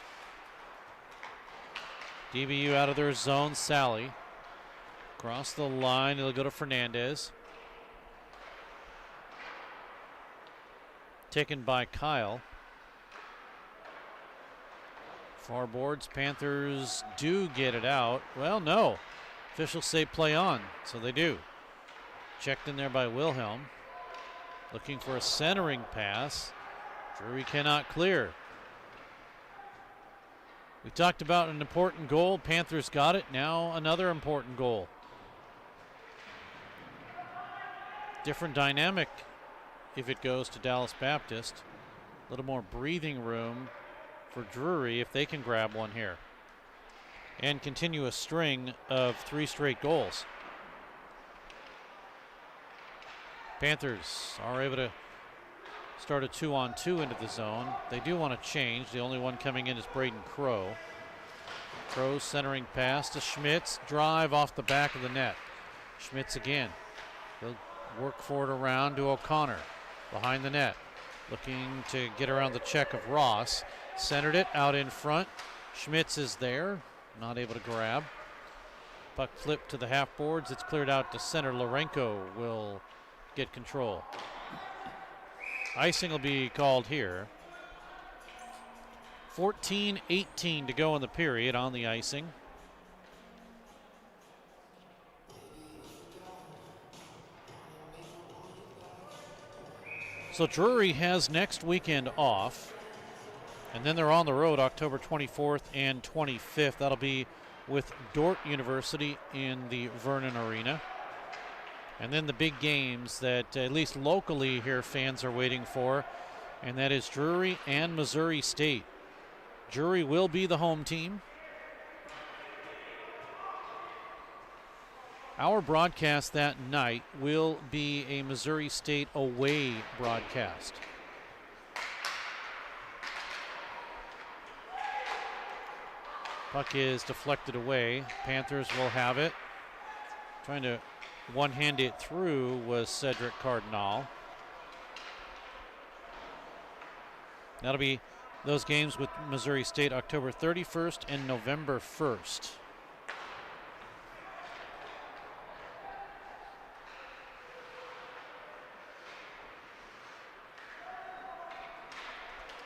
DBU out of their zone, Sally. Across the line, it'll go to Fernandez. Taken by Kyle. Far boards, Panthers do get it out. Well, no. Officials say play on, so they do. Checked in there by Wilhelm. Looking for a centering pass. Drury cannot clear. We talked about an important goal. Panthers got it. Now another important goal. Different dynamic if it goes to Dallas Baptist. A little more breathing room for Drury if they can grab one here and continue a string of 3 straight goals. Panthers are able to start a 2-on-2 into the zone. They do want to change. The only one coming in is Braden Crow. Crow's centering pass to Schmitz. Drive off the back of the net. Schmitz again. He'll work for it around to O'Connor. Behind the net. Looking to get around the check of Ross. Centered it out in front. Schmitz is there. Not able to grab. Puck flipped to the half boards. It's cleared out to center. Lorenko will get control. Icing will be called here. 14:18 to go in the period on the icing. So Drury has next weekend off, and then they're on the road October 24th and 25th. That'll be with Dordt University in the Vernon Arena. And then the big games that at least locally here fans are waiting for, and that is Drury and Missouri State. Drury will be the home team. Our broadcast that night will be a Missouri State away broadcast. Puck is deflected away. Panthers will have it. Trying to one-hand it through was Cedric Cardinal. That'll be those games with Missouri State October 31st and November 1st.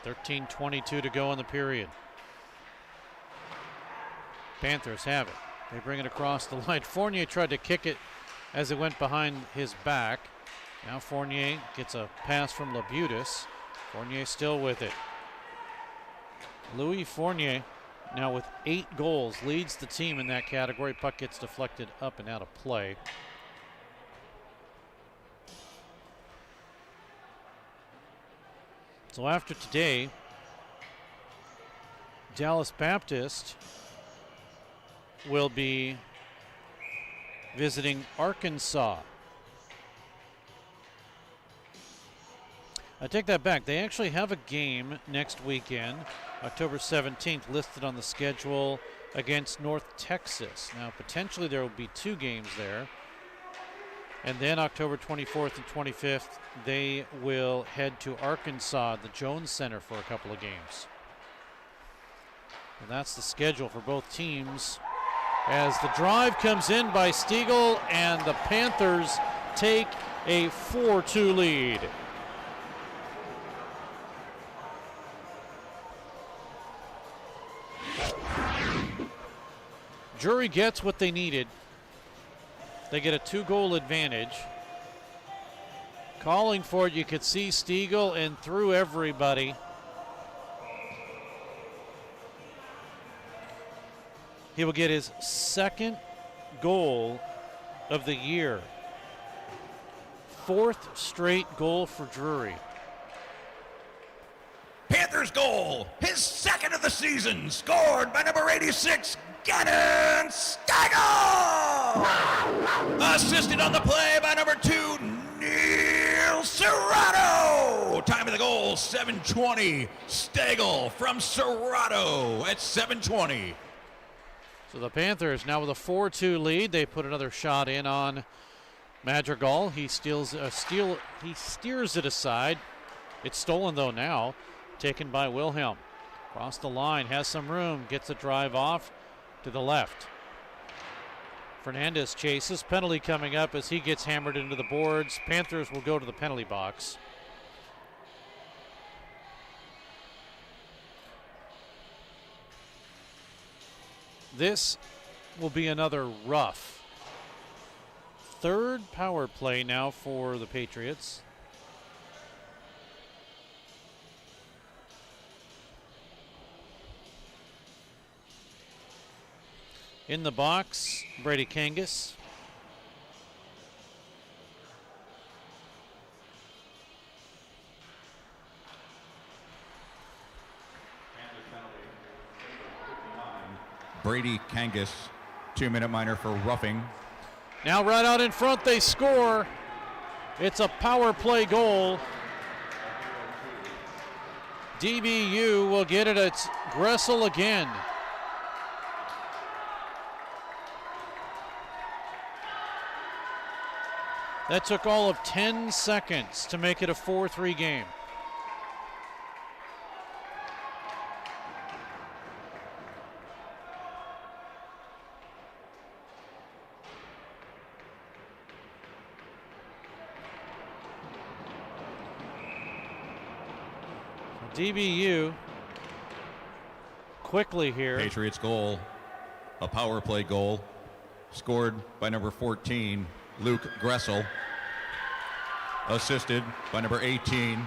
$13:22 to go in the period. Panthers have it. They bring it across the line. Fournier tried to kick it as it went behind his back. Now Fournier gets a pass from Labutis. Fournier still with it. Louis Fournier, now with 8 goals, leads the team in that category. Puck gets deflected up and out of play. So after today, Dallas Baptist will be visiting Arkansas. I take that back. They actually have a game next weekend, October 17th, listed on the schedule against North Texas. Now, potentially there will be 2 games there. And then October 24th and 25th, they will head to Arkansas, the Jones Center, for a couple of games. And that's the schedule for both teams. As the drive comes in by Stiegel, and the Panthers take a 4-2 lead. Drury gets what they needed. They get a 2-goal advantage. Calling for it, you could see Stiegel and through everybody. He will get his 2nd goal of the year. 4th straight goal for Drury. Panthers goal, his 2nd of the season, scored by number 86, Gannon Stiegel! Assisted on the play by number 2, Neil Serrato! Time of the goal, 7:20. Stiegel from Serrato at 7:20. So the Panthers now with a 4-2 lead. They put another shot in on Madrigal. He steers it aside. It's stolen though now. Taken by Wilhelm. Across the line, has some room, gets a drive off to the left. Fernandez chases. Penalty coming up as he gets hammered into the boards. Panthers will go to the penalty box. This will be another rough 3rd power play now for the Patriots. In the box, Brady Kangas. Brady Kangas, 2-minute minor for roughing. Now right out in front, they score. It's a power play goal. DBU will get it. It's Gressel again. That took all of 10 seconds to make it a 4-3 game. DBU quickly here. Patriots goal, a power play goal, scored by number 14, Luke Gressel. Assisted by number 18,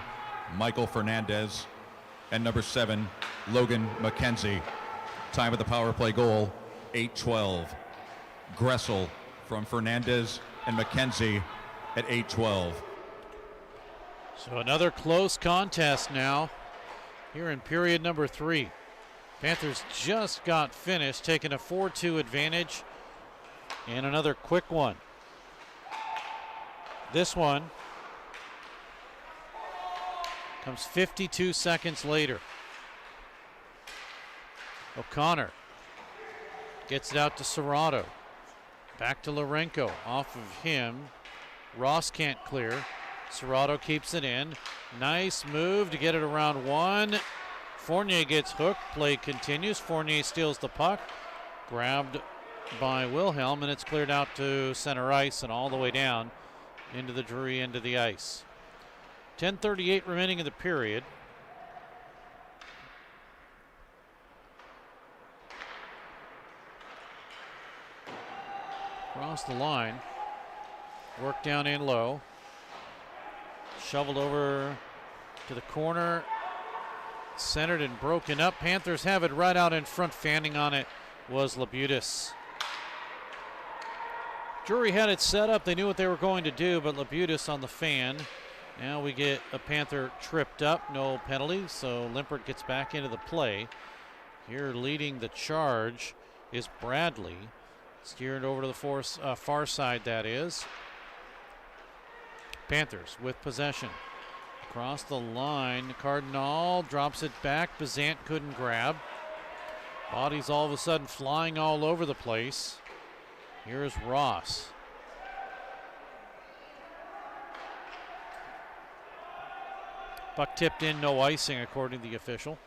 Michael Fernandez, and number 7, Logan McKenzie. Time of the power play goal, 8:12. Gressel from Fernandez and McKenzie at 8:12. So another close contest now here in period number 3. Panthers just got finished, taking a 4-2 advantage, and another quick one. This one comes 52 seconds later. O'Connor gets it out to Serrato. Back to Lourenco. Off of him. Ross can't clear. Serrato keeps it in. Nice move to get it around one. Fournier gets hooked. Play continues. Fournier steals the puck. Grabbed by Wilhelm, and it's cleared out to center ice and all the way down into the Drury end of the ice. 10:38 remaining in the period. Across the line. Work down in low. Shoveled over to the corner. Centered and broken up. Panthers have it right out in front. Fanning on it was Labutis. Drury had it set up. They knew what they were going to do, but Labutis on the fan. Now we get a Panther tripped up. No penalty, so Limpert gets back into the play. Here leading the charge is Bradley. Steered over to the far side, that is. Panthers with possession. Across the line, Cardinal drops it back. Bazant couldn't grab. Bodies all of a sudden flying all over the place. Here's Ross. Puck tipped in, no icing according to the official.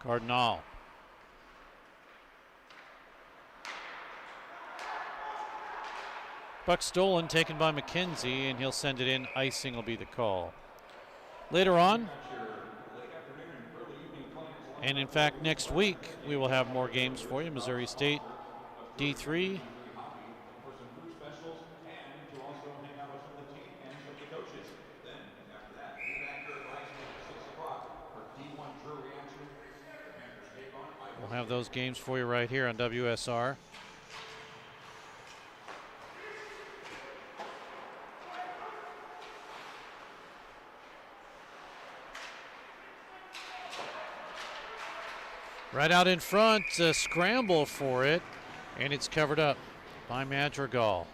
Cardinal. Puck stolen, taken by McKenzie, and he'll send it in. Icing will be the call. Later on, and in fact next week, we will have more games for you. Missouri State D3. We'll have those games for you right here on WSR. Right out in front, a scramble for it, and it's covered up by Madrigal.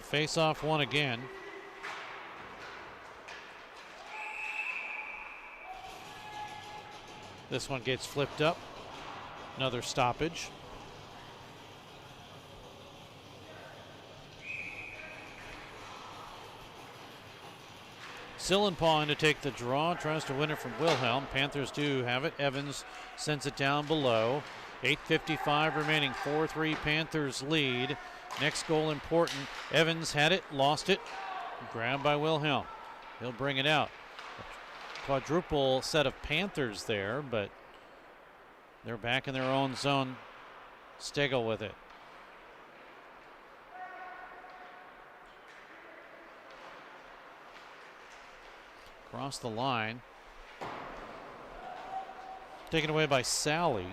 Face-off one again. This one gets flipped up. Another stoppage. Sillenpaw in to take the draw, tries to win it from Wilhelm. Panthers do have it. Evans sends it down below. 8:55 remaining, 4-3 Panthers lead. Next goal important. Evans had it, lost it. Grabbed by Wilhelm. He'll bring it out. A quadruple set of Panthers there, but they're back in their own zone. Stegel with it. Across the line. Taken away by Sally.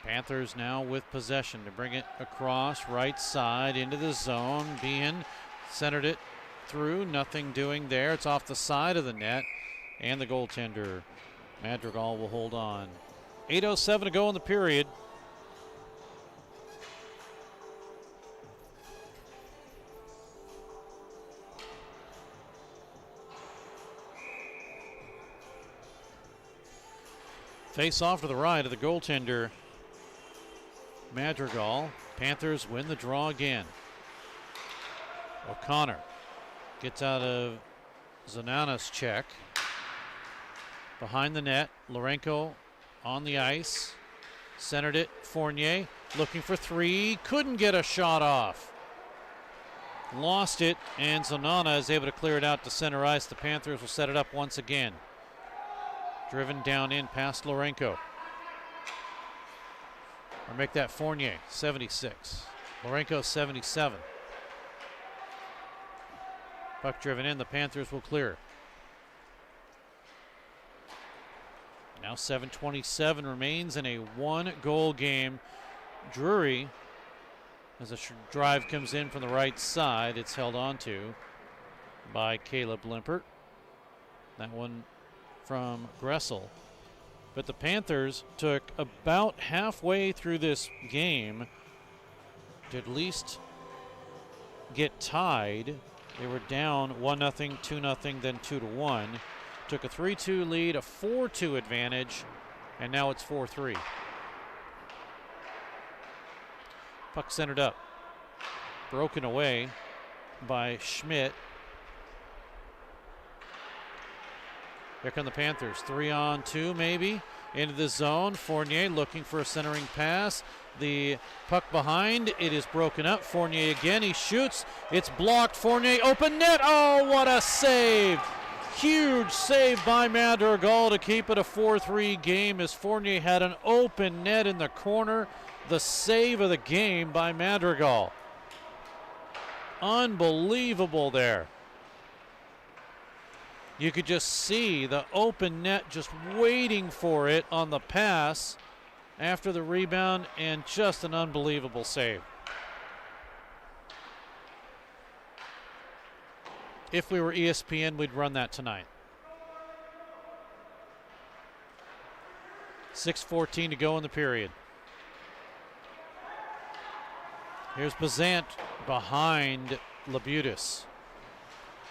Panthers now with possession to bring it across right side into the zone. Behan centered it through, nothing doing there. It's off the side of the net, and the goaltender Madrigal will hold on. 8:07 to go in the period. Face off to the right of the goaltender Madrigal. Panthers win the draw again. O'Connor gets out of Zanana's check. Behind the net, Lourenco on the ice. Centered it, Fournier looking for three. Couldn't get a shot off. Lost it, and Zanana is able to clear it out to center ice. The Panthers will set it up once again. Driven down in past Lourenco. Or make that Fournier, 76. Lourenco, 77. Puck driven in, the Panthers will clear. Now 7:27 remains in a one-goal game. Drury, as a drive comes in from the right side, it's held on to by Caleb Limpert. That one from Gressel. But the Panthers took about halfway through this game to at least get tied. They were down 1-0, 2-0, then 2-1. Took a 3-2 lead, a 4-2 advantage, and now it's 4-3. Puck centered up. Broken away by Schmidt. Here come the Panthers. 3-on-2 maybe. Into the zone. Fournier looking for a centering pass. The puck behind. It is broken up. Fournier again. He shoots. It's blocked. Fournier open net. Oh, what a save. Huge save by Madrigal to keep it a 4-3 game as Fournier had an open net in the corner. The save of the game by Madrigal. Unbelievable there. You could just see the open net just waiting for it on the pass after the rebound, and just an unbelievable save. If we were ESPN, we'd run that tonight. 6:14 to go in the period. Here's Bazant behind Labutis.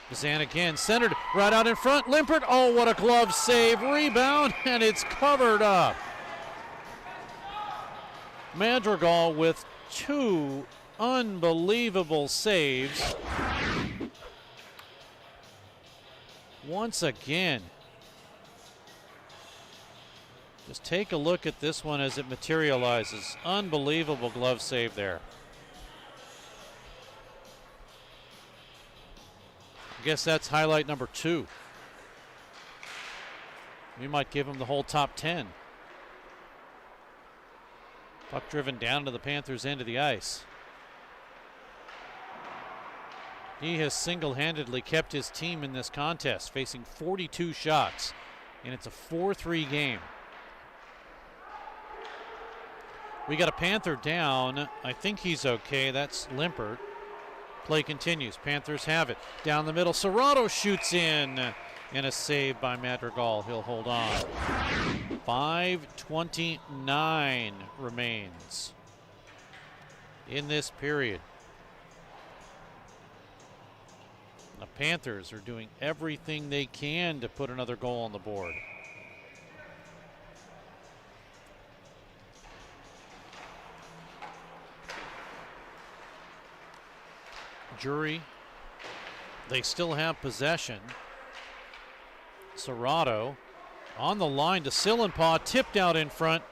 Bazan again, centered right out in front. Limpert, oh, what a glove save. Rebound, and it's covered up. Madrigal with two unbelievable saves. Once again. Just take a look at this one as it materializes. Unbelievable glove save there. I guess that's highlight number 2. We might give him the whole top 10. Puck driven down to the Panthers' end of the ice. He has single-handedly kept his team in this contest, facing 42 shots, and it's a 4-3 game. We got a Panther down. I think he's okay. That's Limpert. Play continues. Panthers have it. Down the middle, Serrato shoots in, and a save by Madrigal. He'll hold on. 5:29 remains in this period. The Panthers are doing everything they can to put another goal on the board. Drury, they still have possession. Serrato on the line to Sillenpaw, tipped out in front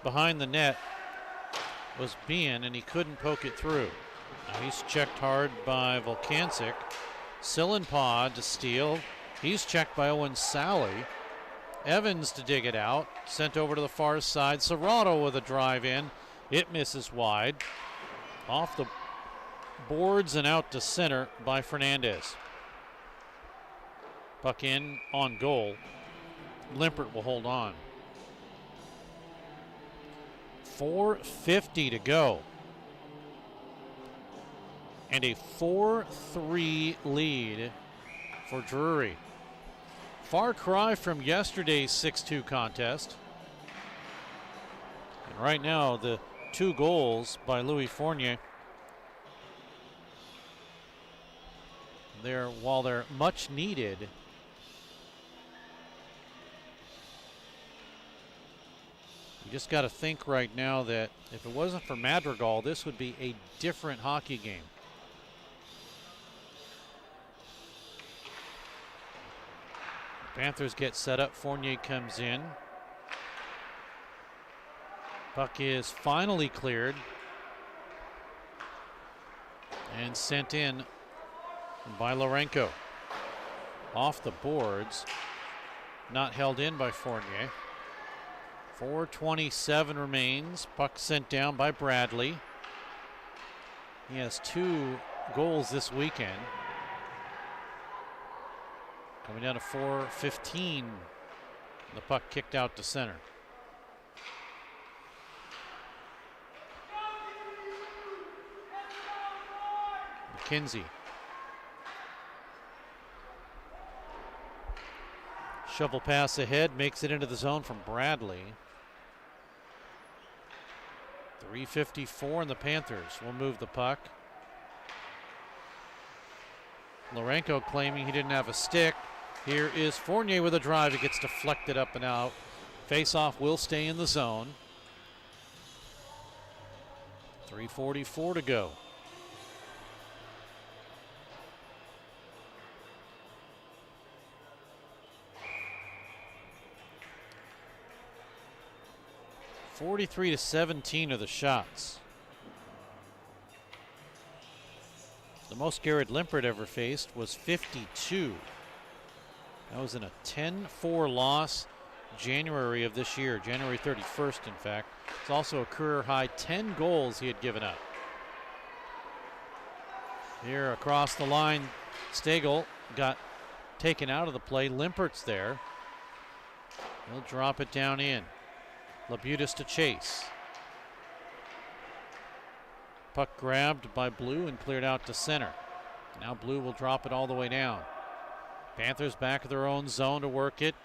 behind the net. was being, and he couldn't poke it through. Now he's checked hard by Volkancic. Sillenpaw to steal. He's checked by Owen Sally. Evans to dig it out. Sent over to the far side. Serrato with a drive in. It misses wide. Off the boards and out to center by Fernandez. Puck in on goal. Limpert will hold on. 4:50 to go. And a 4-3 lead for Drury. Far cry from yesterday's 6-2 contest. And right now, the 2 goals by Louis Fournier, while they're much needed, you just got to think right now that if it wasn't for Madrigal, this would be a different hockey game. Panthers get set up. Fournier comes in. Puck is finally cleared and sent in by Lourenco. Off the boards. Not held in by Fournier. 4:27 remains. Puck sent down by Bradley. He has 2 goals this weekend. Coming down to 4:15. The puck kicked out to center. McKenzie. Shovel pass ahead, makes it into the zone from Bradley. 3:54 and the Panthers will move the puck. Lourenco claiming he didn't have a stick. Here is Fournier with a drive. It gets deflected up and out. Face-off will stay in the zone. 3:44 to go. (43-17) are the shots. The most Garrett Limpert ever faced was 52. That was in a 10-4 loss January of this year, January 31st, in fact. It's also a career high 10 goals he had given up. Here across the line, Stagel got taken out of the play. Limpert's there. He'll drop it down in. Labutis to chase. Puck grabbed by Blue and cleared out to center. Now Blue will drop it all the way down. Panthers back of their own zone to work it.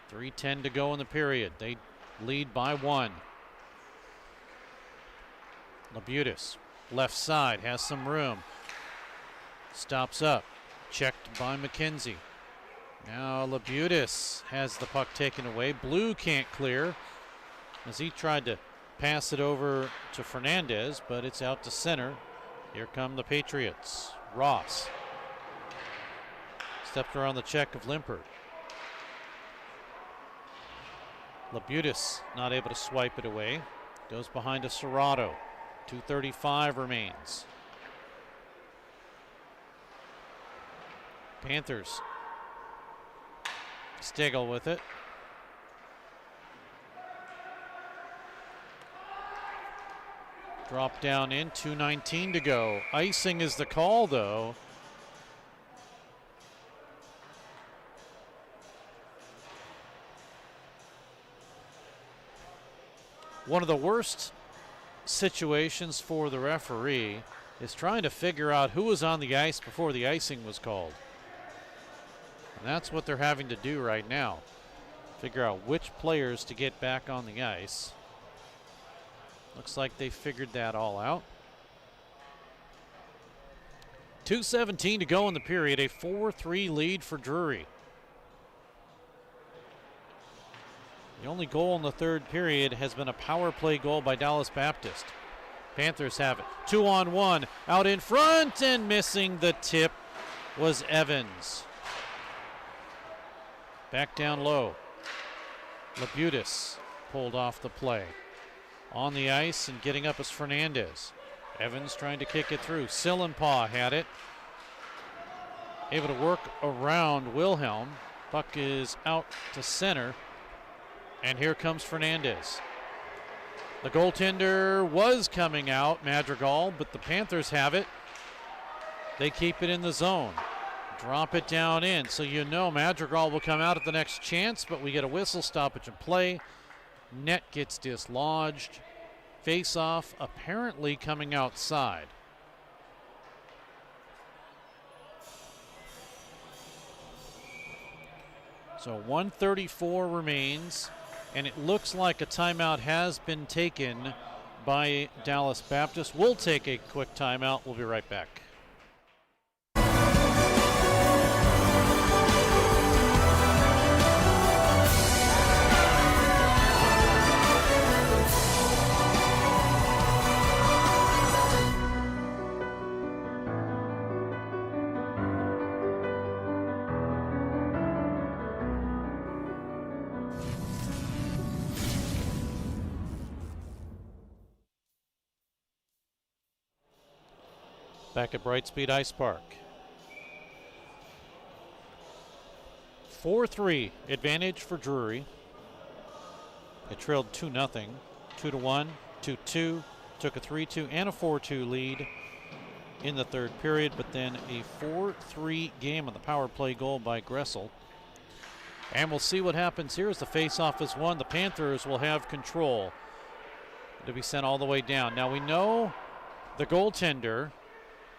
3:10 to go in the period. They lead by 1. Labutis, left side, has some room. Stops up. Checked by McKenzie. Now Labutis has the puck taken away. Blue can't clear as he tried to pass it over to Fernandez, but it's out to center. Here come the Patriots. Ross stepped around the check of Limpert. Labutis not able to swipe it away. Goes behind to Serrato. 2:35 remains. Panthers. Stagel with it. Drop down in, 2:19 to go. Icing is the call, though. One of the worst situations for the referee is trying to figure out who was on the ice before the icing was called. And that's what they're having to do right now. Figure out which players to get back on the ice. Looks like they figured that all out. 2:17 to go in the period. A 4-3 lead for Drury. The only goal in the third period has been a power play goal by Dallas Baptist. Panthers have it. 2-on-1 out in front, and missing the tip was Evans. Back down low. Labutis pulled off the play. On the ice and getting up is Fernandez. Evans trying to kick it through. Sillenpaw had it. Able to work around Wilhelm. Puck is out to center. And here comes Fernandez. The goaltender was coming out, Madrigal, but the Panthers have it. They keep it in the zone. Drop it down in. So you know Madrigal will come out at the next chance, but we get a whistle, stoppage and play. Net gets dislodged. Face-off apparently coming outside. So 1:34 remains, and it looks like a timeout has been taken by Dallas Baptist. We'll take a quick timeout. We'll be right back. Back at Brightspeed Ice Park. 4-3 advantage for Drury. It trailed 2-0, 2-1, 2-2, took a 3-2 and a 4-2 lead in the third period, but then a 4-3 game on the power play goal by Gressel. And we'll see what happens here as the faceoff is won. The Panthers will have control to be sent all the way down. Now we know the goaltender,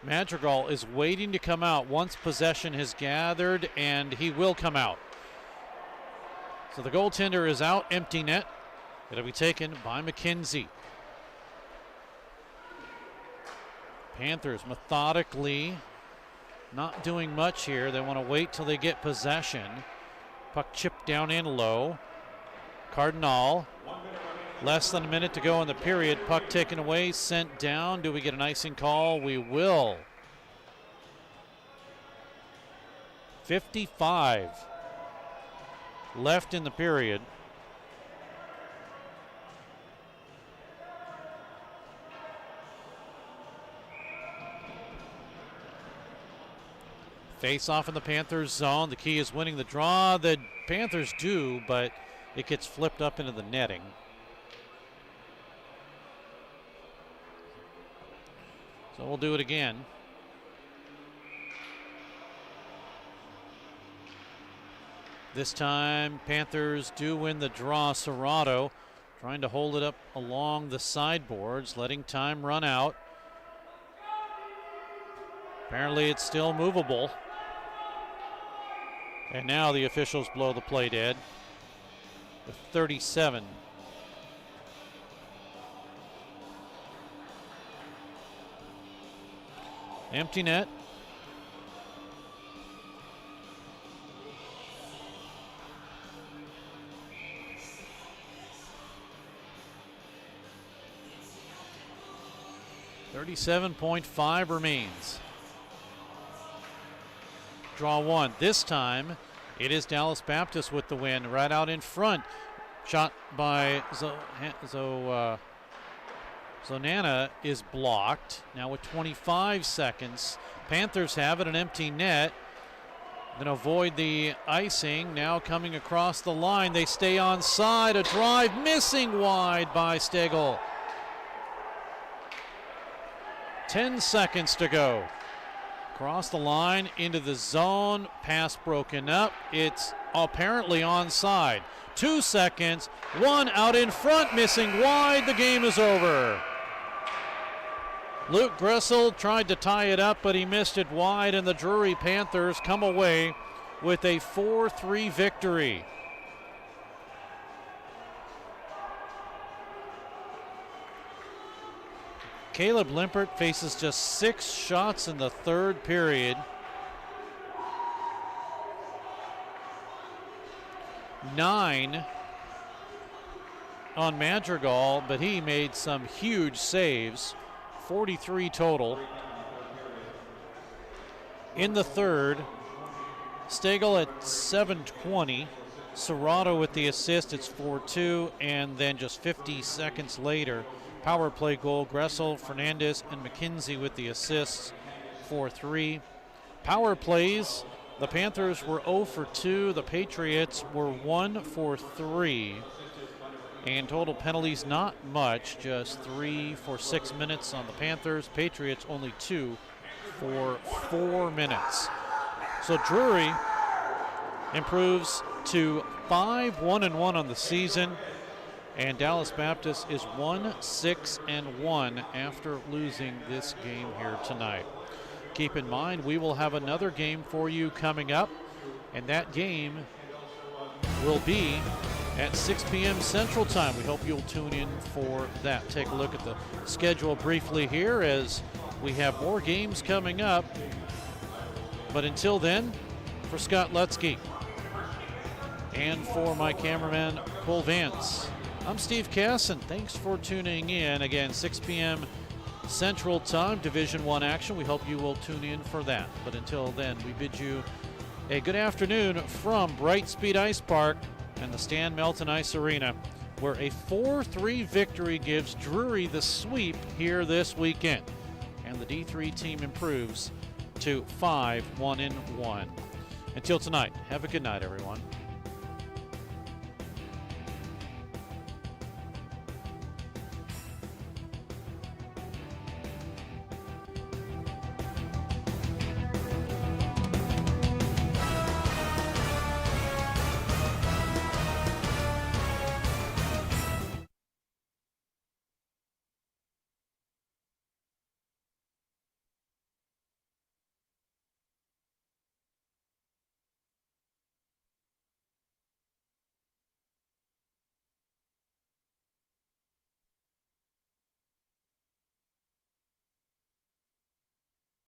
Madrigal, is waiting to come out once possession has gathered, and he will come out. So the goaltender is out, empty net. It'll be taken by McKenzie. Panthers methodically not doing much here. They want to wait till they get possession. Puck chipped down in low. Cardinal. Less than a minute to go in the period. Puck taken away, sent down. Do we get an icing call? We will. 55 left in the period. Face off in the Panthers zone. The key is winning the draw. The Panthers do, but it gets flipped up into the netting. So we'll do it again. This time, Panthers do win the draw. Serrato trying to hold it up along the sideboards, letting time run out. Apparently it's still movable. And now the officials blow the play dead with 37. Empty net. .5 remains. Draw one. This time it is Dallas Baptist with the win, right out in front. Shot by Zonana is blocked. Now with 25 seconds, Panthers have it, an empty net. Going to avoid the icing. Now coming across the line, they stay onside. A drive missing wide by Stegel. 10 seconds to go. Across the line into the zone. Pass broken up. It's apparently onside. 2 seconds. One out in front, missing wide. The game is over. Luke Gressel tried to tie it up, but he missed it wide, and the Drury Panthers come away with a 4-3 victory. Caleb Limpert faces just 6 shots in the third period. 9 on Madrigal, but he made some huge saves. 43 total. In the third, Stegel at 720. Serrato with the assist. It's 4-2. And then just 50 seconds later, power play goal. Gressel, Fernandez, and McKenzie with the assists. 4-3. Power plays. The Panthers were 0 for 2. The Patriots were 1 for 3. And total penalties, not much. Just 3 for 6 minutes on the Panthers. Patriots only 2 for 4 minutes. So Drury improves to 5-1-1 on the season. And Dallas Baptist is 1-6-1 after losing this game here tonight. Keep in mind, we will have another game for you coming up, and that game will be at 6 p.m. Central Time. We hope you'll tune in for that. Take a look at the schedule briefly here as we have more games coming up. But until then, for Scott Lutzke and for my cameraman, Cole Vance, I'm Steve Casson. Thanks for tuning in. Again, 6 p.m. Central Time, Division I action. We hope you will tune in for that. But until then, we bid you a good afternoon from Brightspeed Ice Park and the Stan Melton Ice Arena, where a 4-3 victory gives Drury the sweep here this weekend. And the D3 team improves to 5-1-1. Until tonight, have a good night, everyone.